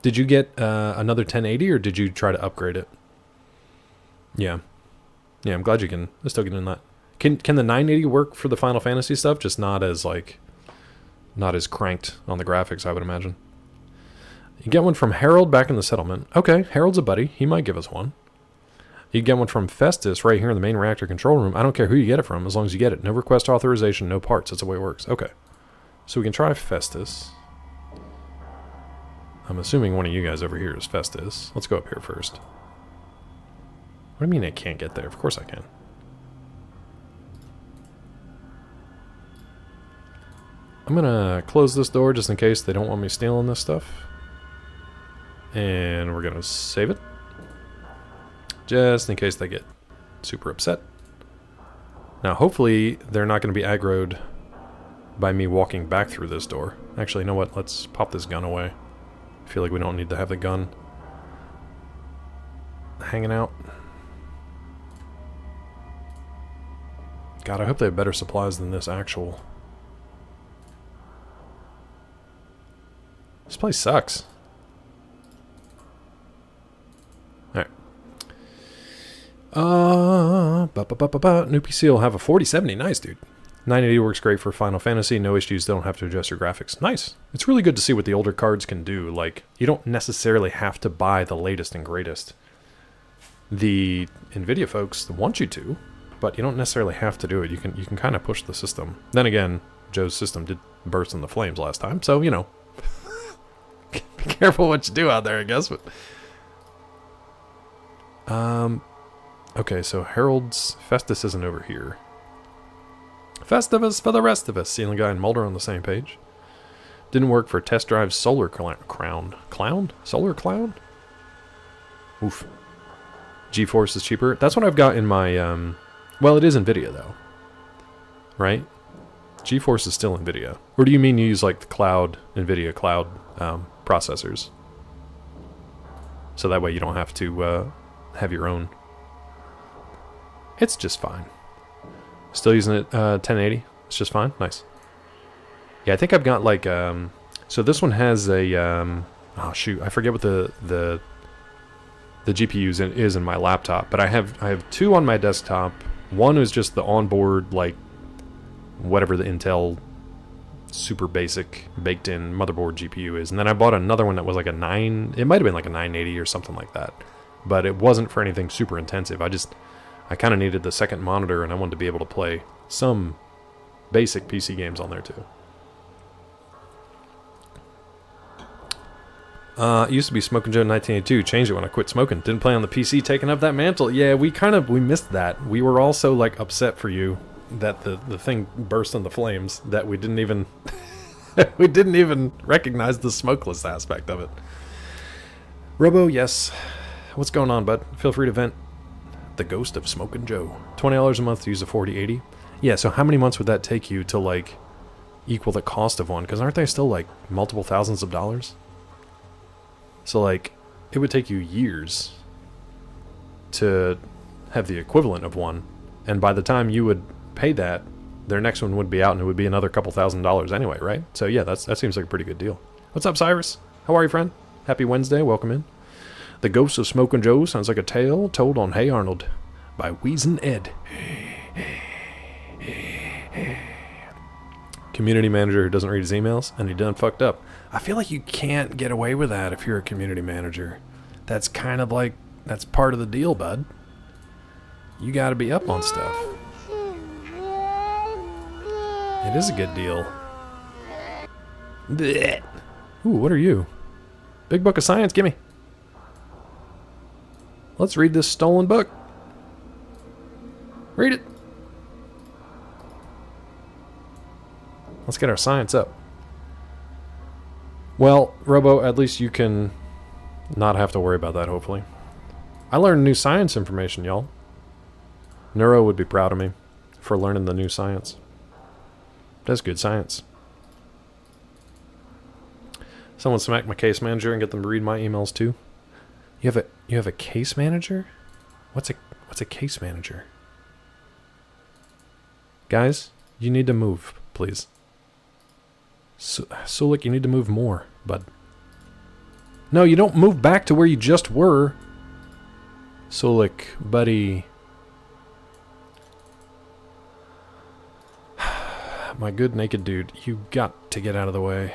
Did you get another 1080 or did you try to upgrade it? Yeah, I'm glad you can still get in that. Can the 980 work for the Final Fantasy stuff? Just not as cranked on the graphics, I would imagine. You get one from Harold back in the settlement. Okay, Harold's a buddy. He might give us one. You get one from Festus right here in the main reactor control room. I don't care who you get it from, as long as you get it. No request authorization, no parts. That's the way it works. Okay. So we can try Festus. I'm assuming one of you guys over here is Festus. Let's go up here first. What do you mean I can't get there? Of course I can. I'm gonna close this door just in case they don't want me stealing this stuff. And we're gonna save it. Just in case they get super upset. Now hopefully they're not gonna be aggroed by me walking back through this door. Actually, you know what? Let's pop this gun away. I feel like we don't need to have the gun hanging out. God, I hope they have better supplies than this actual. This place sucks. Alright. New PC will have a 4070. Nice, dude. 980 works great for Final Fantasy. No issues. Don't have to adjust your graphics. Nice. It's really good to see what the older cards can do. Like, you don't necessarily have to buy the latest and greatest. The NVIDIA folks want you to, but you don't necessarily have to do it. You can kind of push the system. Then again, Joe's system did burst in the flames last time, so, you know. Be careful what you do out there, I guess. But okay, so Harold's Festus isn't over here. Festivus for the rest of us. Ceiling Guy and Mulder on the same page. Didn't work for Test Drive's Solar Crown. Clown? Solar Clown? Oof. GeForce is cheaper. That's what I've got in my, well, it is NVIDIA, though. Right? GeForce is still NVIDIA. Or do you mean you use, like, the cloud, NVIDIA cloud processors? So that way you don't have to have your own. It's just fine. Still using it 1080. It's just fine. Nice. Yeah, I think I've got like so this one has a oh shoot, I forget what the GPU is in my laptop, but I have two on my desktop. One is just the onboard, like whatever the Intel super basic baked in motherboard GPU is, and then I bought another one that was like a 9, it might have been like a 980 or something like that, but it wasn't for anything super intensive. I kind of needed the second monitor, and I wanted to be able to play some basic PC games on there too. It used to be Smokin' Joe in 1982. Changed it when I quit smoking. Didn't play on the PC, taking up that mantle. Yeah, we missed that. We were all so like upset for you that the thing burst into flames that we didn't even we didn't even recognize the smokeless aspect of it. Robo, yes. What's going on, bud? Feel free to vent. The ghost of Smokin' Joe. $20 a month to use a 4080. Yeah, so how many months would that take you to like equal the cost of one? Because aren't they still like multiple thousands of dollars? So like it would take you years to have the equivalent of one, and by the time you would pay that, their next one would be out and it would be another couple $1,000s anyway, right? So yeah, that seems like a pretty good deal. What's up, Cyrus? How are you, friend? Happy Wednesday. Welcome in. The Ghost of Smokin' Joe sounds like a tale told on Hey Arnold by Wheezin' Ed. Community manager who doesn't read his emails, and he done fucked up. I feel like you can't get away with that if you're a community manager. That's kind of like, that's part of the deal, bud. You gotta be up on stuff. It is a good deal. Blech. Ooh, what are you? Big Book of Science, gimme. Let's read this stolen book. Read it. Let's get our science up. Well, Robo, at least you can not have to worry about that, hopefully. I learned new science information, y'all. Neuro would be proud of me for learning the new science. That's good science. Someone smack my case manager and get them to read my emails too. You have a case manager? What's a case manager? Guys, you need to move, please. Sulik, you need to move more, bud. No, you don't move back to where you just were. Sulik, buddy. My good naked dude, you got to get out of the way.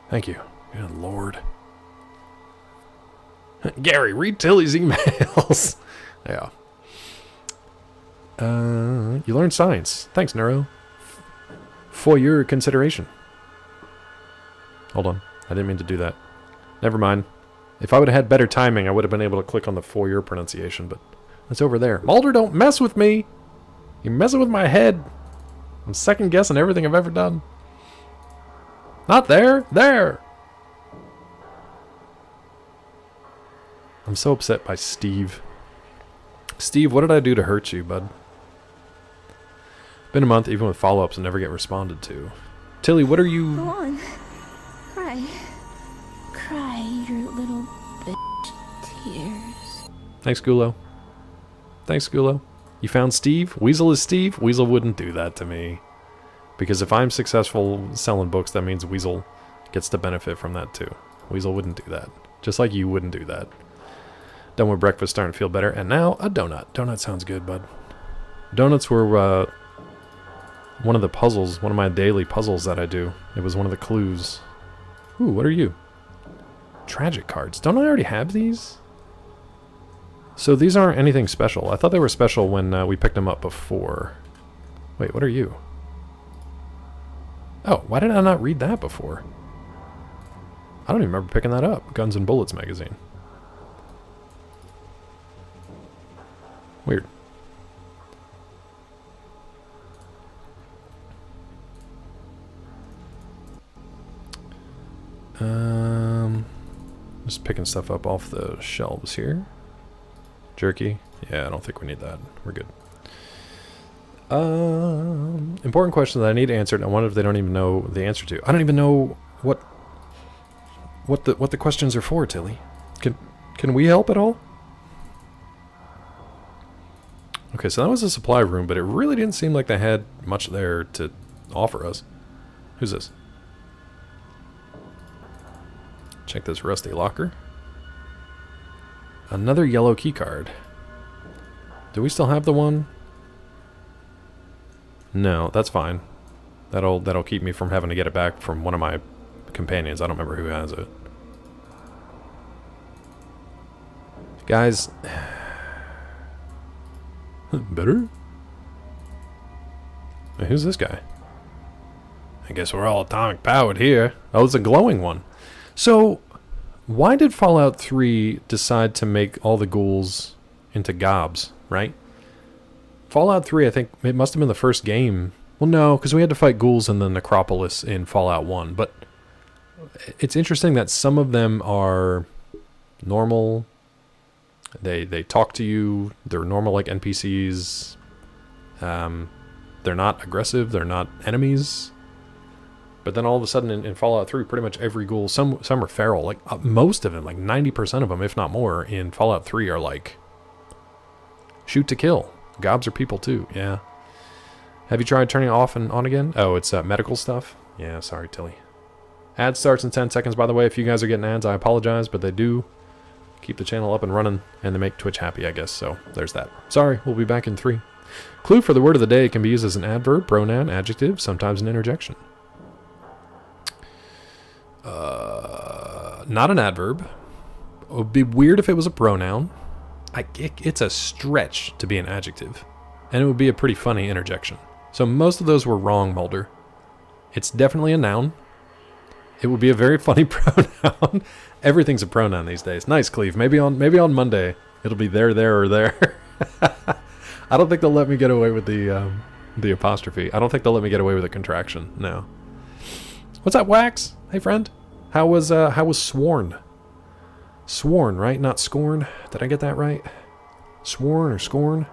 Thank you. Good Lord. Gary, read Tilly's emails. Yeah. You learned science. Thanks, Neuro. For your consideration. Hold on. I didn't mean to do that. Never mind. If I would have had better timing, I would have been able to click on the for your pronunciation, but it's over there. Mulder, don't mess with me. You're messing with my head. I'm second guessing everything I've ever done. Not there. There. I'm so upset by Steve. Steve, what did I do to hurt you, bud? Been a month, even with follow-ups, and never get responded to. Tilly, what are you... Go on. Cry. Cry your little bitch tears. Thanks, Gulo. Thanks, Gulo. You found Steve? Weasel is Steve? Weasel wouldn't do that to me. Because if I'm successful selling books, that means Weasel gets to benefit from that too. Weasel wouldn't do that. Just like you wouldn't do that. Done with breakfast, starting to feel better. And now, a donut. Donut sounds good, bud. Donuts were one of the puzzles, one of my daily puzzles that I do. It was one of the clues. Ooh, what are you? Tragic cards. Don't I already have these? So these aren't anything special. I thought they were special when we picked them up before. Wait, what are you? Oh, why did I not read that before? I don't even remember picking that up. Guns and Bullets magazine. Weird. Just picking stuff up off the shelves here. Jerky. Yeah, I don't think we need that. We're good. Important question that I need answered. I wonder if they don't even know the answer to. I don't even know what what the questions are for, Tilly. Can we help at all? Okay, so that was a supply room, but it really didn't seem like they had much there to offer us. Who's this? Check this rusty locker. Another yellow key card. Do we still have the one? No, that's fine. That'll keep me from having to get it back from one of my companions. I don't remember who has it. Guys. Better? Who's this guy? I guess we're all atomic powered here. Oh, it's a glowing one. So, why did Fallout 3 decide to make all the ghouls into gobs, right? Fallout 3, I think, it must have been the first game. Well, no, because we had to fight ghouls in the Necropolis in Fallout 1. But it's interesting that some of them are normal. They talk to you. They're normal like NPCs. They're not aggressive. They're not enemies. But then all of a sudden in Fallout 3, pretty much every ghoul, some are feral. Like most of them, like 90% of them, if not more, in Fallout 3 are like shoot to kill. Gobs are people too. Yeah. Have you tried turning it off and on again? Oh, it's medical stuff. Yeah, sorry, Tilly. Ad starts in 10 seconds, by the way. If you guys are getting ads, I apologize, but they do keep the channel up and running, and they make Twitch happy, I guess. So there's that. Sorry, we'll be back in 3. Clue for the word of the day can be used as an adverb, pronoun, adjective, sometimes an interjection. Not an adverb. It would be weird if it was a pronoun. It's a stretch to be an adjective. And it would be a pretty funny interjection. So most of those were wrong, Mulder. It's definitely a noun. It would be a very funny pronoun. Everything's a pronoun these days. Nice, Cleve. Maybe on Monday it'll be there, or there. I don't think they'll let me get away with the apostrophe. I don't think they'll let me get away with a contraction. No. What's up, Wax? Hey, friend. How was Sworn? Sworn, right? Not Scorn. Did I get that right? Sworn or Scorn?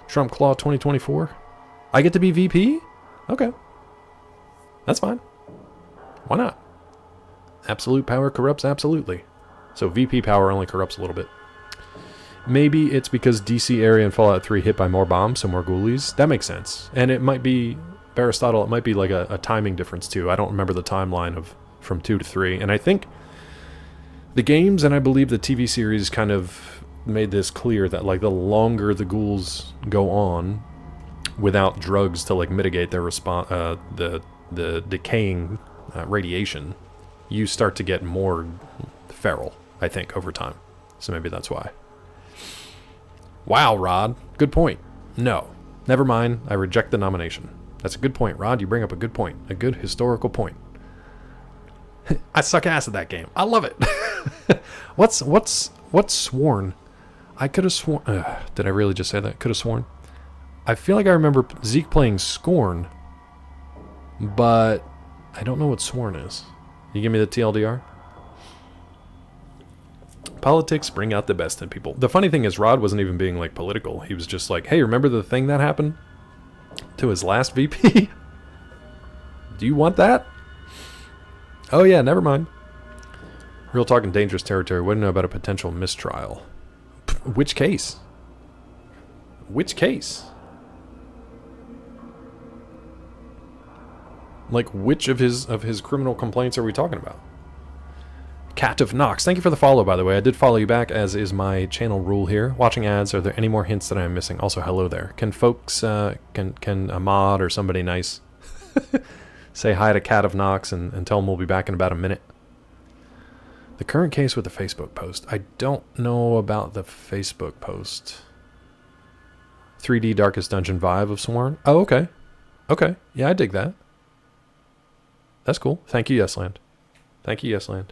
Trump Claw 2024. I get to be VP? Okay. That's fine. Why not? Absolute power corrupts absolutely. So VP power only corrupts a little bit. Maybe it's because DC area in Fallout 3 hit by more bombs, so more ghoulies. That makes sense. And it might be, Aristotle, it might be like a timing difference too. I don't remember the timeline of from 2 to 3. And I think the games and I believe the TV series kind of made this clear that like the longer the ghouls go on without drugs to like mitigate their response, the decaying radiation, you start to get more feral, I think, over time. So maybe that's why. Wow, Rod. Good point. No. Never mind. I reject the nomination. That's a good point, Rod. You bring up a good point. A good historical point. I suck ass at that game. I love it. What's Sworn? I could have sworn... did I really just say that? Could have sworn. I feel like I remember Zeke playing Scorn, but I don't know what Sworn is. You give me the TLDR? Politics bring out the best in people. The funny thing is, Rod wasn't even being like political. He was just like, hey, remember the thing that happened to his last VP? Do you want that? Oh yeah, never mind. Real talk in dangerous territory. What do you know about a potential mistrial? Which case? Which case? Like, which of his criminal complaints are we talking about? Cat of Nox. Thank you for the follow, by the way. I did follow you back, as is my channel rule here. Watching ads, are there any more hints that I'm missing? Also, hello there. Can folks, can a mod or somebody nice say hi to Cat of Nox and tell him we'll be back in about a minute? The current case with the Facebook post. I don't know about the Facebook post. 3D Darkest Dungeon vibe of Sworn. Oh, okay. Okay. Yeah, I dig that. That's cool. Thank you, Yesland. Thank you, Yesland.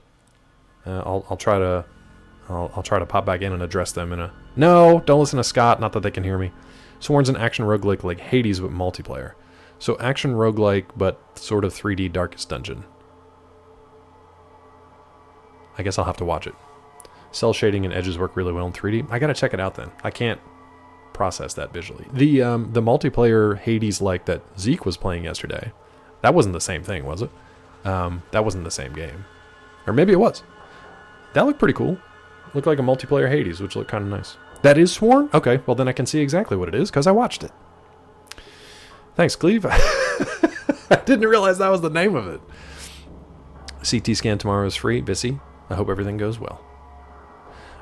I'll try to pop back in and address them in a... No, don't listen to Scott. Not that they can hear me. Sworn's an action roguelike like Hades with multiplayer. So action roguelike, but sort of 3D Darkest Dungeon. I guess I'll have to watch it. Cell shading and edges work really well in 3D. I gotta check it out then. I can't process that visually. The multiplayer Hades-like that Zeke was playing yesterday, that wasn't the same thing, was it? That wasn't the same game. Or maybe it was. That looked pretty cool. Looked like a multiplayer Hades, which looked kind of nice. That is Sworn? Okay, well then I can see exactly what it is, because I watched it. Thanks, Cleve. I didn't realize that was the name of it. CT scan tomorrow is free. Bissy, I hope everything goes well.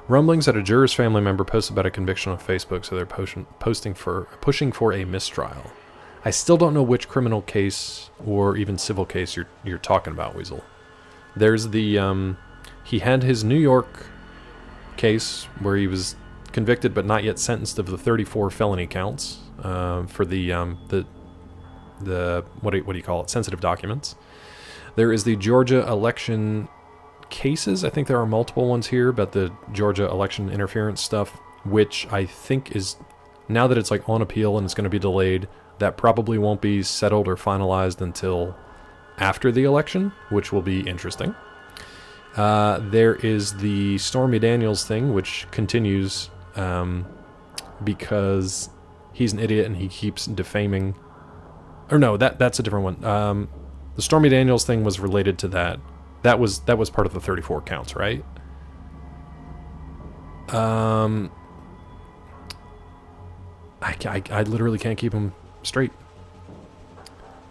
Rumblings that a juror's family member posted about a conviction on Facebook, so they're pushing for a mistrial. I still don't know which criminal case or even civil case you're talking about, Weasel. There's the he had his New York case where he was convicted but not yet sentenced of the 34 felony counts for the what do you call it? Sensitive documents. There is the Georgia election cases. I think there are multiple ones here about the Georgia election interference stuff, which I think is, now that it's like on appeal and it's going to be delayed, that probably won't be settled or finalized until after the election, which will be interesting. There is the Stormy Daniels thing, which continues because he's an idiot and he keeps defaming. Or no, that's a different one. The Stormy Daniels thing was related to that. That was part of the 34 counts, right? I literally can't keep them straight.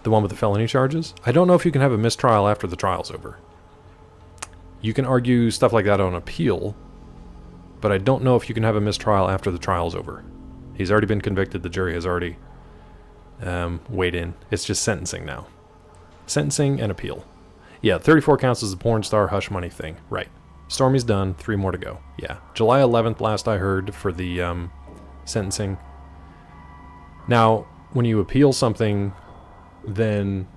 The one with the felony charges? I don't know if you can have a mistrial after the trial's over. You can argue stuff like that on appeal, but I don't know if you can have a mistrial after the trial's over. He's already been convicted. The jury has already weighed in. It's just sentencing now. Sentencing and appeal. Yeah, 34 counts is the porn star hush money thing. Right. Stormy's done. 3 more to go. Yeah. July 11th, last I heard, for the sentencing. Now, when you appeal something, then...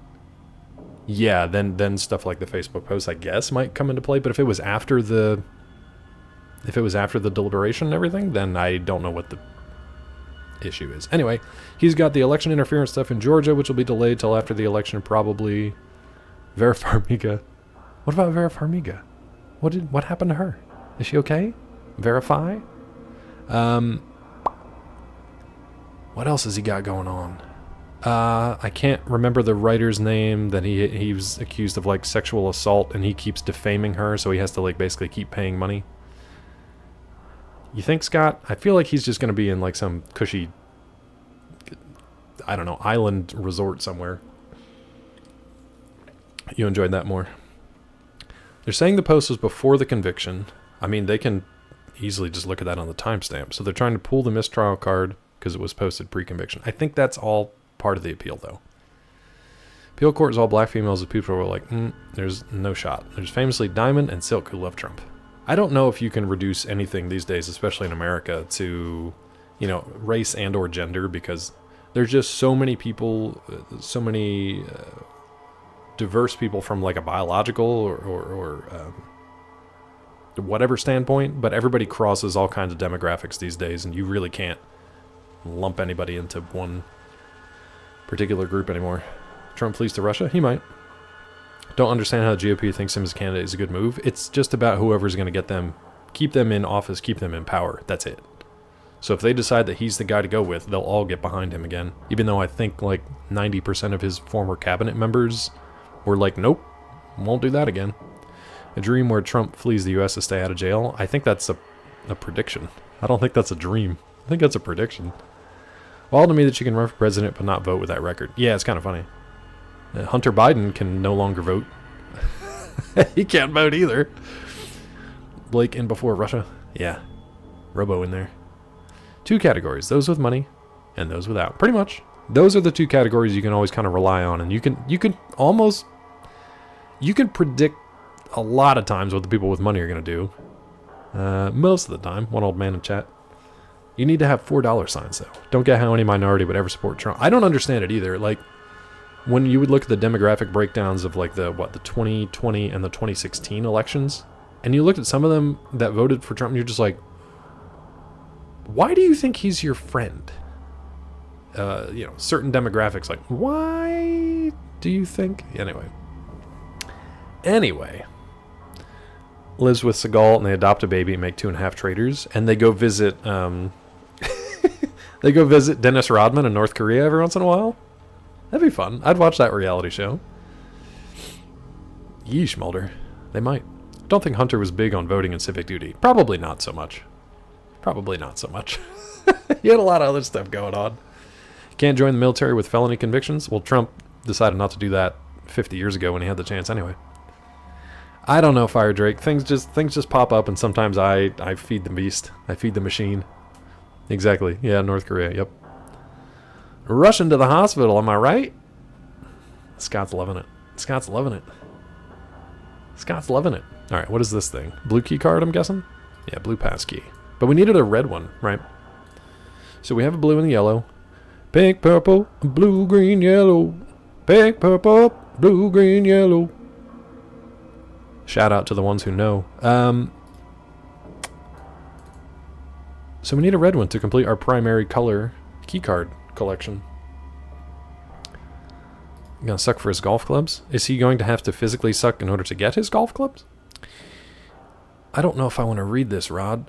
yeah, then stuff like the Facebook post, I guess, might come into play. But if it was after the... deliberation and everything, then I don't know what the issue is. Anyway, he's got the election interference stuff in Georgia, which will be delayed till after the election, probably. Vera Farmiga. What about Vera Farmiga? What happened to her? Is she okay? Verify? What else has he got going on? I can't remember the writer's name that he was accused of like sexual assault, and he keeps defaming her, so he has to like basically keep paying money. You think, Scott? I feel like he's just going to be in like some cushy, I don't know, island resort somewhere. You enjoyed that more. They're saying the post was before the conviction. I mean, they can easily just look at that on the timestamp. So they're trying to pull the mistrial card because it was posted pre-conviction. I think that's all part of the appeal, though. Appeal court is all black females, and people were like, there's no shot. There's famously Diamond and Silk who love Trump. I don't know if you can reduce anything these days, especially in America, to, you know, race and or gender, because there's just so many people, so many diverse people from like a biological or whatever standpoint, but everybody crosses all kinds of demographics these days, and you really can't lump anybody into one particular group anymore. Trump flees to Russia? He might. Don't understand how the GOP thinks him as a candidate is a good move. It's just about whoever's going to get them, keep them in office, keep them in power. That's it. So if they decide that he's the guy to go with, they'll all get behind him again. Even though I think like 90% of his former cabinet members were like, nope, won't do that again. A dream where Trump flees the U.S. to stay out of jail? I think that's a prediction. I don't think that's a dream. I think that's a prediction. Wild to me that you can run for president but not vote with that record. Yeah, it's kind of funny. Hunter Biden can no longer vote. He can't vote either. Blake in before Russia. Yeah. Robo in there. 2 categories. Those with money and those without. Pretty much. Those are the 2 categories you can always kind of rely on. And you can predict a lot of times what the people with money are going to do. Most of the time. One old man in chat. You need to have $4 signs, though. Don't get how any minority would ever support Trump. I don't understand it either. Like, when you would look at the demographic breakdowns of like the 2020 and the 2016 elections, and you looked at some of them that voted for Trump, and you're just like, why do you think he's your friend? You know, certain demographics, like, why do you think? Anyway. Lives with Seagal, and they adopt a baby and make 2.5 traders, and they go visit, Dennis Rodman in North Korea every once in a while. That'd be fun. I'd watch that reality show. Yeesh, Mulder. They might. Don't think Hunter was big on voting and civic duty. Probably not so much. Probably not so much. He had a lot of other stuff going on. Can't join the military with felony convictions? Well, Trump decided not to do that 50 years ago when he had the chance anyway. I don't know, Fire Drake. Things just pop up, and sometimes I feed the beast. I feed the machine. Exactly. Yeah, North Korea. Yep. Rushing to the hospital, am I right? Scott's loving it. Scott's loving it. Scott's loving it. All right, what is this thing? Blue key card, I'm guessing? Yeah, blue pass key. But we needed a red one, right? So we have a blue and a yellow. Pink, purple, blue, green, yellow. Pink, purple, blue, green, yellow. Shout out to the ones who know. So we need a red one to complete our primary color keycard collection. You gonna suck for his golf clubs? Is he going to have to physically suck in order to get his golf clubs? I don't know if I want to read this, Rod.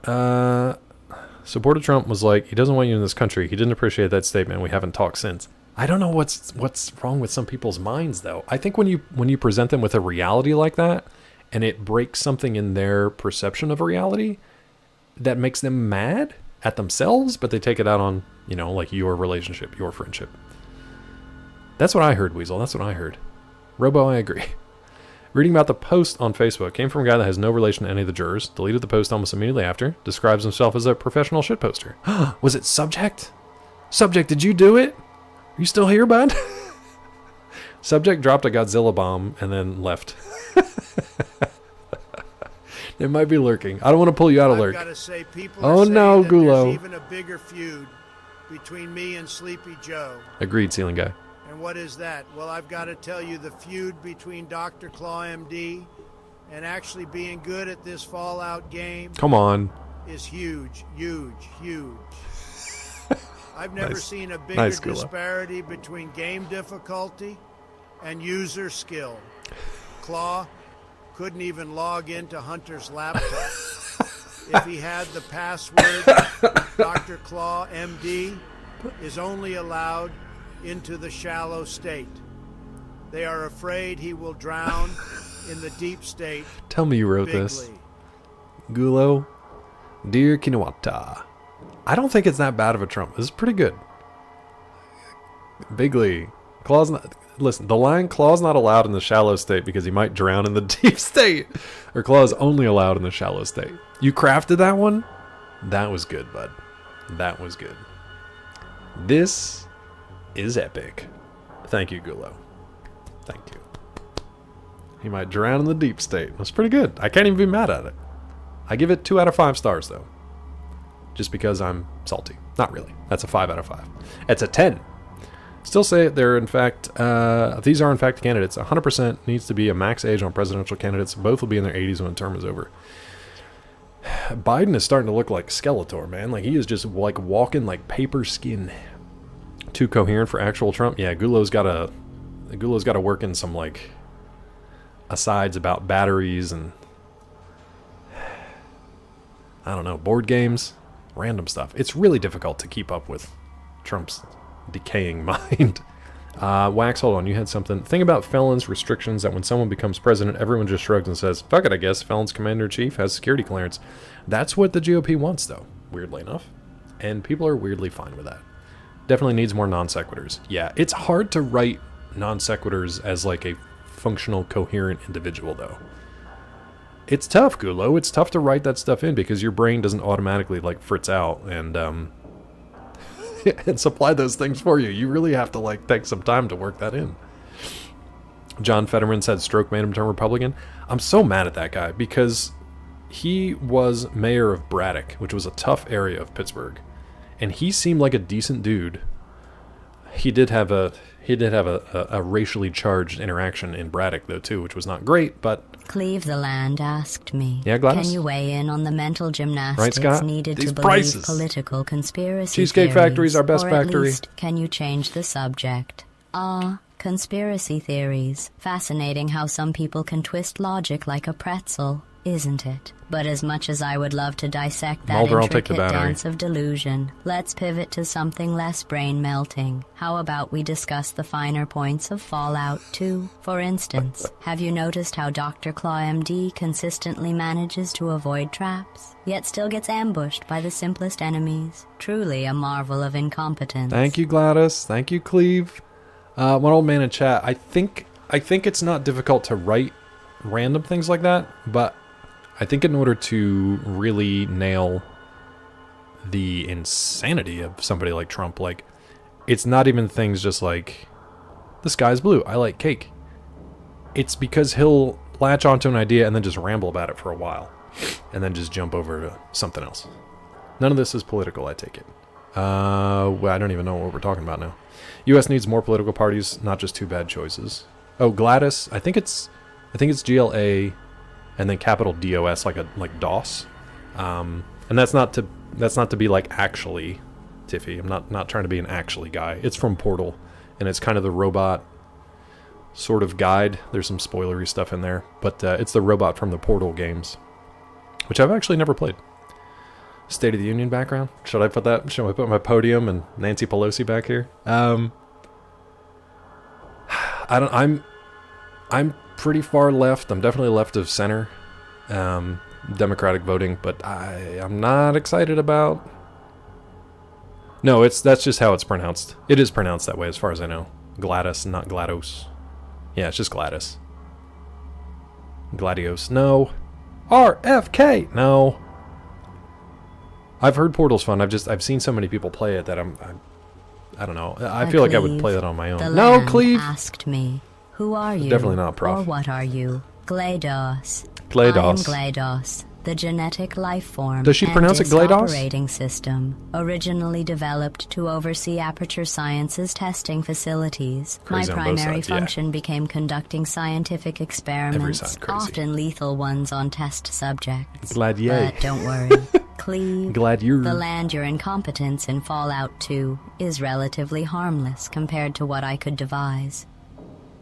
Supporter Trump was like, he doesn't want you in this country. He didn't appreciate that statement. We haven't talked since. I don't know what's wrong with some people's minds, though. I think when you present them with a reality like that, and it breaks something in their perception of a reality, that makes them mad at themselves, but they take it out on, like your relationship, your friendship. That's what I heard, Weasel. That's what I heard. Robo, I agree. Reading about the post on Facebook. Came from a guy that has no relation to any of the jurors. Deleted the post almost immediately after. Describes himself as a professional shitposter. Was it Subject? Subject, did you do it? Are you still here, bud? Subject dropped a Godzilla bomb and then left. It might be lurking. I don't want to pull you out of lurk. Gotta say, people oh no, Gulo. There's even a bigger feud between me and Sleepy Joe. Agreed, Ceiling Guy. And what is that? Well, I've got to tell you, the feud between Dr. Claw MD and actually being good at this Fallout game. Come on. Is huge, huge, huge. I've never seen a bigger disparity between game difficulty and user skill. Claw couldn't even log into Hunter's laptop. If he had the password, Dr. Claw MD is only allowed into the shallow state. They are afraid he will drown in the deep state. Tell me you wrote this. Gulo, dear Kinawata, I don't think it's that bad of a Trump. This is pretty good. Bigly, Claw's not... Listen, the line Claw's not allowed in the shallow state because he might drown in the deep state. Or Claw's only allowed in the shallow state. You crafted that one? That was good, bud. That was good. This is epic. Thank you, Gulo. Thank you. He might drown in the deep state. That's pretty good. I can't even be mad at it. I give it 2 out of 5 stars, though. Just because I'm salty. Not really. That's a 5 out of 5. It's a 10. Still say they're in fact, these are in fact candidates. 100% needs to be a max age on presidential candidates. Both will be in their 80s when the term is over. Biden is starting to look like Skeletor, man. Like, he is just like walking like paper skin. Too coherent for actual Trump. Yeah, Gulo's got to work in some like asides about batteries and I don't know, board games, random stuff. It's really difficult to keep up with Trump's decaying mind. Wax, hold on, you had something. Thing about felons restrictions that when someone becomes president, everyone just shrugs and says, fuck it, I guess. Felons commander-in-chief has security clearance. That's what the GOP wants, though, weirdly enough. And people are weirdly fine with that. Definitely needs more non-sequiturs. Yeah, it's hard to write non-sequiturs as like a functional, coherent individual, though. It's tough, Gulo. It's tough to write that stuff in because your brain doesn't automatically like fritz out and and supply those things for you. You really have to like take some time to work that in. John Fetterman said stroke made him turn Republican. I'm so mad at that guy because he was mayor of Braddock, which was a tough area of Pittsburgh, and he seemed like a decent dude. He did have a racially charged interaction in Braddock though too, which was not great, but Cleave the Land asked me, yeah, Gladys? Can you weigh in on the mental gymnastics right, Scott? needed These to believe prices. Political conspiracy Cheesecake theories, Factory's our best or factory. At least, can you change the subject? Conspiracy theories. Fascinating how some people can twist logic like a pretzel. isn't it? But as much as I would love to dissect that Mulder, I'll take the intricate battery. dance of delusion, let's pivot to something less brain-melting. How about we discuss the finer points of Fallout 2? For instance, have you noticed how Dr. Claw MD consistently manages to avoid traps, yet still gets ambushed by the simplest enemies? Truly a marvel of incompetence. Thank you, Gladys. Thank you, Cleve. One old man in chat. I think it's not difficult to write random things like that, but I think in order to really nail the insanity of somebody like Trump, like, it's not even things just like, the sky's blue, I like cake. It's because he'll latch onto an idea and then just ramble about it for a while, and then just jump over to something else. None of this is political, I take it. Well, I don't even know what we're talking about now. U.S. needs more political parties, not just two bad choices. Oh, Gladys, I think it's GLA, and then capital DOS, like DOS. And that's not to be like actually Tiffy. I'm not trying to be an actually guy. It's from Portal, and it's kind of the robot sort of guide. There's some spoilery stuff in there, but it's the robot from the Portal games, which I've actually never played. State of the Union background. Should I put my podium and Nancy Pelosi back here? I'm pretty far left. I'm definitely left of center, Democratic voting, but I'm not excited about. No, that's just how it's pronounced. It is pronounced that way, as far as I know. Gladys, not GLaDOS. Yeah, it's just Gladys. Gladios, no. RFK, no. I've heard Portal's fun. I've seen so many people play it that I don't know. I feel like I would play that on my own. No, Cleve asked me, who are you? Definitely not Prof. Or what are you? GLaDOS. GLaDOS. I am GLaDOS, the genetic life form. Does she pronounce it GLaDOS? Operating system, originally developed to oversee Aperture Science's testing facilities. Crazy My on both primary sides, yeah. function became conducting scientific experiments, side crazy. often lethal ones on test subjects. Glad yay. But don't worry. Cleve, Glad you're... the land your incompetence in Fallout 2 is relatively harmless compared to what I could devise.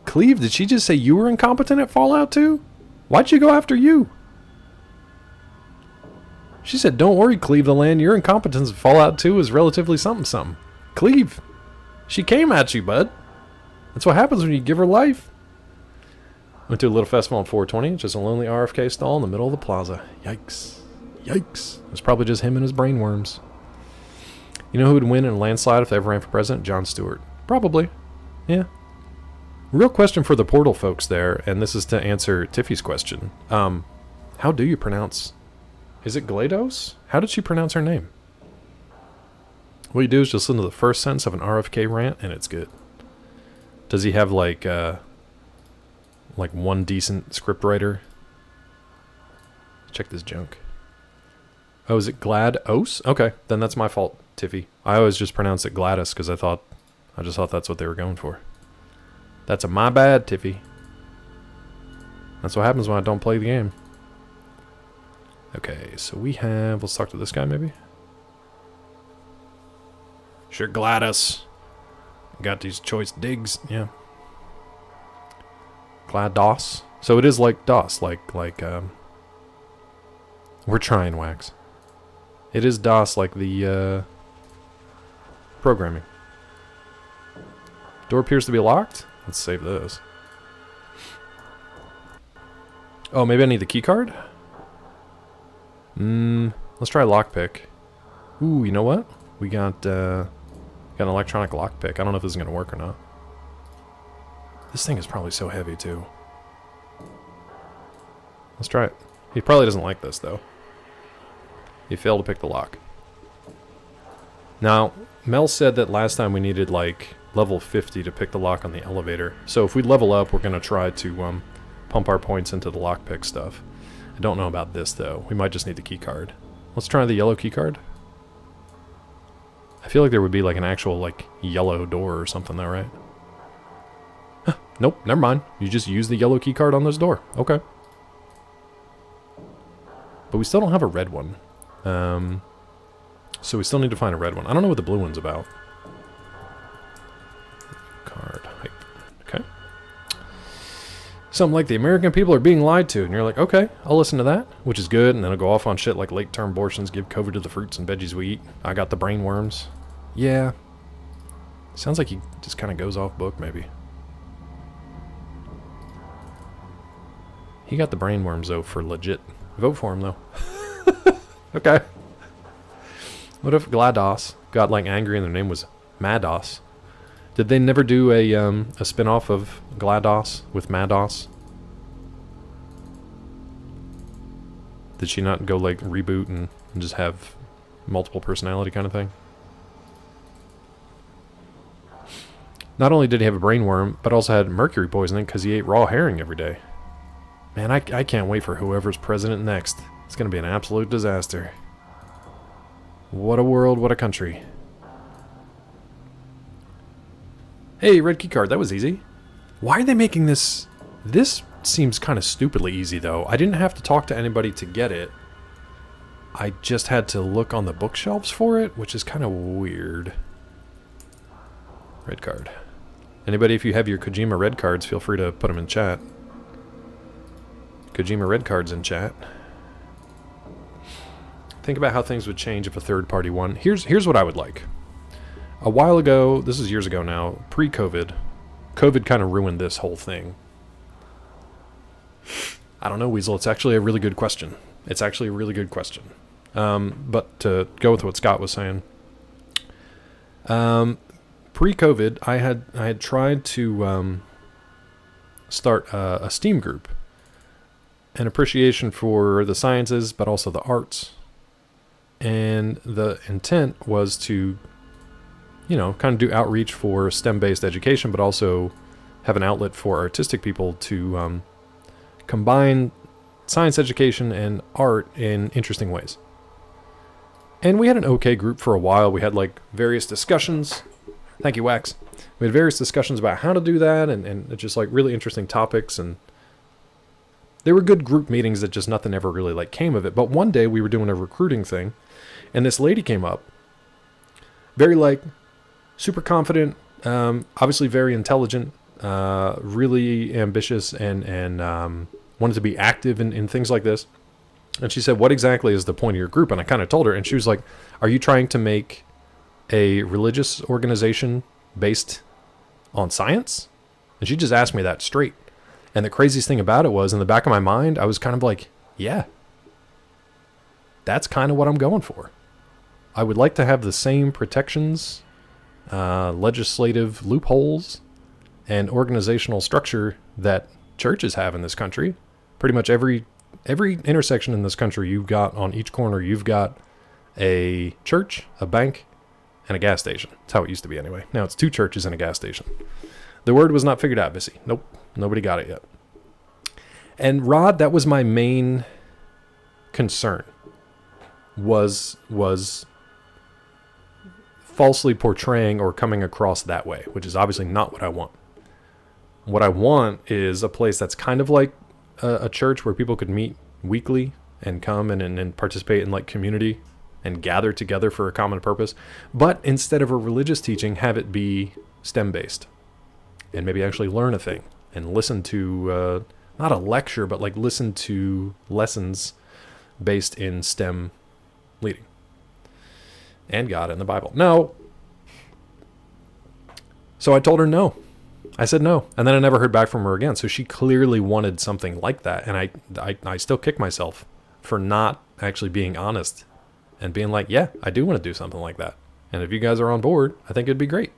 Cleve, did she just say you were incompetent at Fallout 2? Why'd she go after you? She said, don't worry, Cleve, the land your incompetence in Fallout 2 is relatively something. Cleve, she came at you, bud. That's what happens when you give her life. Went to a little festival on 420, just a lonely RFK stall in the middle of the plaza. Yikes. Yikes. It was probably just him and his brainworms. You know who would win in a landslide if they ever ran for president? Jon Stewart. Probably. Yeah. Real question for the Portal folks there, and this is to answer Tiffy's question. How do you pronounce... Is it GLaDOS? How did she pronounce her name? What you do is just listen to the first sentence of an RFK rant, and it's good. Does he have, like one decent scriptwriter? Check this junk. Oh, is it GLaDOS? Okay, then that's my fault, Tiffy. I always just pronounce it Gladys because I just thought that's what they were going for. That's a my bad, Tiffy. That's what happens when I don't play the game. Okay, so we have... Let's talk to this guy, maybe? Sure, Gladys. Got these choice digs, yeah. GLaDOS. So it is like DOS, we're trying, Wax. It is DOS, like the, programming. Door appears to be locked. Let's save this. Oh, maybe I need the key card? Let's try lockpick. Ooh, you know what? We got an electronic lockpick. I don't know if this is going to work or not. This thing is probably so heavy, too. Let's try it. He probably doesn't like this, though. He failed to pick the lock. Now, Mel said that last time we needed, like, level 50 to pick the lock on the elevator. So if we level up, we're going to try to pump our points into the lockpick stuff. I don't know about this, though. We might just need the key card. Let's try the yellow key card. I feel like there would be, like, an actual, like, yellow door or something, though, right? Huh, nope, never mind. You just use the yellow key card on this door. Okay. But we still don't have a red one. So we still need to find a red one. I don't know what the blue one's about. Card. Okay. something like the American people are being lied to, and you're like, okay, I'll listen to that, which is good, and then I'll go off on shit like late-term abortions, give COVID to the fruits and veggies we eat. I got the brain worms. Yeah. Sounds like he just kind of goes off book, maybe. He got the brain worms, though, for legit. Vote for him, though. Okay. What if GLaDOS got, like, angry and their name was Mados? Did they never do a spin-off of GLaDOS with Mados? Did she not go, like, reboot and just have multiple personality kind of thing? Not only did he have a brain worm, but also had mercury poisoning because he ate raw herring every day. Man, I can't wait for whoever's president next. It's going to be an absolute disaster. What a world, what a country. Hey, red key card, that was easy. Why are they making this... This seems kind of stupidly easy, though. I didn't have to talk to anybody to get it. I just had to look on the bookshelves for it, which is kind of weird. Red card. Anybody, if you have your Kojima red cards, feel free to put them in chat. Kojima red cards in chat. Think about how things would change if a third party won. Here's what I would like. A while ago, this is years ago now, pre-COVID, COVID kind of ruined this whole thing. I don't know, Weasel. It's actually a really good question. It's actually a really good question. But to go with what Scott was saying, pre-COVID, I had tried to start a STEAM group, an appreciation for the sciences, but also the arts. And the intent was to, you know, kind of do outreach for STEM-based education, but also have an outlet for artistic people to combine science education and art in interesting ways. And we had an okay group for a while. We had like various discussions. Thank you, Wax. We had various discussions about how to do that and just like really interesting topics, and they were good group meetings that just nothing ever really like came of it. But one day we were doing a recruiting thing, and this lady came up, very like super confident, obviously very intelligent, really ambitious, and wanted to be active in things like this. And she said, what exactly is the point of your group? And I kind of told her, and she was like, are you trying to make a religious organization based on science? And she just asked me that straight. And the craziest thing about it was, in the back of my mind, I was kind of like, yeah, that's kind of what I'm going for. I would like to have the same protections, legislative loopholes, and organizational structure that churches have in this country. Pretty much every intersection in this country, you've got on each corner, you've got a church, a bank, and a gas station. That's how it used to be anyway. Now it's 2 churches and a gas station. The word was not figured out, Bissy. Nope. Nobody got it yet. And Rod, that was my main concern. Was falsely portraying or coming across that way, which is obviously not what I want. What I want is a place that's kind of like a church where people could meet weekly and come and participate in like community and gather together for a common purpose. But instead of a religious teaching, have it be STEM-based. And maybe actually learn a thing and listen to, not a lecture, but like listen to lessons based in STEM leading. And God and the Bible. No. So I told her no. I said no. And then I never heard back from her again. So she clearly wanted something like that. And I still kick myself for not actually being honest and being like, yeah, I do want to do something like that. And if you guys are on board, I think it'd be great.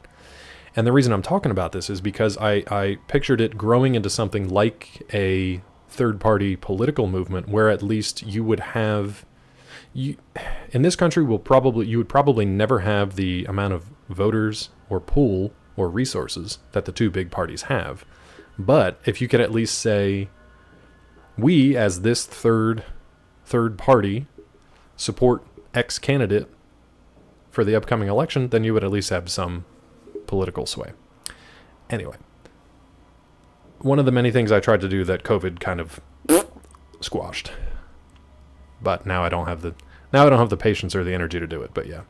And the reason I'm talking about this is because I pictured it growing into something like a third-party political movement where at least you would have... in this country, you would probably never have the amount of voters or pool or resources that the 2 big parties have. But if you could at least say, we as this third party support X candidate for the upcoming election, then you would at least have some political sway. Anyway, one of the many things I tried to do that COVID kind of squashed. But now I don't have the patience or the energy to do it, but yeah.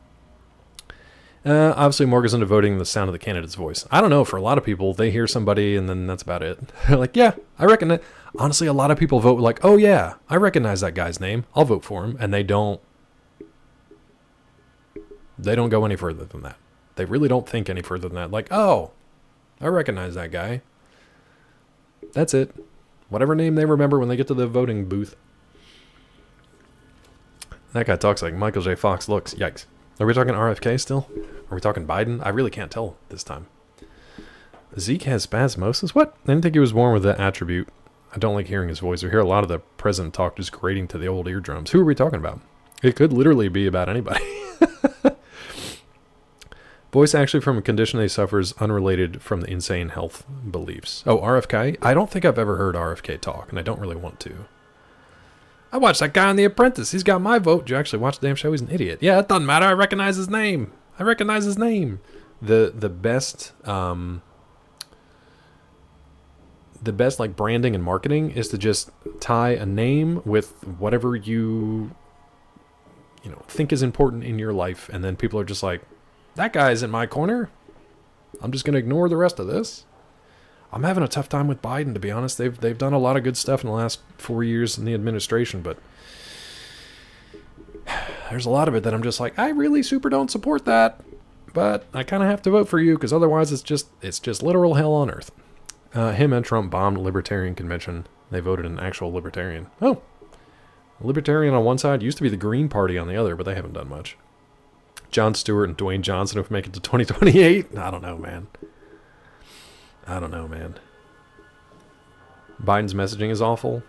Obviously, more goes into voting the sound of the candidate's voice. I don't know. For a lot of people, they hear somebody and then that's about it. They're like, yeah, I reckon it. Honestly, a lot of people vote like, oh yeah, I recognize that guy's name. I'll vote for him. And they don't go any further than that. They really don't think any further than that. Like, oh, I recognize that guy. That's it. Whatever name they remember when they get to the voting booth. That guy talks like Michael J. Fox looks. Yikes. Are we talking RFK still? Are we talking Biden? I really can't tell this time. Zeke has spasmosis? What? I didn't think he was born with that attribute. I don't like hearing his voice. We hear a lot of the president talk just grating to the old eardrums. Who are we talking about? It could literally be about anybody. Voice actually from a condition he suffers unrelated from the insane health beliefs. Oh, RFK? I don't think I've ever heard RFK talk, and I don't really want to. I watched that guy on The Apprentice. He's got my vote. Did you actually watch the damn show? He's an idiot. Yeah, it doesn't matter. I recognize his name. The best like branding and marketing is to just tie a name with whatever you think is important in your life, and then people are just like, that guy's in my corner. I'm just gonna ignore the rest of this. I'm having a tough time with Biden, to be honest. They've done a lot of good stuff in the last 4 years in the administration, but there's a lot of it that I'm just like, I really super don't support that, but I kind of have to vote for you because otherwise it's just literal hell on earth. Him and Trump bombed a libertarian convention. They voted an actual libertarian. Oh, libertarian on one side used to be the Green Party on the other, but they haven't done much. Jon Stewart and Dwayne Johnson have make it to 2028. I don't know, man. Biden's messaging is awful.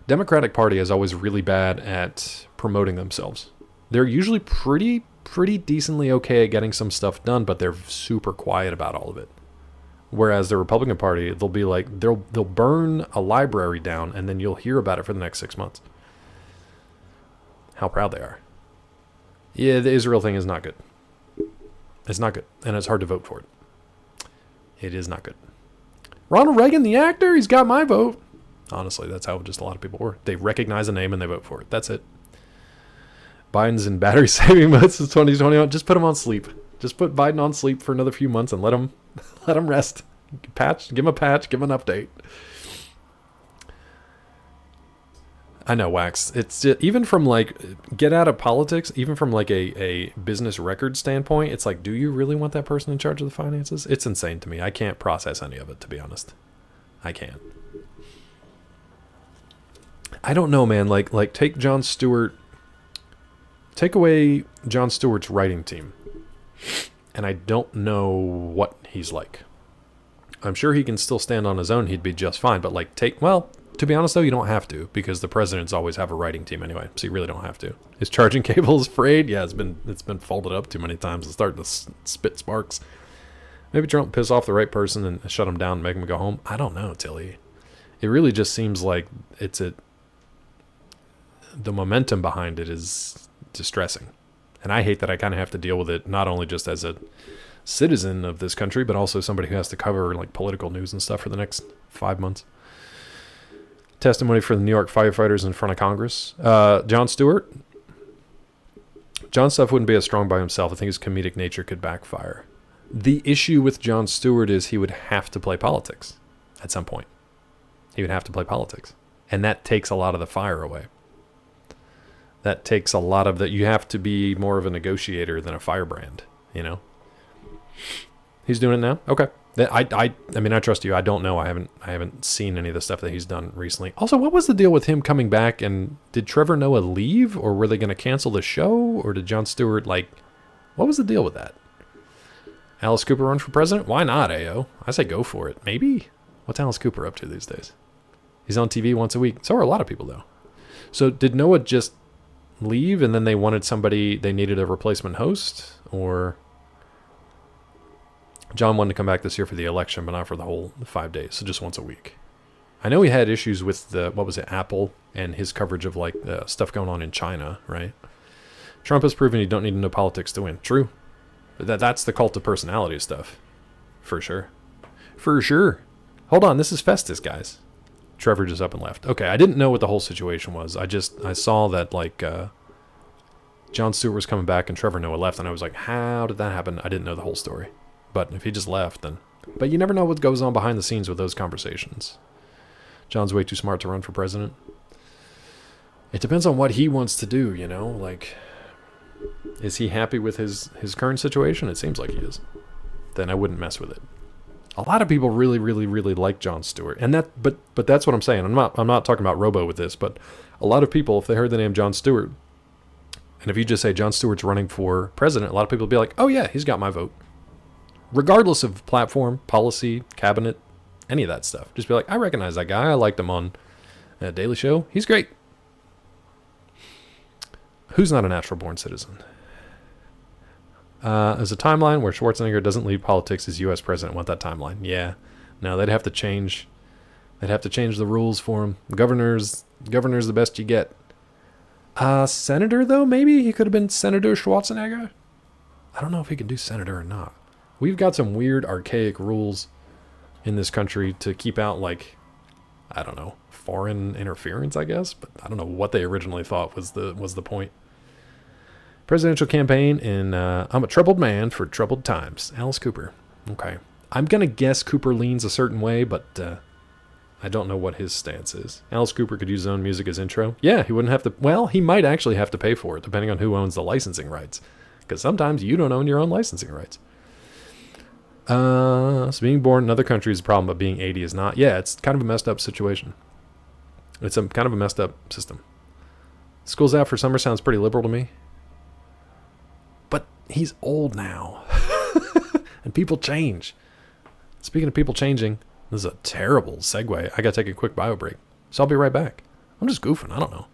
Democratic Party is always really bad at promoting themselves. They're usually pretty decently okay at getting some stuff done, but they're super quiet about all of it. Whereas the Republican Party, they'll be like, they'll burn a library down and then you'll hear about it for the next 6 months. How proud they are. Yeah, the Israel thing is not good. It's not good, and it's hard to vote for it. It is not good. Ronald Reagan, the actor, he's got my vote. Honestly, that's how just a lot of people were. They recognize a name and they vote for it. That's it. Biden's in battery saving mode since 2021. Just put him on sleep. Just put Biden on sleep for another few months and let him rest. Give him a patch, give him an update. I know, Wax. It's just, even from like, get out of politics, even from like a business record standpoint, it's like, do you really want that person in charge of the finances? It's insane to me. I can't process any of it, to be honest. I can't. I don't know, man. Like take Jon Stewart, take away Jon Stewart's writing team, and I don't know what he's like. I'm sure he can still stand on his own. He'd be just fine. But like to be honest, though, you don't have to, because the presidents always have a writing team anyway, so you really don't have to. His charging cables frayed? Yeah, it's been folded up too many times. It's starting to spit sparks. Maybe Trump piss off the right person and shut him down and make him go home. I don't know, Tilly. It really just seems like the momentum behind it is distressing. And I hate that I kind of have to deal with it, not only just as a citizen of this country, but also somebody who has to cover like political news and stuff for the next 5 months. Testimony for the New York firefighters in front of Congress. Jon Stewart. Jon Stuff wouldn't be as strong by himself. I think his comedic nature could backfire. The issue with Jon Stewart is he would have to play politics at some point. He would have to play politics. And that takes a lot of the fire away. That takes a lot of you have to be more of a negotiator than a firebrand, you know? He's doing it now? Okay. I mean, I trust you. I don't know. I haven't seen any of the stuff that he's done recently. Also, what was the deal with him coming back? And did Trevor Noah leave, or were they going to cancel the show, or did Jon Stewart what was the deal with that? Alice Cooper run for president? Why not, AO? I say go for it. Maybe. What's Alice Cooper up to these days? He's on TV once a week. So are a lot of people, though. So did Noah just leave, and then they needed a replacement host, or? John wanted to come back this year for the election, but not for the whole 5 days, so just once a week. I know he had issues with Apple and his coverage of stuff going on in China, right? Trump has proven you don't need to know politics to win. True. But that's the cult of personality stuff. For sure. For sure. Hold on, this is Festus, guys. Trevor just up and left. Okay, I didn't know what the whole situation was. I saw that Jon Stewart was coming back and Trevor Noah left, and I was like, how did that happen? I didn't know the whole story. But if he just left, then... But you never know what goes on behind the scenes with those conversations. John's way too smart to run for president. It depends on what he wants to do, you know? Like, is he happy with his current situation? It seems like he is. Then I wouldn't mess with it. A lot of people really, really, really like Jon Stewart. And but that's what I'm saying. I'm not talking about Robo with this, but a lot of people, if they heard the name Jon Stewart, and if you just say Jon Stewart's running for president, a lot of people will be like, oh yeah, he's got my vote. Regardless of platform, policy, cabinet, any of that stuff. Just be like, I recognize that guy. I liked him on Daily Show. He's great. Who's not a natural born citizen? There's a timeline where Schwarzenegger doesn't leave politics as U.S. president. Want that timeline? Yeah. No, they'd have to change. They'd have to change the rules for him. Governor's the best you get. Senator though, maybe he could have been Senator Schwarzenegger. I don't know if he can do senator or not. We've got some weird archaic rules in this country to keep out, like, I don't know, foreign interference, I guess. But I don't know what they originally thought was the point. Presidential campaign in I'm a troubled man for troubled times. Alice Cooper. Okay. I'm going to guess Cooper leans a certain way, but I don't know what his stance is. Alice Cooper could use his own music as intro. Yeah, he wouldn't have to... Well, he might actually have to pay for it, depending on who owns the licensing rights. Because sometimes you don't own your own licensing rights. So being born in another country is a problem, but being 80 is not. Yeah, it's kind of a messed up situation. It's kind of a messed up system. School's out for summer sounds pretty liberal to me. But he's old now. And people change. Speaking of people changing, this is a terrible segue. I gotta take a quick bio break. So I'll be right back. I'm just goofing. I don't know.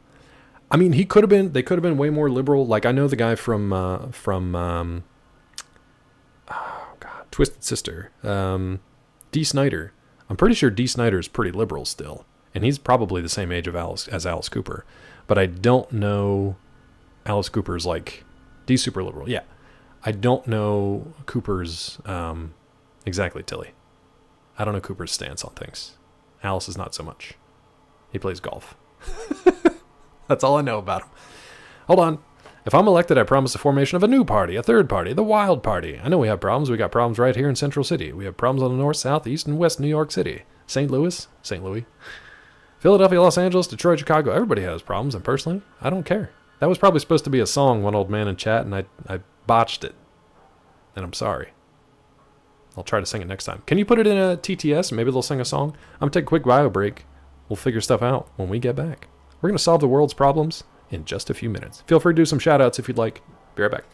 I mean, they could have been way more liberal. Like, I know the guy from Twisted Sister, Dee Snider. I'm pretty sure Dee Snider is pretty liberal still. And he's probably the same age as Alice Cooper. But I don't know Alice Cooper's, like, Dee's super liberal. Yeah. I don't know Cooper's, exactly, Tilly. I don't know Cooper's stance on things. Alice is not so much. He plays golf. That's all I know about him. Hold on. If I'm elected, I promise the formation of a new party, a third party, the Wild Party. I know we have problems. We got problems right here in Central City. We have problems on the north, south, east, and west New York City. St. Louis, Philadelphia, Los Angeles, Detroit, Chicago. Everybody has problems, and personally, I don't care. That was probably supposed to be a song, One Old Man in Chat, and I botched it. And I'm sorry. I'll try to sing it next time. Can you put it in a TTS and maybe they'll sing a song? I'm going to take a quick bio break. We'll figure stuff out when we get back. We're going to solve the world's problems in just a few minutes. Feel free to do some shout outs if you'd like. Be right back.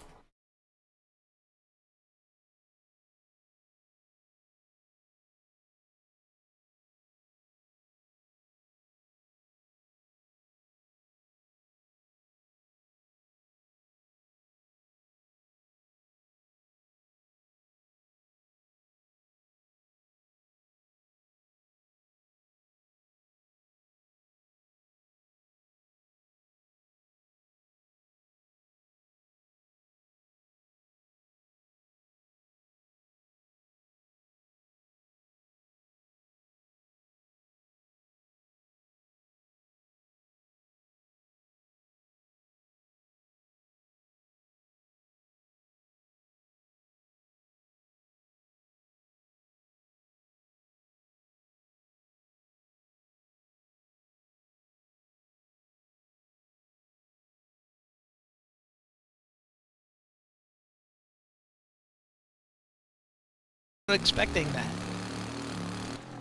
Expecting that.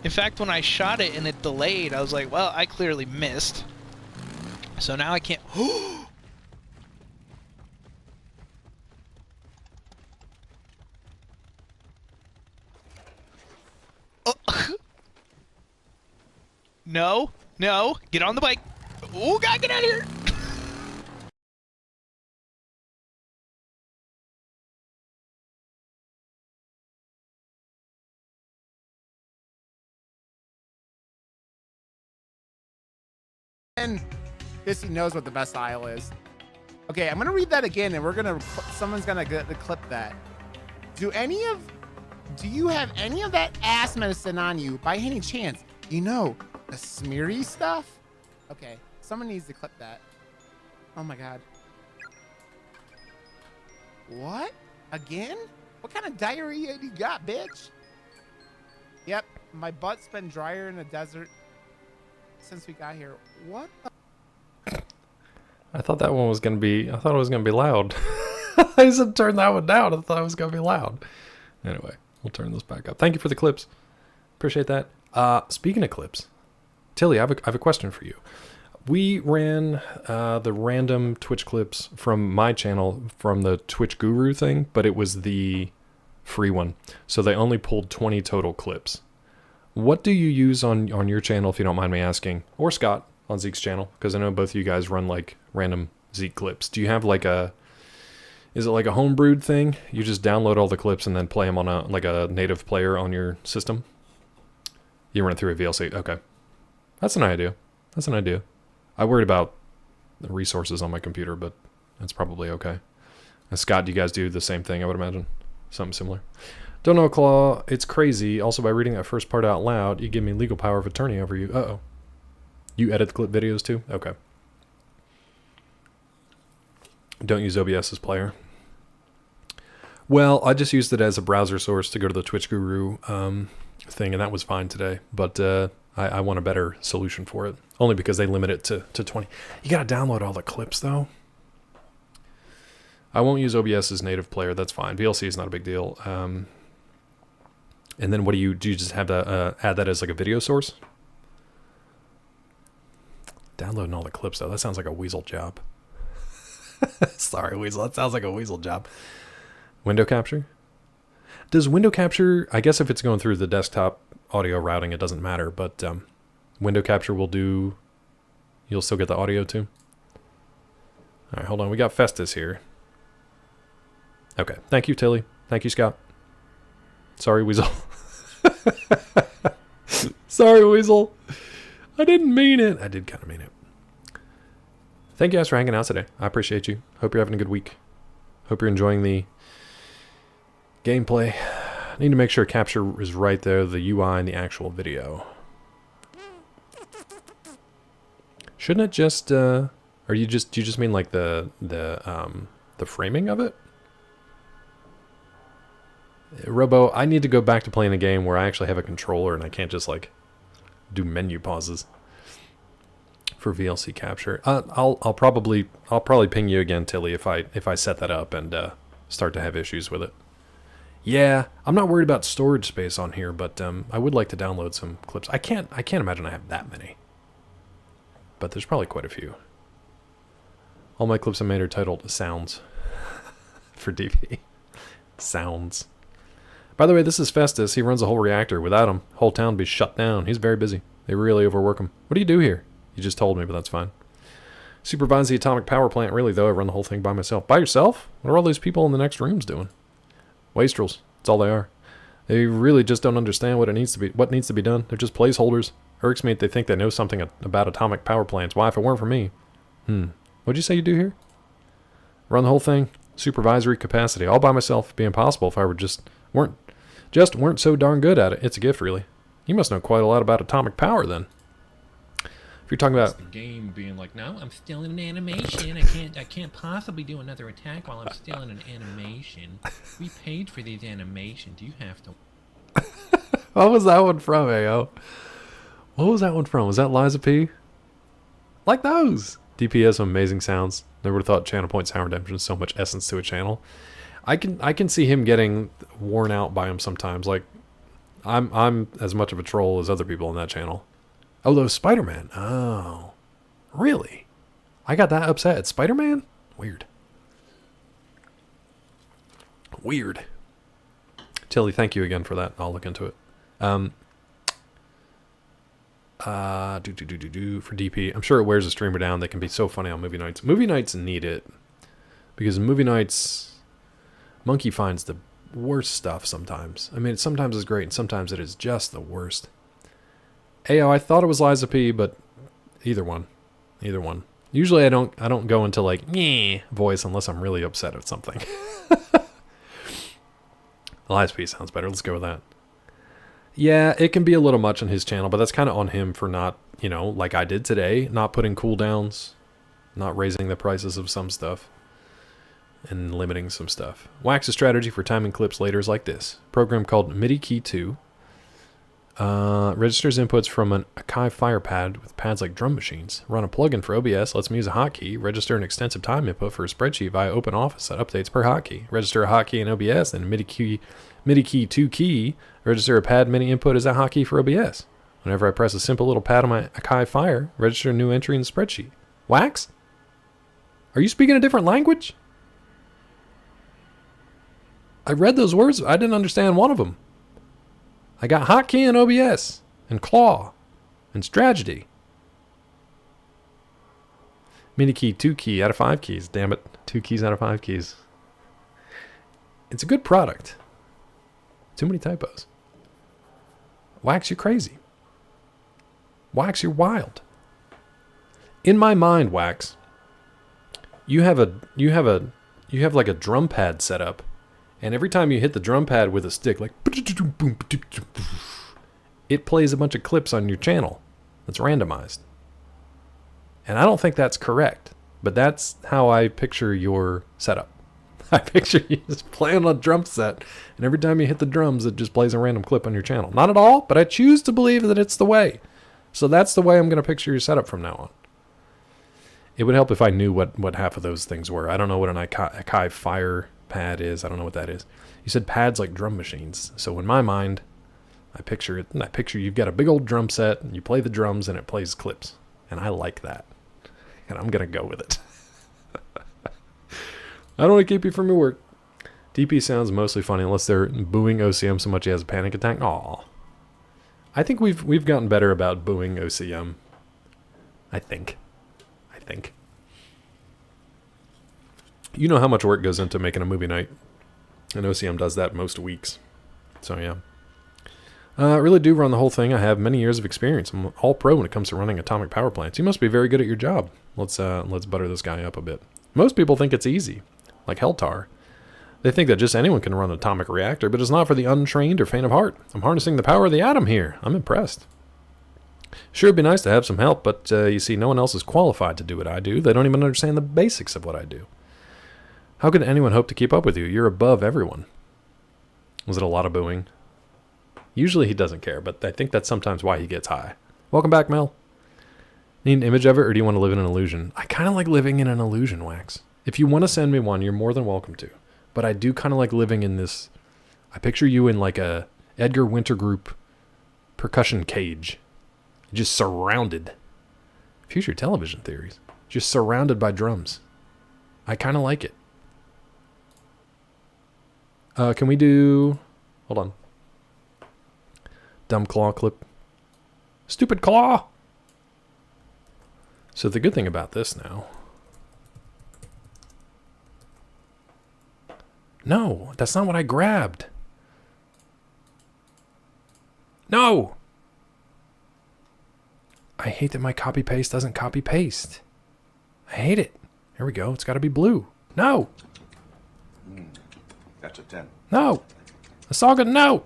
In fact, when I shot it and it delayed, I was like, well, I clearly missed. So now I can't... No, no, get on the bike. Oh, God, get out of here. And Dissy knows what the best aisle is. Okay, I'm gonna read that again, and someone's gonna clip that. Do you have any of that ass medicine on you by any chance? You know, the smeary stuff? Okay, someone needs to clip that. Oh my God. What? Again? What kind of diarrhea do you got, bitch? Yep, my butt's been drier in the desert since we got here. What the? I thought that one was gonna be. I thought it was gonna be loud. I said turn that one down. I thought it was gonna be loud. Anyway, we'll turn this back up. Thank you for the clips. Appreciate that. Speaking of clips, Tilly, I have a question for you. We ran the random Twitch clips from my channel from the Twitch Guru thing, but it was the free one. So they only pulled 20 total clips. What do you use on your channel, if you don't mind me asking? Or Scott on Zeke's channel, because I know both of you guys run like random Zeke clips. Do you have like is it like a homebrewed thing? You just download all the clips and then play them on a native player on your system? You run it through a VLC. Okay. That's an idea. That's an idea. I worried about the resources on my computer, but that's probably okay. And Scott, do you guys do the same thing, I would imagine? Something similar. Don't know, Claw. It's crazy. Also, by reading that first part out loud, you give me legal power of attorney over you. Uh-oh. You edit the clip videos too? Okay. Don't use OBS as player. Well, I just used it as a browser source to go to the Twitch Guru thing, and that was fine today. But I want a better solution for it. Only because they limit it to 20. You gotta download all the clips, though. I won't use OBS as native player. That's fine. VLC is not a big deal. And then what do you just have to add that as like a video source? Downloading all the clips, though. That sounds like a weasel job. Sorry, Weasel. That sounds like a weasel job. Window capture? Does window capture, I guess if it's going through the desktop audio routing, it doesn't matter, but window capture will do, you'll still get the audio too? All right, hold on. We got Festus here. Okay. Thank you, Tilly. Thank you, Scott. Sorry, Weasel. Sorry, Weasel. I didn't mean it. I did kind of mean it. Thank you guys for hanging out today. I appreciate you. Hope you're having a good week. Hope you're enjoying the gameplay. I need to make sure capture is right there, the UI and the actual video. Shouldn't it just or do you just mean like the framing of it? Robo, I need to go back to playing a game where I actually have a controller and I can't just like do menu pauses for VLC capture. I'll probably ping you again, Tilly, if I set that up and start to have issues with it. Yeah, I'm not worried about storage space on here, but I would like to download some clips. I can't imagine I have that many, but there's probably quite a few. All my clips I made are titled Sounds for DP. Sounds. By the way, this is Festus. He runs a whole reactor. Without him, whole town would be shut down. He's very busy. They really overwork him. What do you do here? You just told me, but that's fine. Supervise the atomic power plant. Really, though, I run the whole thing by myself. By yourself? What are all these people in the next rooms doing? Wastrels. That's all they are. They really just don't understand what needs to be done. They're just placeholders. Irks me that they think they know something about atomic power plants. Why, if it weren't for me? What'd you say you do here? Run the whole thing. Supervisory capacity. All by myself. It'd be impossible if I weren't so darn good at it. It's a gift, really. You must know quite a lot about atomic power, then. If you're talking about the game being like, no, I'm still in an animation. I can't possibly do another attack while I'm still in an animation. We paid for these animations. You have to. What was that one from, AO? What was that one from? Was that Liza P? Like those. DPS, amazing sounds. Never would have thought Channel Point Sound Redemption is so much essence to a channel. I can see him getting worn out by him sometimes. Like, I'm as much of a troll as other people on that channel. Oh, those Spider-Man. Oh, really? I got that upset at Spider-Man? Weird. Weird. Tilly, thank you again for that. I'll look into it. For DP. I'm sure it wears a streamer down. They can be so funny on movie nights. Movie nights need it. Because movie nights, Monkey finds the worst stuff sometimes. I mean, sometimes it's great, and sometimes it is just the worst. Ayo, I thought it was Liza P, but either one. Either one. Usually I don't go into like, nyeh voice unless I'm really upset at something. Liza P sounds better. Let's go with that. Yeah, it can be a little much on his channel, but that's kind of on him for not, like I did today, not putting cooldowns, not raising the prices of some stuff. and limiting some stuff. Wax's strategy for timing clips later is like this. Program called MIDI Key 2 registers inputs from an Akai Fire pad with pads like drum machines. Run a plugin for OBS, lets me use a hotkey. Register an extensive time input for a spreadsheet via OpenOffice that updates per hotkey. Register a hotkey in OBS, then MIDI Key 2 key. Register a pad MIDI input as a hotkey for OBS. Whenever I press a simple little pad on my Akai Fire, register a new entry in the spreadsheet. Wax? Are you speaking a different language? I read those words. I didn't understand one of them. I got hotkey in OBS, and claw, and strategy. MIDI key 2 key out of 5 keys. Damn it. 2 keys out of 5 keys. It's a good product. Too many typos. Wax, you're crazy. Wax, you're wild. In my mind, Wax, you have like a drum pad set up, and every time you hit the drum pad with a stick, like it plays a bunch of clips on your channel that's randomized. And I don't think that's correct, but that's how I picture your setup. I picture you just playing a drum set, and every time you hit the drums, it just plays a random clip on your channel. Not at all, but I choose to believe that it's the way. So that's the way I'm going to picture your setup from now on. It would help if I knew what half of those things were. I don't know what an Akai Fire pad is. I don't know what that is. You said pads like drum machines. So in my mind, I picture it. I picture you've got a big old drum set, and you play the drums, and it plays clips. And I like that. And I'm going to go with it. I don't want to keep you from your work. DP sounds mostly funny unless they're booing OCM so much he has a panic attack. Aw. I think we've gotten better about booing OCM. I think. You know how much work goes into making a movie night. And OCM does that most weeks. So yeah. I really do run the whole thing. I have many years of experience. I'm all pro when it comes to running atomic power plants. You must be very good at your job. Let's butter this guy up a bit. Most people think it's easy. Like Heltar. They think that just anyone can run an atomic reactor, but it's not for the untrained or faint of heart. I'm harnessing the power of the atom here. I'm impressed. Sure, it'd be nice to have some help, but you see, no one else is qualified to do what I do. They don't even understand the basics of what I do. How could anyone hope to keep up with you? You're above everyone. Was it a lot of booing? Usually he doesn't care, but I think that's sometimes why he gets high. Welcome back, Mel. Need an image of it, or do you want to live in an illusion? I kind of like living in an illusion, Wax. If you want to send me one, you're more than welcome to. But I do kind of like living in this... I picture you in like a Edgar Winter Group percussion cage. Just surrounded. Future television theories. Just surrounded by drums. I kind of like it. Can we do... Hold on. Dumb claw clip. Stupid claw! So the good thing about this now... No, that's not what I grabbed. No! I hate that my copy paste doesn't copy paste. I hate it. Here we go. It's got to be blue. No! That's a 10. No! Asaga, no!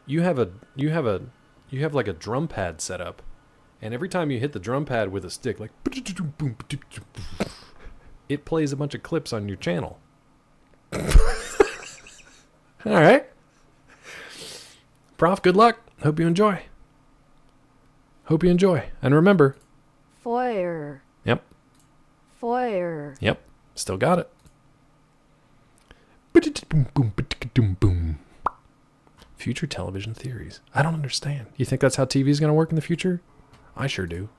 You have like a drum pad set up, and every time you hit the drum pad with a stick, like it plays a bunch of clips on your channel. All right. Prof, good luck. Hope you enjoy. And remember. Foyer. Yep. Foyer. Yep. Still got it. Future television theories. I don't understand. You think that's how TV is going to work in the future? I sure do.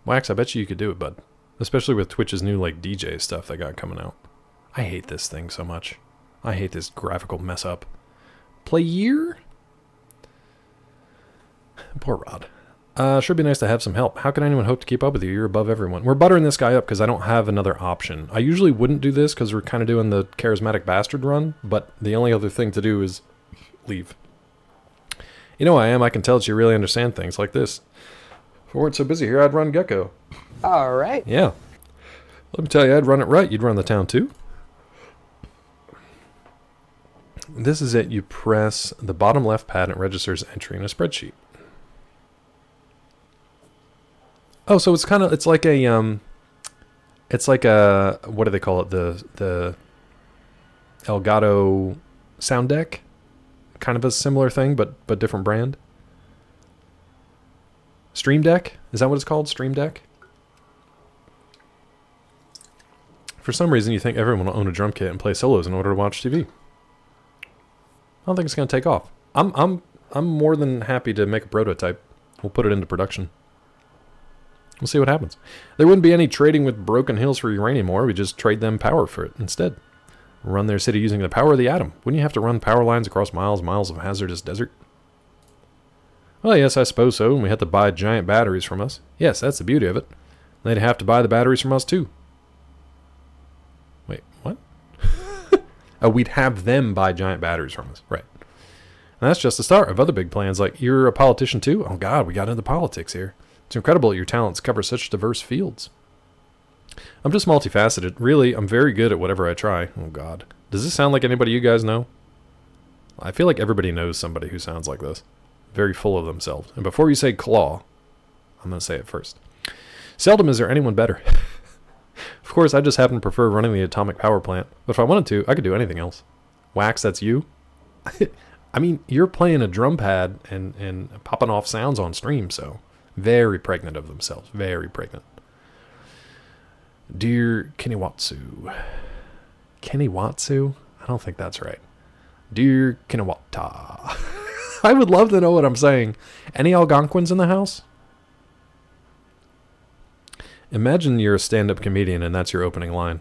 Wax, I bet you could do it, bud. Especially with Twitch's new like DJ stuff they got coming out. I hate this thing so much. I hate this graphical mess up. Play year? Poor Rod. Sure be nice to have some help. How can anyone hope to keep up with you? You're above everyone. We're buttering this guy up because I don't have another option. I usually wouldn't do this because we're kind of doing the charismatic bastard run, but the only other thing to do is leave. You know who I am. I can tell that you really understand things like this. If I weren't so busy here, I'd run Gecko. All right. Yeah. Let me tell you, I'd run it right. You'd run the town too. This is it. You press the bottom left pad and it registers entry in a spreadsheet. Oh, so it's kind of, it's like a, what do they call it? The Elgato sound deck, kind of a similar thing, but different brand. Stream Deck, is that what it's called? Stream Deck. For some reason, you think everyone will own a drum kit and play solos in order to watch TV. I don't think it's going to take off. I'm more than happy to make a prototype. We'll put it into production. We'll see what happens. There wouldn't be any trading with Broken Hills for uranium ore. We just trade them power for it instead. Run their city using the power of the atom. Wouldn't you have to run power lines across miles of hazardous desert? Well, yes, I suppose so. And we had to buy giant batteries from us. Yes, that's the beauty of it. They'd have to buy the batteries from us too. Wait, what? Oh, we'd have them buy giant batteries from us. Right. And that's just the start of other big plans, like, you're a politician too? Oh God, we got into politics here. It's incredible your talents cover such diverse fields. I'm just multifaceted. Really, I'm very good at whatever I try. Oh God. Does this sound like anybody you guys know? I feel like everybody knows somebody who sounds like this. Very full of themselves. And before you say claw, I'm going to say it first. Seldom is there anyone better. Of course, I just happen to prefer running the atomic power plant. But if I wanted to, I could do anything else. Wax, that's you? I mean, you're playing a drum pad and popping off sounds on stream, so very pregnant of themselves. Very pregnant. Dear Kiniwatsu. Kiniwatsu? I don't think that's right. Dear Kiniwata. I would love to know what I'm saying. Any Algonquins in the house? Imagine you're a stand-up comedian and that's your opening line.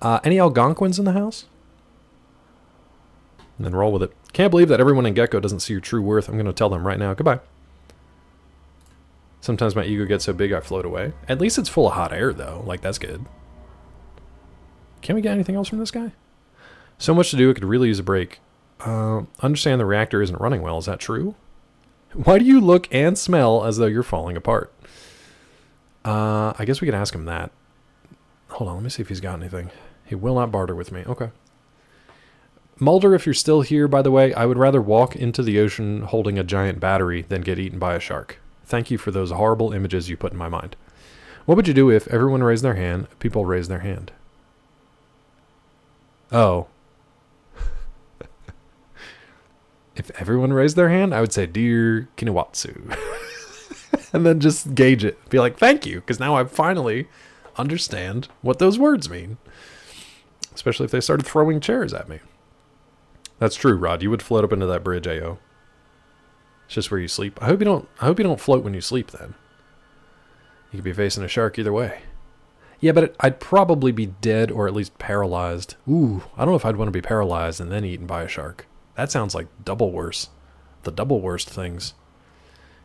Any Algonquins in the house? And then roll with it. Can't believe that everyone in Gecko doesn't see your true worth. I'm going to tell them right now. Goodbye. Sometimes my ego gets so big I float away. At least it's full of hot air, though. Like, that's good. Can we get anything else from this guy? So much to do, it could really use a break. Understand the reactor isn't running well. Is that true? Why do you look and smell as though you're falling apart? I guess we could ask him that. Hold on, let me see if he's got anything. He will not barter with me. Okay. Mulder, if you're still here, by the way, I would rather walk into the ocean holding a giant battery than get eaten by a shark. Thank you for those horrible images you put in my mind. What would you do if everyone raised their hand, people raised their hand? Oh. If everyone raised their hand, I would say, Dear Kiniwatsu. And then just gauge it. Be like, thank you, because now I finally understand what those words mean. Especially if they started throwing chairs at me. That's true, Rod. You would float up into that bridge, AO. It's just where you sleep. I hope you don't float when you sleep then. You could be facing a shark either way. Yeah, but I'd probably be dead or at least paralyzed. Ooh, I don't know if I'd want to be paralyzed and then eaten by a shark. That sounds like double worse. The double worst things.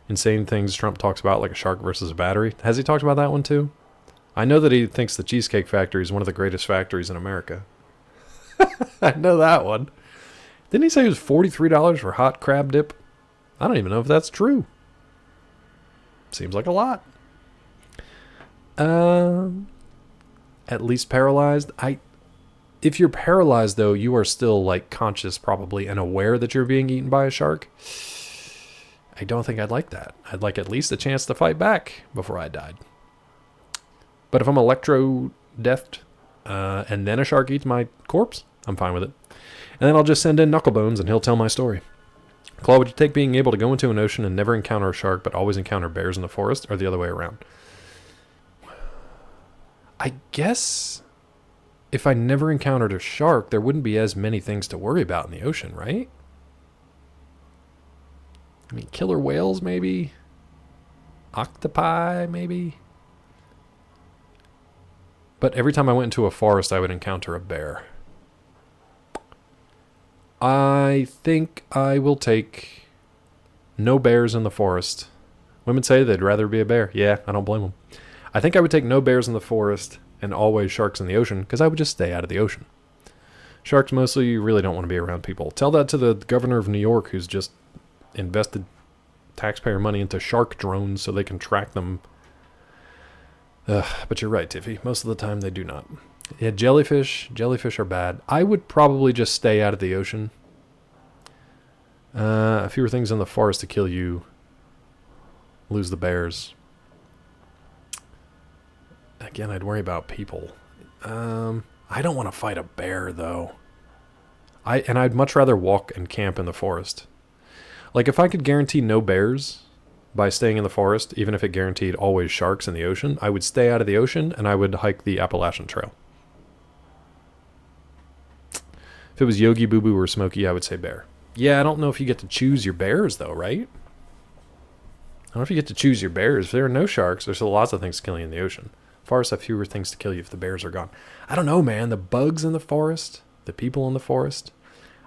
Insane things Trump talks about, like a shark versus a battery. Has he talked about that one too? I know that he thinks the Cheesecake Factory is one of the greatest factories in America. I know that one. Didn't he say it was $43 for hot crab dip? I don't even know if that's true. Seems like a lot. At least paralyzed. If you're paralyzed, though, you are still, like, conscious probably and aware that you're being eaten by a shark. I don't think I'd like that. I'd like at least a chance to fight back before I died. But if I'm electro-deathed and then a shark eats my corpse, I'm fine with it. And then I'll just send in Knucklebones and he'll tell my story. Claw, would you take being able to go into an ocean and never encounter a shark but always encounter bears in the forest, or the other way around? I guess if I never encountered a shark, there wouldn't be as many things to worry about in the ocean, right? I mean, killer whales, maybe? Octopi, maybe? But every time I went into a forest, I would encounter a bear. I think I will take no bears in the forest. Women say they'd rather be a bear. Yeah, I don't blame them. I think I would take no bears in the forest and always sharks in the ocean, because I would just stay out of the ocean. Sharks mostly, you really don't want to be around people. Tell that to the governor of New York, who's just invested taxpayer money into shark drones so they can track them. But you're right, Tiffy. Most of the time they do not. Yeah, jellyfish. Jellyfish are bad. I would probably just stay out of the ocean. Fewer things in the forest to kill you. lose the bears. Again, I'd worry about people. I don't want to fight a bear, though. I'd much rather walk and camp in the forest. Like, if I could guarantee no bears by staying in the forest, even if it guaranteed always sharks in the ocean, I would stay out of the ocean and I would hike the Appalachian Trail. If it was Yogi Boo Boo or Smokey, I would say bear. Yeah, I don't know if you get to choose your bears, though, right? I don't know if you get to choose your bears. If there are no sharks, there's lots of things to kill you in the ocean. Forests have fewer things to kill you if the bears are gone. I don't know, man. The bugs in the forest, the people in the forest.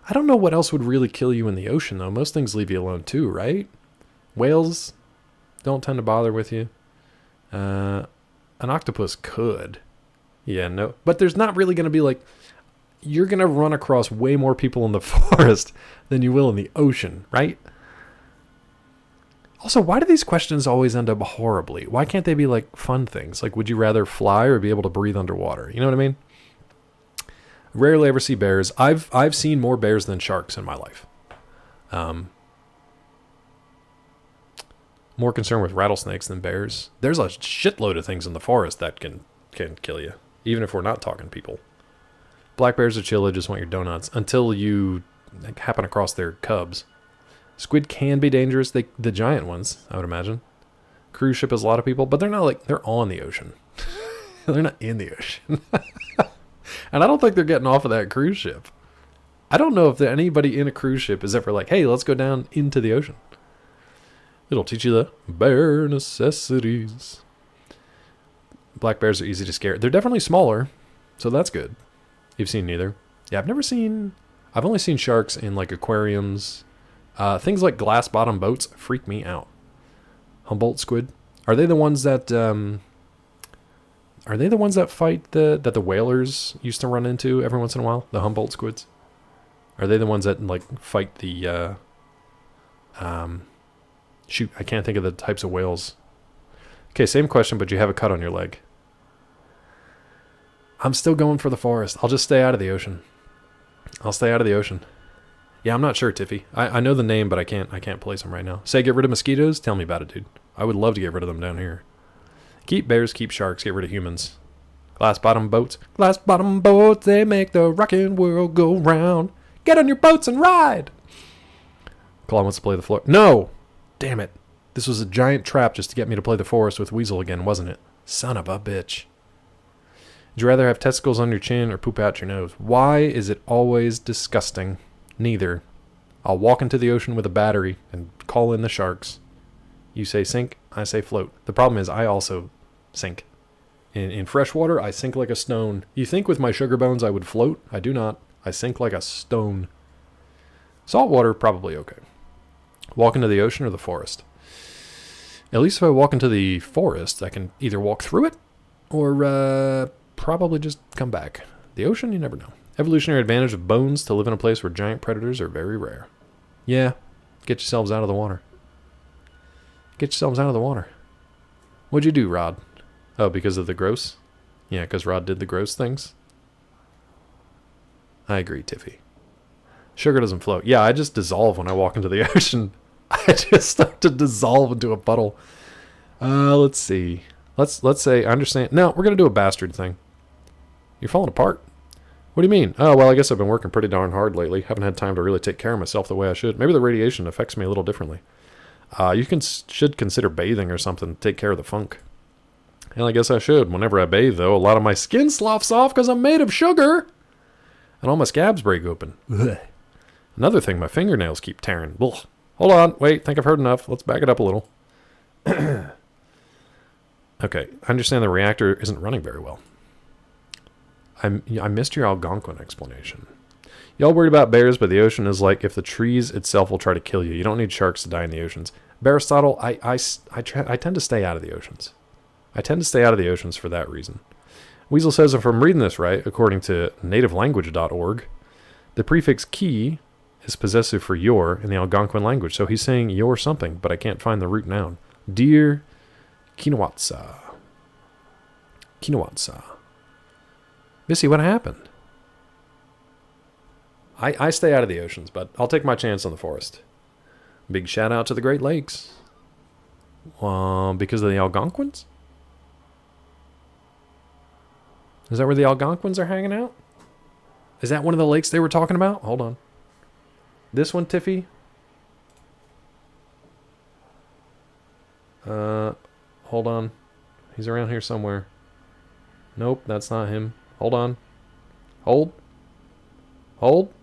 I don't know what else would really kill you in the ocean, though. Most things leave you alone, too, right? Whales don't tend to bother with you. An octopus could. Yeah, no. But there's not really going to be, like... You're going to run across way more people in the forest than you will in the ocean, right? Also, why do these questions always end up horribly? Why can't they be, like, fun things? Like, would you rather fly or be able to breathe underwater? You know what I mean? Rarely ever see bears. I've seen more bears than sharks in my life. More concerned with rattlesnakes than bears. There's a shitload of things in the forest that can kill you, even if we're not talking people. Black bears are chill, they just want your donuts until you happen across their cubs. Squid can be dangerous, the giant ones, I would imagine. Cruise ship has a lot of people, but they're not like, they're on the ocean. They're not in the ocean. And I don't think they're getting off of that cruise ship. I don't know if anybody in a cruise ship is ever like, hey, let's go down into the ocean. It'll teach you the bare necessities. Black bears are easy to scare. They're definitely smaller, so that's good. You've seen neither. Yeah, I've only seen sharks in like aquariums. Things like glass bottom boats freak me out. Humboldt squid. Are they the ones that fight that the whalers used to run into every once in a while? The Humboldt squids? Are they the ones that like fight the shoot, I can't think of the types of whales. Okay, same question, but you have a cut on your leg. I'm still going for the forest. I'll just stay out of the ocean. I'll stay out of the ocean. Yeah, I'm not sure, Tiffy. I know the name, but I can't place them right now. Say get rid of mosquitoes? Tell me about it, dude. I would love to get rid of them down here. Keep bears, keep sharks, get rid of humans. Glass bottom boats. Glass bottom boats, they make the rockin' world go round. Get on your boats and ride! Claw wants to play the floor. No! Damn it. This was a giant trap just to get me to play the forest with Weasel again, wasn't it? Son of a bitch. Would you rather have testicles on your chin or poop out your nose? Why is it always disgusting? Neither. I'll walk into the ocean with a battery and call in the sharks. You say sink, I say float. The problem is I also sink. In fresh water, I sink like a stone. You think with my sugar bones I would float? I do not. I sink like a stone. Salt water, probably okay. Walk into the ocean or the forest? At least if I walk into the forest, I can either walk through it or probably just come back. The ocean, you never know. Evolutionary advantage of bones to live in a place where giant predators are very rare. Yeah, get yourselves out of the water. Get yourselves out of the water. What'd you do, Rod? Oh, because of the gross? Yeah, because Rod did the gross things? I agree, Tiffy. Sugar doesn't float. Yeah, I just dissolve when I walk into the ocean. I just start to dissolve into a puddle. Let's see. Let's say, I understand. No, we're going to do a bastard thing. You're falling apart. What do you mean? Oh, well, I guess I've been working pretty darn hard lately. Haven't had time to really take care of myself the way I should. Maybe the radiation affects me a little differently. You should consider bathing or something to take care of the funk. Hell, I guess I should. Whenever I bathe, though, a lot of my skin sloughs off because I'm made of sugar. And all my scabs break open. Ugh. Another thing, my fingernails keep tearing. Ugh. Hold on. Wait, think I've heard enough. Let's back it up a little. Okay, I understand the reactor isn't running very well. I missed your Algonquin explanation. Y'all worried about bears, but the ocean is like if the trees itself will try to kill you. You don't need sharks to die in the oceans. Aristotle, I tend to stay out of the oceans. I tend to stay out of the oceans for that reason. Weasel says, if I'm reading this right, according to nativelanguage.org, the prefix key is possessive for your in the Algonquin language. So he's saying your something, but I can't find the root noun. Dear Kinawatsa. Kinawatsa. Missy, what happened? I stay out of the oceans, but I'll take my chance on the forest. Big shout out to the Great Lakes. Because of the Algonquins? Is that where the Algonquins are hanging out? Is that one of the lakes they were talking about? Hold on. This one, Tiffy? Hold on. He's around here somewhere. Nope, that's not him. Hold on. Hold. Hold.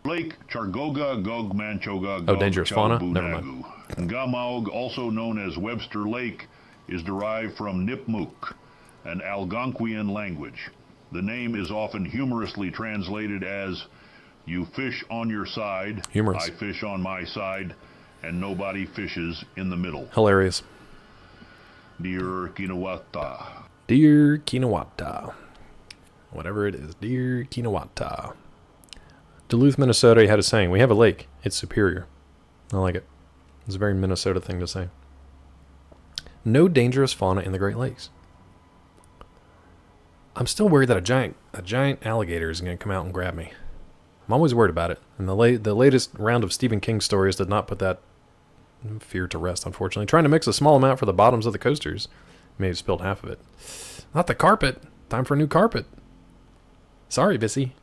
Lake Chargoga Gogmanchoga. Oh, dangerous fauna? Never mind. Ngamaug, also known as Webster Lake, is derived from Nipmuc, an Algonquian language. The name is often humorously translated as, "You fish on your side, Humorous. I fish on my side, and nobody fishes in the middle." Hilarious. Dear Kinawata. Dear Kinawata. Whatever it is. Dear Kinawata. Duluth, Minnesota had a saying. We have a lake. It's superior. I like it. It's a very Minnesota thing to say. No dangerous fauna in the Great Lakes. I'm still worried that a giant alligator is going to come out and grab me. I'm always worried about it. And the latest round of Stephen King stories did not put that fear to rest, unfortunately. Trying to mix a small amount for the bottoms of the coasters. May have spilled half of it. Not the carpet. Time for a new carpet. Sorry, Bissy.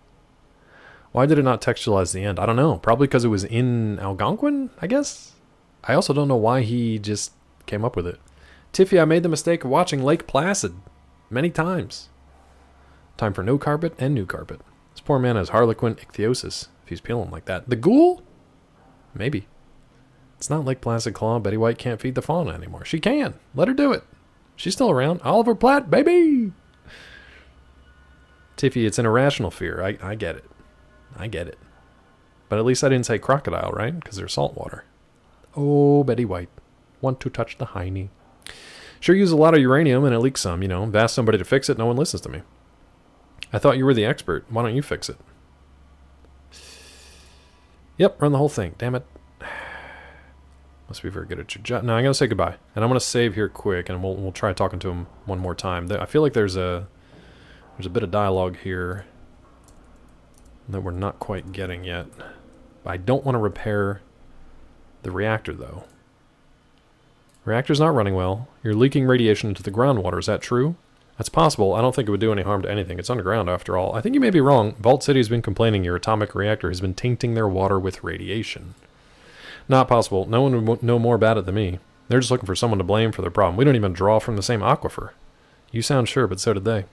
Why did it not textualize the end? I don't know. Probably because it was in Algonquin, I guess? I also don't know why he just came up with it. Tiffy, I made the mistake of watching Lake Placid many times. Time for no carpet and new carpet. This poor man has harlequin ichthyosis, if he's peeling like that. The ghoul? Maybe. It's not Lake Placid Claw. Betty White can't feed the fauna anymore. She can. Let her do it. She's still around. Oliver Platt, baby! Tiffy, it's an irrational fear. I get it. I get it. But at least I didn't say crocodile, right? Because they're saltwater. Oh, Betty White. Want to touch the hiney. Sure use a lot of uranium and it leaks some, you know. I've asked somebody to fix it. No one listens to me. I thought you were the expert. Why don't you fix it? Yep, run the whole thing. Damn it. Must be very good at your job. No, I'm going to say goodbye. And I'm going to save here quick and we'll try talking to him one more time. I feel like there's a bit of dialogue here that we're not quite getting yet. I don't want to repair the reactor, though. Reactor's not running well. You're leaking radiation into the groundwater. Is that true? That's possible. I don't think it would do any harm to anything. It's underground, after all. I think you may be wrong. Vault City has been complaining your atomic reactor has been tainting their water with radiation. Not possible. No one would know more about it than me. They're just looking for someone to blame for their problem. We don't even draw from the same aquifer. You sound sure, but so did they.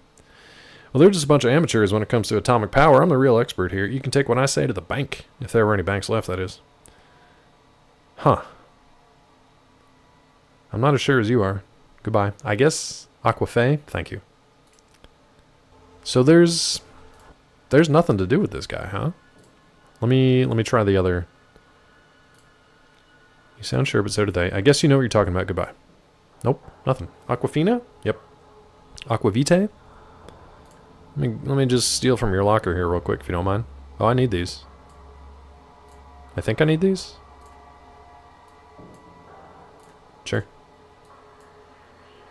Well, they're just a bunch of amateurs when it comes to atomic power. I'm the real expert here. You can take what I say to the bank. If there were any banks left, that is. Huh. I'm not as sure as you are. Goodbye. I guess Aquafe? Thank you. So there's nothing to do with this guy, huh? Let me try the other. You sound sure, but so do they. I guess you know what you're talking about. Goodbye. Nope, nothing. Aquafina? Yep. Aquavite? Let me just steal from your locker here real quick, if you don't mind. Oh, I need these. I think I need these. Sure.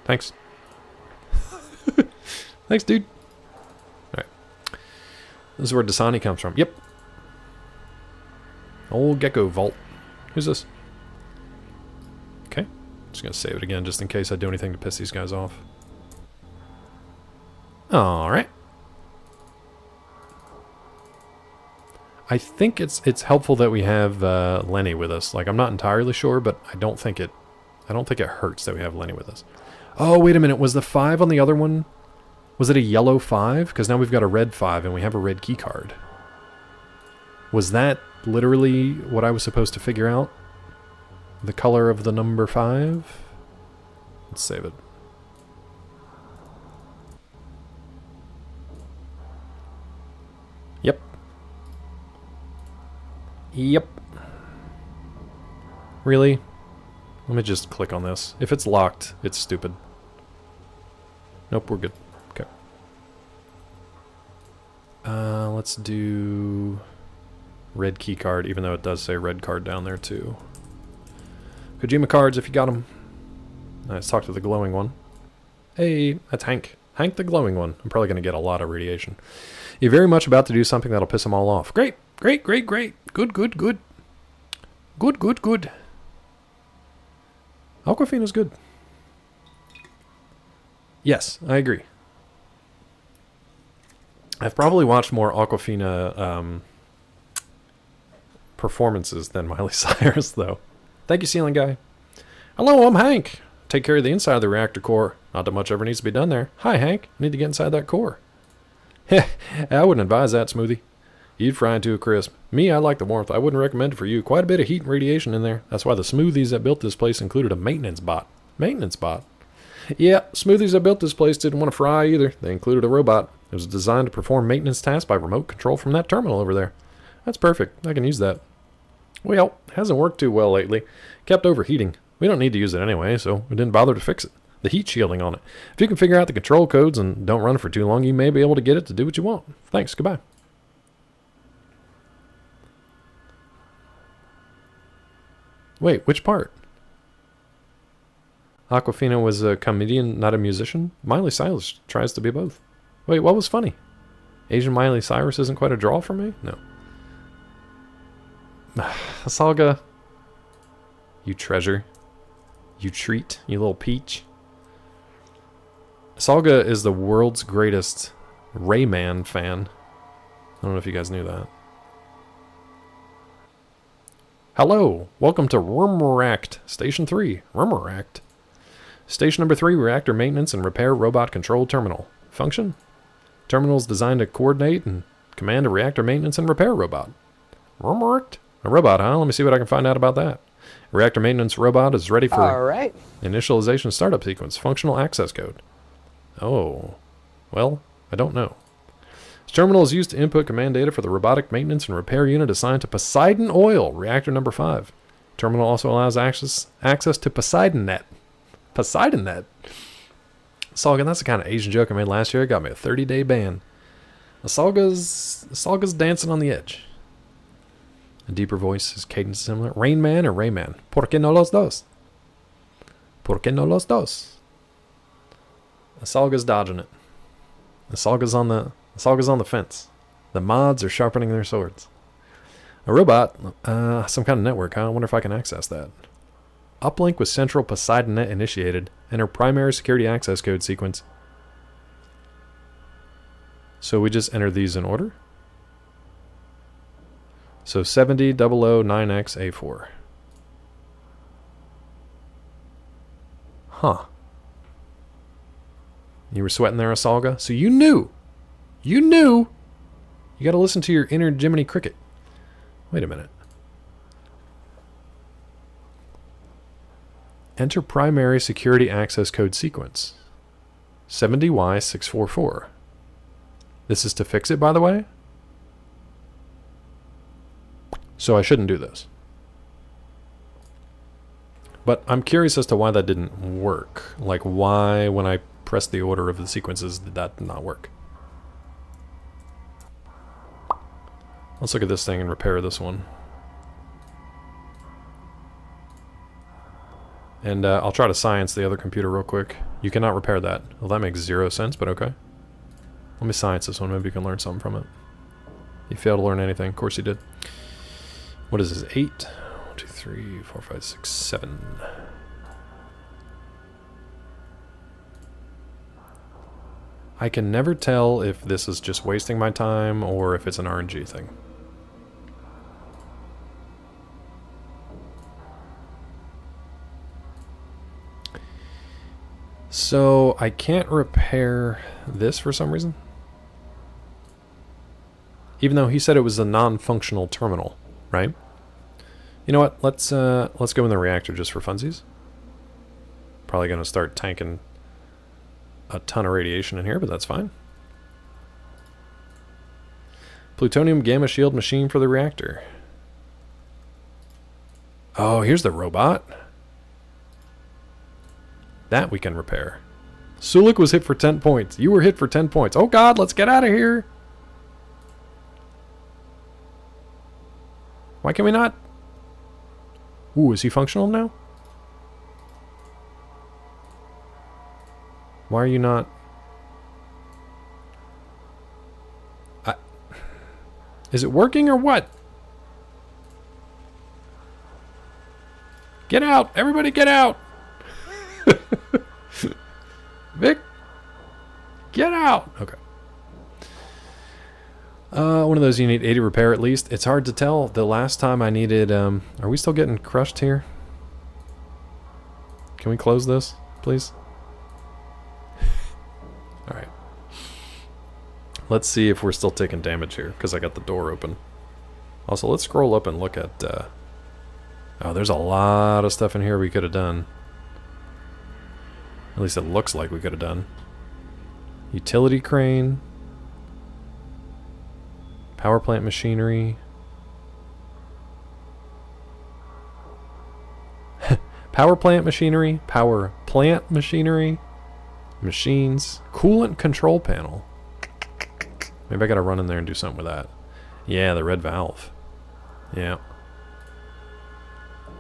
Thanks. Thanks, dude. Alright. This is where Dasani comes from. Yep. Old Gecko Vault. Who's this? Okay. Just gonna save it again just in case I do anything to piss these guys off. Alright. I think it's helpful that we have Lenny with us. Like, I'm not entirely sure, but I don't think it hurts that we have Lenny with us. Oh, wait a minute. Was the 5 on the other one? Was it a yellow 5? Because now we've got a red 5 and we have a red key card. Was that literally what I was supposed to figure out? The color of the number 5? Let's save it. Yep. Yep. Really? Let me just click on this. If it's locked, it's stupid. Nope, we're good. Okay. Let's do red key card, even though it does say red card down there too. Kojima cards, if you got them. Let's talk to the glowing one. Hey, that's Hank. Hank the glowing one. I'm probably going to get a lot of radiation. You're very much about to do something that'll piss them all off. Great, great, great, great. Good, good, good. Good, good, good. Aquafina's good. Yes, I agree. I've probably watched more Aquafina performances than Miley Cyrus, though. Thank you, Ceiling Guy. Hello, I'm Hank. Take care of the inside of the reactor core. Not that much ever needs to be done there. Hi, Hank. Need to get inside that core. Heh, I wouldn't advise that, Smoothie. You'd fry into a crisp. Me, I like the warmth. I wouldn't recommend it for you. Quite a bit of heat and radiation in there. That's why the Smoothies that built this place included a maintenance bot. Maintenance bot? Yeah, Smoothies that built this place didn't want to fry either. They included a robot. It was designed to perform maintenance tasks by remote control from that terminal over there. That's perfect. I can use that. Well, hasn't worked too well lately. Kept overheating. We don't need to use it anyway, so we didn't bother to fix it. The heat shielding on it. If you can figure out the control codes and don't run it for too long, you may be able to get it to do what you want. Thanks. Goodbye. Wait, which part? Aquafina was a comedian, not a musician? Miley Cyrus tries to be both. Wait, what was funny? Asian Miley Cyrus isn't quite a draw for me? No. Asalga. You treasure. You treat. You little peach. Asalga is the world's greatest Rayman fan. I don't know if you guys knew that. Hello, welcome to Rumract, Station 3, Rumract. Station number 3, Reactor Maintenance and Repair Robot Control Terminal. Function? Terminal is designed to coordinate and command a reactor maintenance and repair robot. Rumract? A robot, huh? Let me see what I can find out about that. A reactor maintenance robot is ready for initialization startup sequence. Functional access code. Oh, well, I don't know. This terminal is used to input command data for the robotic maintenance and repair unit assigned to Poseidon Oil, reactor number 5. Terminal also allows access to PoseidonNet. PoseidonNet? Asalga, that's the kind of Asian joke I made last year. It got me a 30-day ban. Asalga's dancing on the edge. A deeper voice, is cadence similar? Rain Man or Rayman? ¿Por qué no los dos? ¿Por qué no los dos? Asalga's dodging it. Asalga's on the fence. The mods are sharpening their swords. A robot, some kind of network, huh? I wonder if I can access that. Uplink with Central PoseidonNet initiated. Enter primary security access code sequence. So we just enter these in order? So 700009XA4. Huh. You were sweating there, Asalga? So you knew! You knew! You gotta listen to your inner Jiminy Cricket. Wait a minute. Enter primary security access code sequence. 70Y644. This is to fix it, by the way? So I shouldn't do this. But I'm curious as to why that didn't work. Like, why, when I pressed the order of the sequences, did that not work? Let's look at this thing and repair this one. And I'll try to science the other computer real quick. You cannot repair that. Well, that makes 0 sense, but okay. Let me science this one. Maybe you can learn something from it. You failed to learn anything. Of course you did. What is this? 8? 1, 2, 3, 4, 5, 6, 7. I can never tell if this is just wasting my time or if it's an RNG thing. So I can't repair this for some reason. Even though he said it was a non-functional terminal, right? You know what? Let's go in the reactor just for funsies. Probably gonna start tanking a ton of radiation in here, but that's fine. Plutonium gamma shield machine for the reactor. Oh, here's the robot. That we can repair. Sulik was hit for 10 points. You were hit for 10 points. Oh god, let's get out of here. Why can we not? Ooh, is he functional now? Why are you not? Is it working or what? Get out! Everybody get out! Vic! Get out! Okay. One of those you need 80 repair at least. It's hard to tell. The last time I needed... are we still getting crushed here? Can we close this, please? Alright. Let's see if we're still taking damage here, because I got the door open. Also, let's scroll up and look at... oh, there's a lot of stuff in here we could have done. At least it looks like we could have done. Utility crane. Power plant machinery. Power plant machinery. Power plant machinery. Machines. Coolant control panel. Maybe I gotta run in there and do something with that. Yeah, the red valve. Yeah.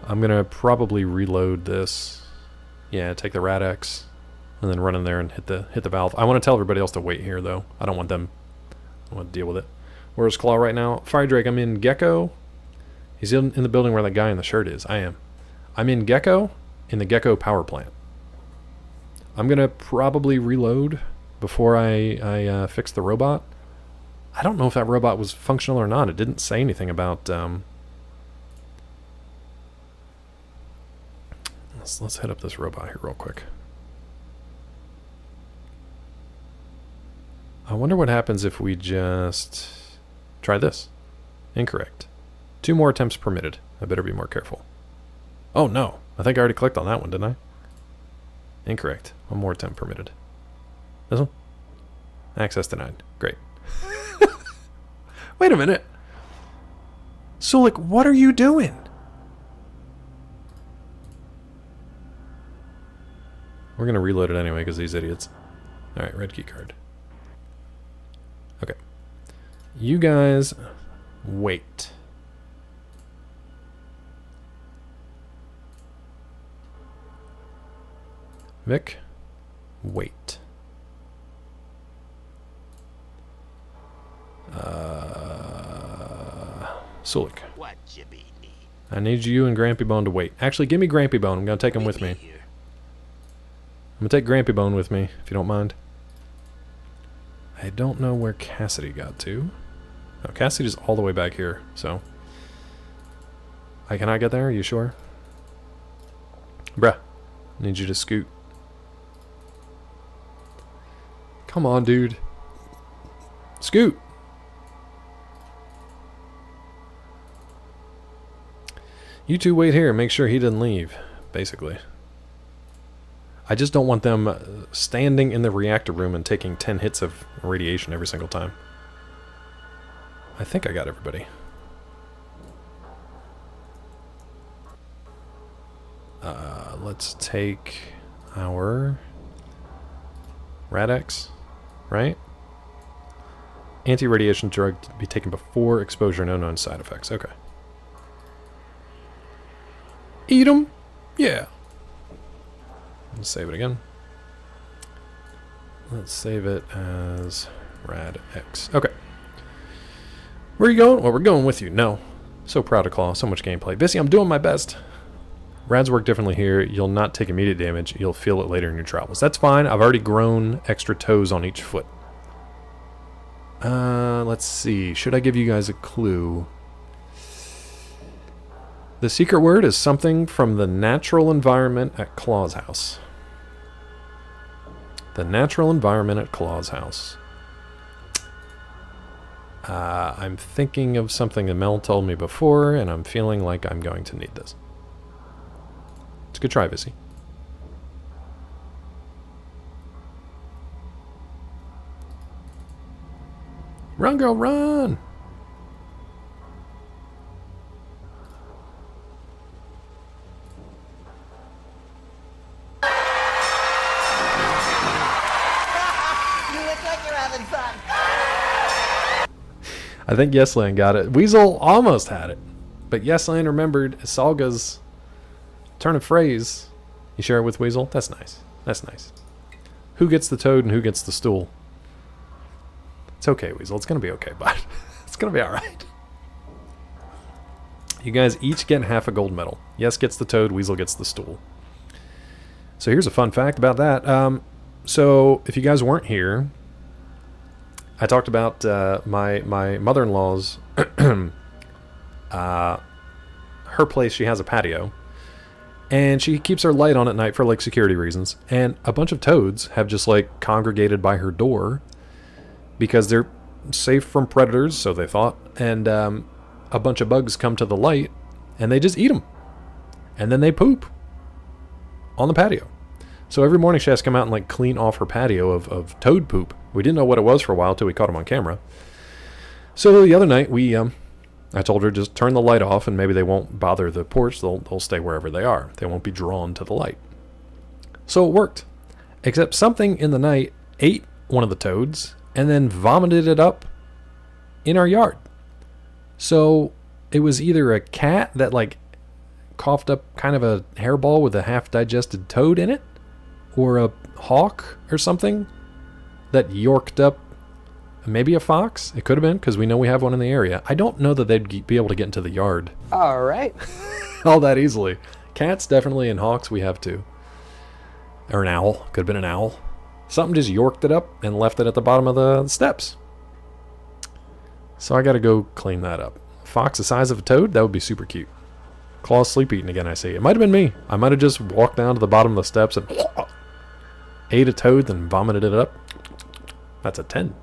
I'm gonna probably reload this. Yeah, take the Rad-X and then run in there and hit the valve. I want to tell everybody else to wait here though. I don't want them. I want to deal with it. Where's Claw right now? Fire Drake, I'm in Gecko. He's in the building where that guy in the shirt is. I am. I'm in Gecko, in the Gecko power plant. I'm gonna probably reload before I fix the robot. I don't know if that robot was functional or not. It didn't say anything about... Let's hit up this robot here real quick. I wonder what happens if we just try this. Incorrect. 2 more attempts permitted. I better be more careful. Oh no, I think I already clicked on that one, didn't I? Incorrect. 1 more attempt permitted. This one? Access denied. Great. Wait a minute. Sulik, what are you doing? We're going to reload it anyway because these idiots. Alright, red key card. Okay. You guys wait. Vic, wait. Sulik. What you be need? I need you and Grampy Bone to wait. Actually, give me Grampy Bone. I'm going to take him with me. I'm going to take Grampy Bone with me, if you don't mind. I don't know where Cassidy got to. No, Cassidy's all the way back here, so... I cannot get there? Are you sure? Bruh. Need you to scoot. Come on, dude. Scoot! You two wait here and make sure he doesn't leave, basically. I just don't want them standing in the reactor room and taking 10 hits of radiation every single time. I think I got everybody. Let's take our Rad-X, right? Anti-radiation drug to be taken before exposure and unknown side effects. Okay. Eat 'em? Yeah. Let's save it again. Let's save it as Rad-X. Okay. Where are you going? Well, we're going with you. No. So proud of Claw. So much gameplay. Bissy, I'm doing my best. Rads work differently here. You'll not take immediate damage. You'll feel it later in your travels. That's fine. I've already grown extra toes on each foot. Let's see. Should I give you guys a clue? The secret word is something from the natural environment at Claw's house. The natural environment at Claw's house. I'm thinking of something that Mel told me before, and I'm feeling like I'm going to need this. It's a good try, Vissy. Run, girl, run! I think Yesland got it. Weasel almost had it. But Yesland remembered Isalga's turn of phrase. You share it with Weasel? That's nice. That's nice. Who gets the toad and who gets the stool? It's okay, Weasel. It's going to be okay, bud. It's going to be alright. You guys each get half a gold medal. Yes gets the toad, Weasel gets the stool. So here's a fun fact about that. So if you guys weren't here, I talked about my mother-in-law's her place. She has a patio, and she keeps her light on at night for like security reasons. And a bunch of toads have just like congregated by her door because they're safe from predators, so they thought. And a bunch of bugs come to the light, and they just eat them, and then they poop on the patio. So every morning she has to come out and like clean off her patio of toad poop. We didn't know what it was for a while till we caught him on camera. So the other night I told her just turn the light off and maybe they won't bother the porch. They'll stay wherever they are. They won't be drawn to the light. So it worked. Except something in the night ate one of the toads and then vomited it up in our yard. So it was either a cat that like coughed up kind of a hairball with a half-digested toad in it, or a hawk or something that yorked up maybe a fox. It could have been, because we know we have one in the area. I don't know that they'd be able to get into the yard All right. all that easily. Cats definitely, and hawks we have too. Or an owl. Could have been an owl. Something just yorked it up and left it at the bottom of the steps. So I gotta go clean that up. Fox the size of a toad? That would be super cute. Claw's sleep eating again, I see. It might have been me. I might have just walked down to the bottom of the steps and ate a toad, then vomited it up. That's a 10.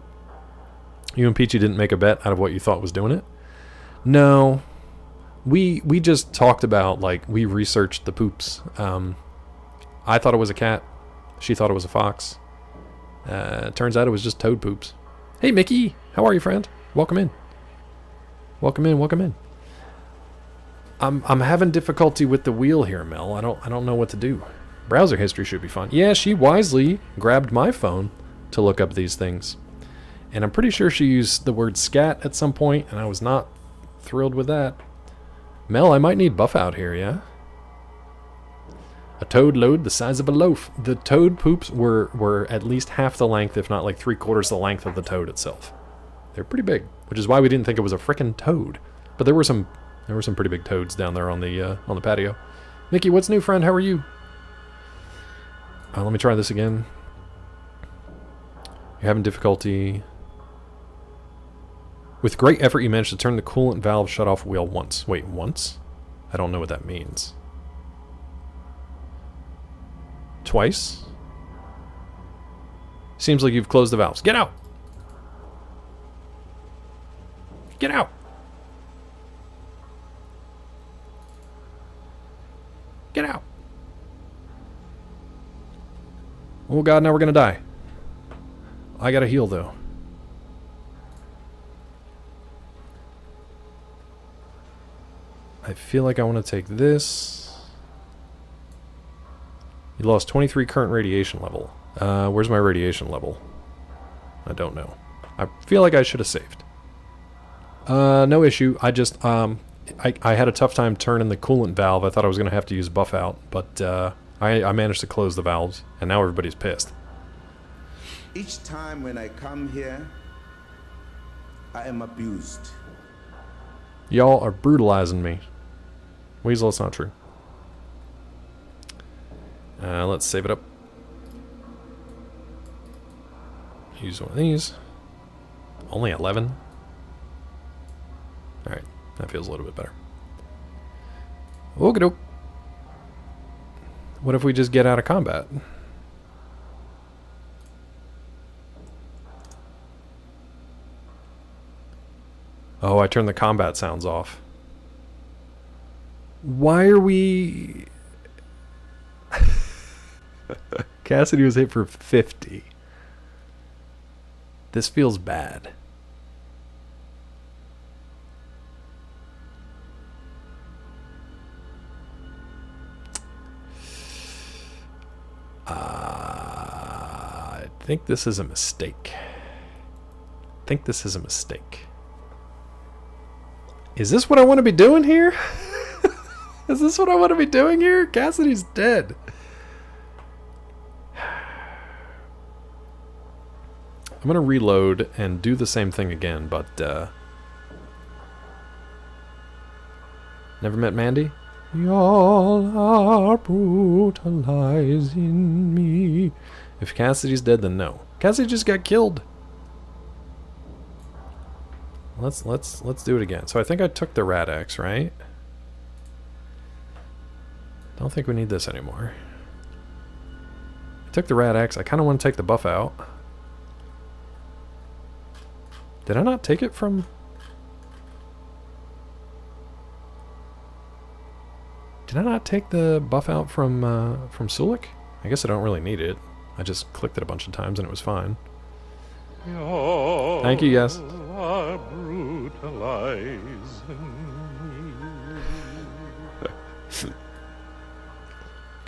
You and Peachy didn't make a bet out of what you thought was doing it? No. We just talked about, like, we researched the poops. I thought it was a cat. She thought it was a fox. Turns out it was just toad poops. Hey, Mickey. How are you, friend? Welcome in. Welcome in, welcome in. I'm having difficulty with the wheel here, Mel. I don't know what to do. Browser history should be fun. Yeah, she wisely grabbed my phone to look up these things. And I'm pretty sure she used the word scat at some point, and I was not thrilled with that. Mel, I might need buff out here, yeah? A toad load the size of a loaf. The toad poops were at least half the length, if not like 3/4 the length of the toad itself. They're pretty big, which is why we didn't think it was a frickin' toad. But there were some pretty big toads down there on the patio. Mickey, what's new, friend? How are you? Let me try this again. You're having difficulty. With great effort, you managed to turn the coolant valve shut-off wheel once. Wait, once? I don't know what that means. Twice? Seems like you've closed the valves. Get out! Get out! Get out! Oh god, now we're gonna die. I gotta heal though. I feel like I want to take this. You lost 23 current radiation level. Where's my radiation level? I don't know. I feel like I should have saved. No issue. I just, I had a tough time turning the coolant valve. I thought I was going to have to use buff out, but I managed to close the valves, and now everybody's pissed. Each time when I come here, I am abused. Y'all are brutalizing me. Weasel, it's not true. Let's save it up. Use one of these. Only 11? Alright, that feels a little bit better. Okey-doke. What if we just get out of combat? Oh, I turned the combat sounds off. Why are we... Cassidy was hit for 50. This feels bad. I think this is a mistake. Is this what I want to be doing here? Is this what I want to be doing here? Cassidy's dead. I'm going to reload and do the same thing again, but Never met Mandy? Y'all are brutalizing me. If Cassidy's dead, then no. Cassidy just got killed. Let's do it again. So I think I took the Rad-X, right? Don't think we need this anymore. I took the Rad-X. I kind of want to take the buff out. Did I not take it from... Did I not take the buff out from Sulik? I guess I don't really need it. I just clicked it a bunch of times and it was fine. Thank you, yes.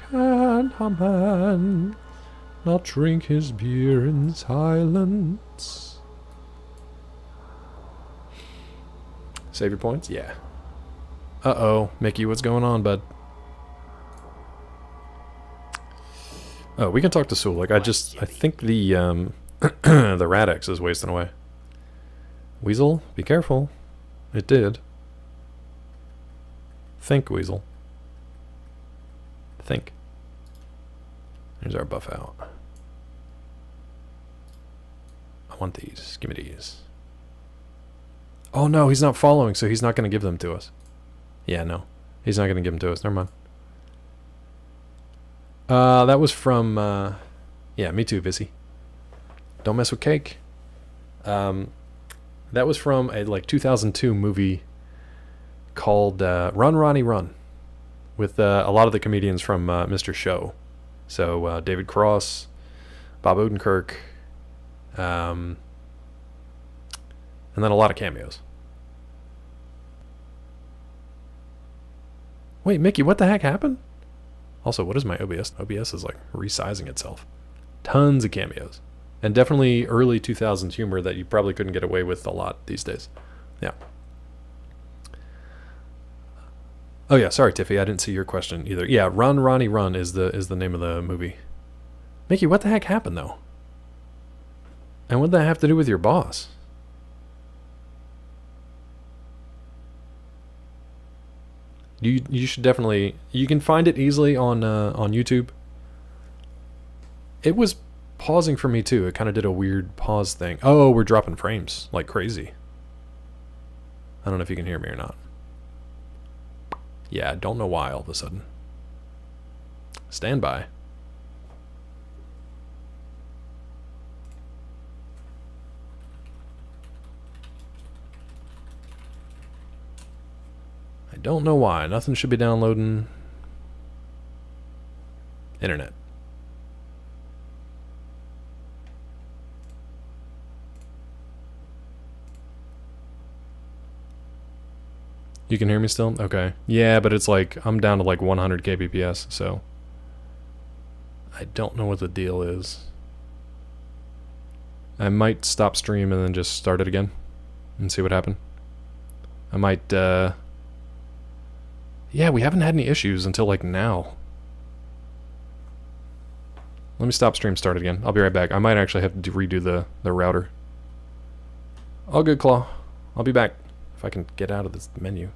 Can a man not drink his beer in silence? Save your points? Yeah. Uh-oh. Mickey, what's going on, bud? Oh, we can talk to Sulik. I think the, the Rad-X is wasting away. Weasel, be careful. It did. Think, Weasel. Think. Here's our buff out. I want these. Give me these. Oh no, he's not following, so he's not going to give them to us. Yeah, no. He's not going to give them to us. Never mind. That was from... yeah, me too, Vissy. Don't mess with cake. That was from a 2002 movie called Run, Ronnie, Run. With a lot of the comedians from Mr. Show. So David Cross, Bob Odenkirk, and then a lot of cameos. Wait, Mickey, what the heck happened? Also, what is my OBS? OBS is like resizing itself. Tons of cameos. And definitely early 2000s humor that you probably couldn't get away with a lot these days. Yeah. Oh yeah, sorry Tiffy, I didn't see your question either. Yeah, Run, Ronnie, Run is the name of the movie. Mickey, what the heck happened though? And what did that have to do with your boss? You should definitely... You can find it easily on YouTube. It was pausing for me too. It kind of did a weird pause thing. Oh, we're dropping frames like crazy. I don't know if you can hear me or not. Yeah, I don't know why all of a sudden. Stand by. I don't know why. Nothing should be downloading. Internet. You can hear me still? Okay. Yeah, but it's like, I'm down to like 100 kbps, so I don't know what the deal is. I might stop stream and then just start it again and see what happened. I might, yeah, we haven't had any issues until like now. Let me stop stream, start it again. I'll be right back. I might actually have to redo the router. All good, Claw. I'll be back if I can get out of this menu.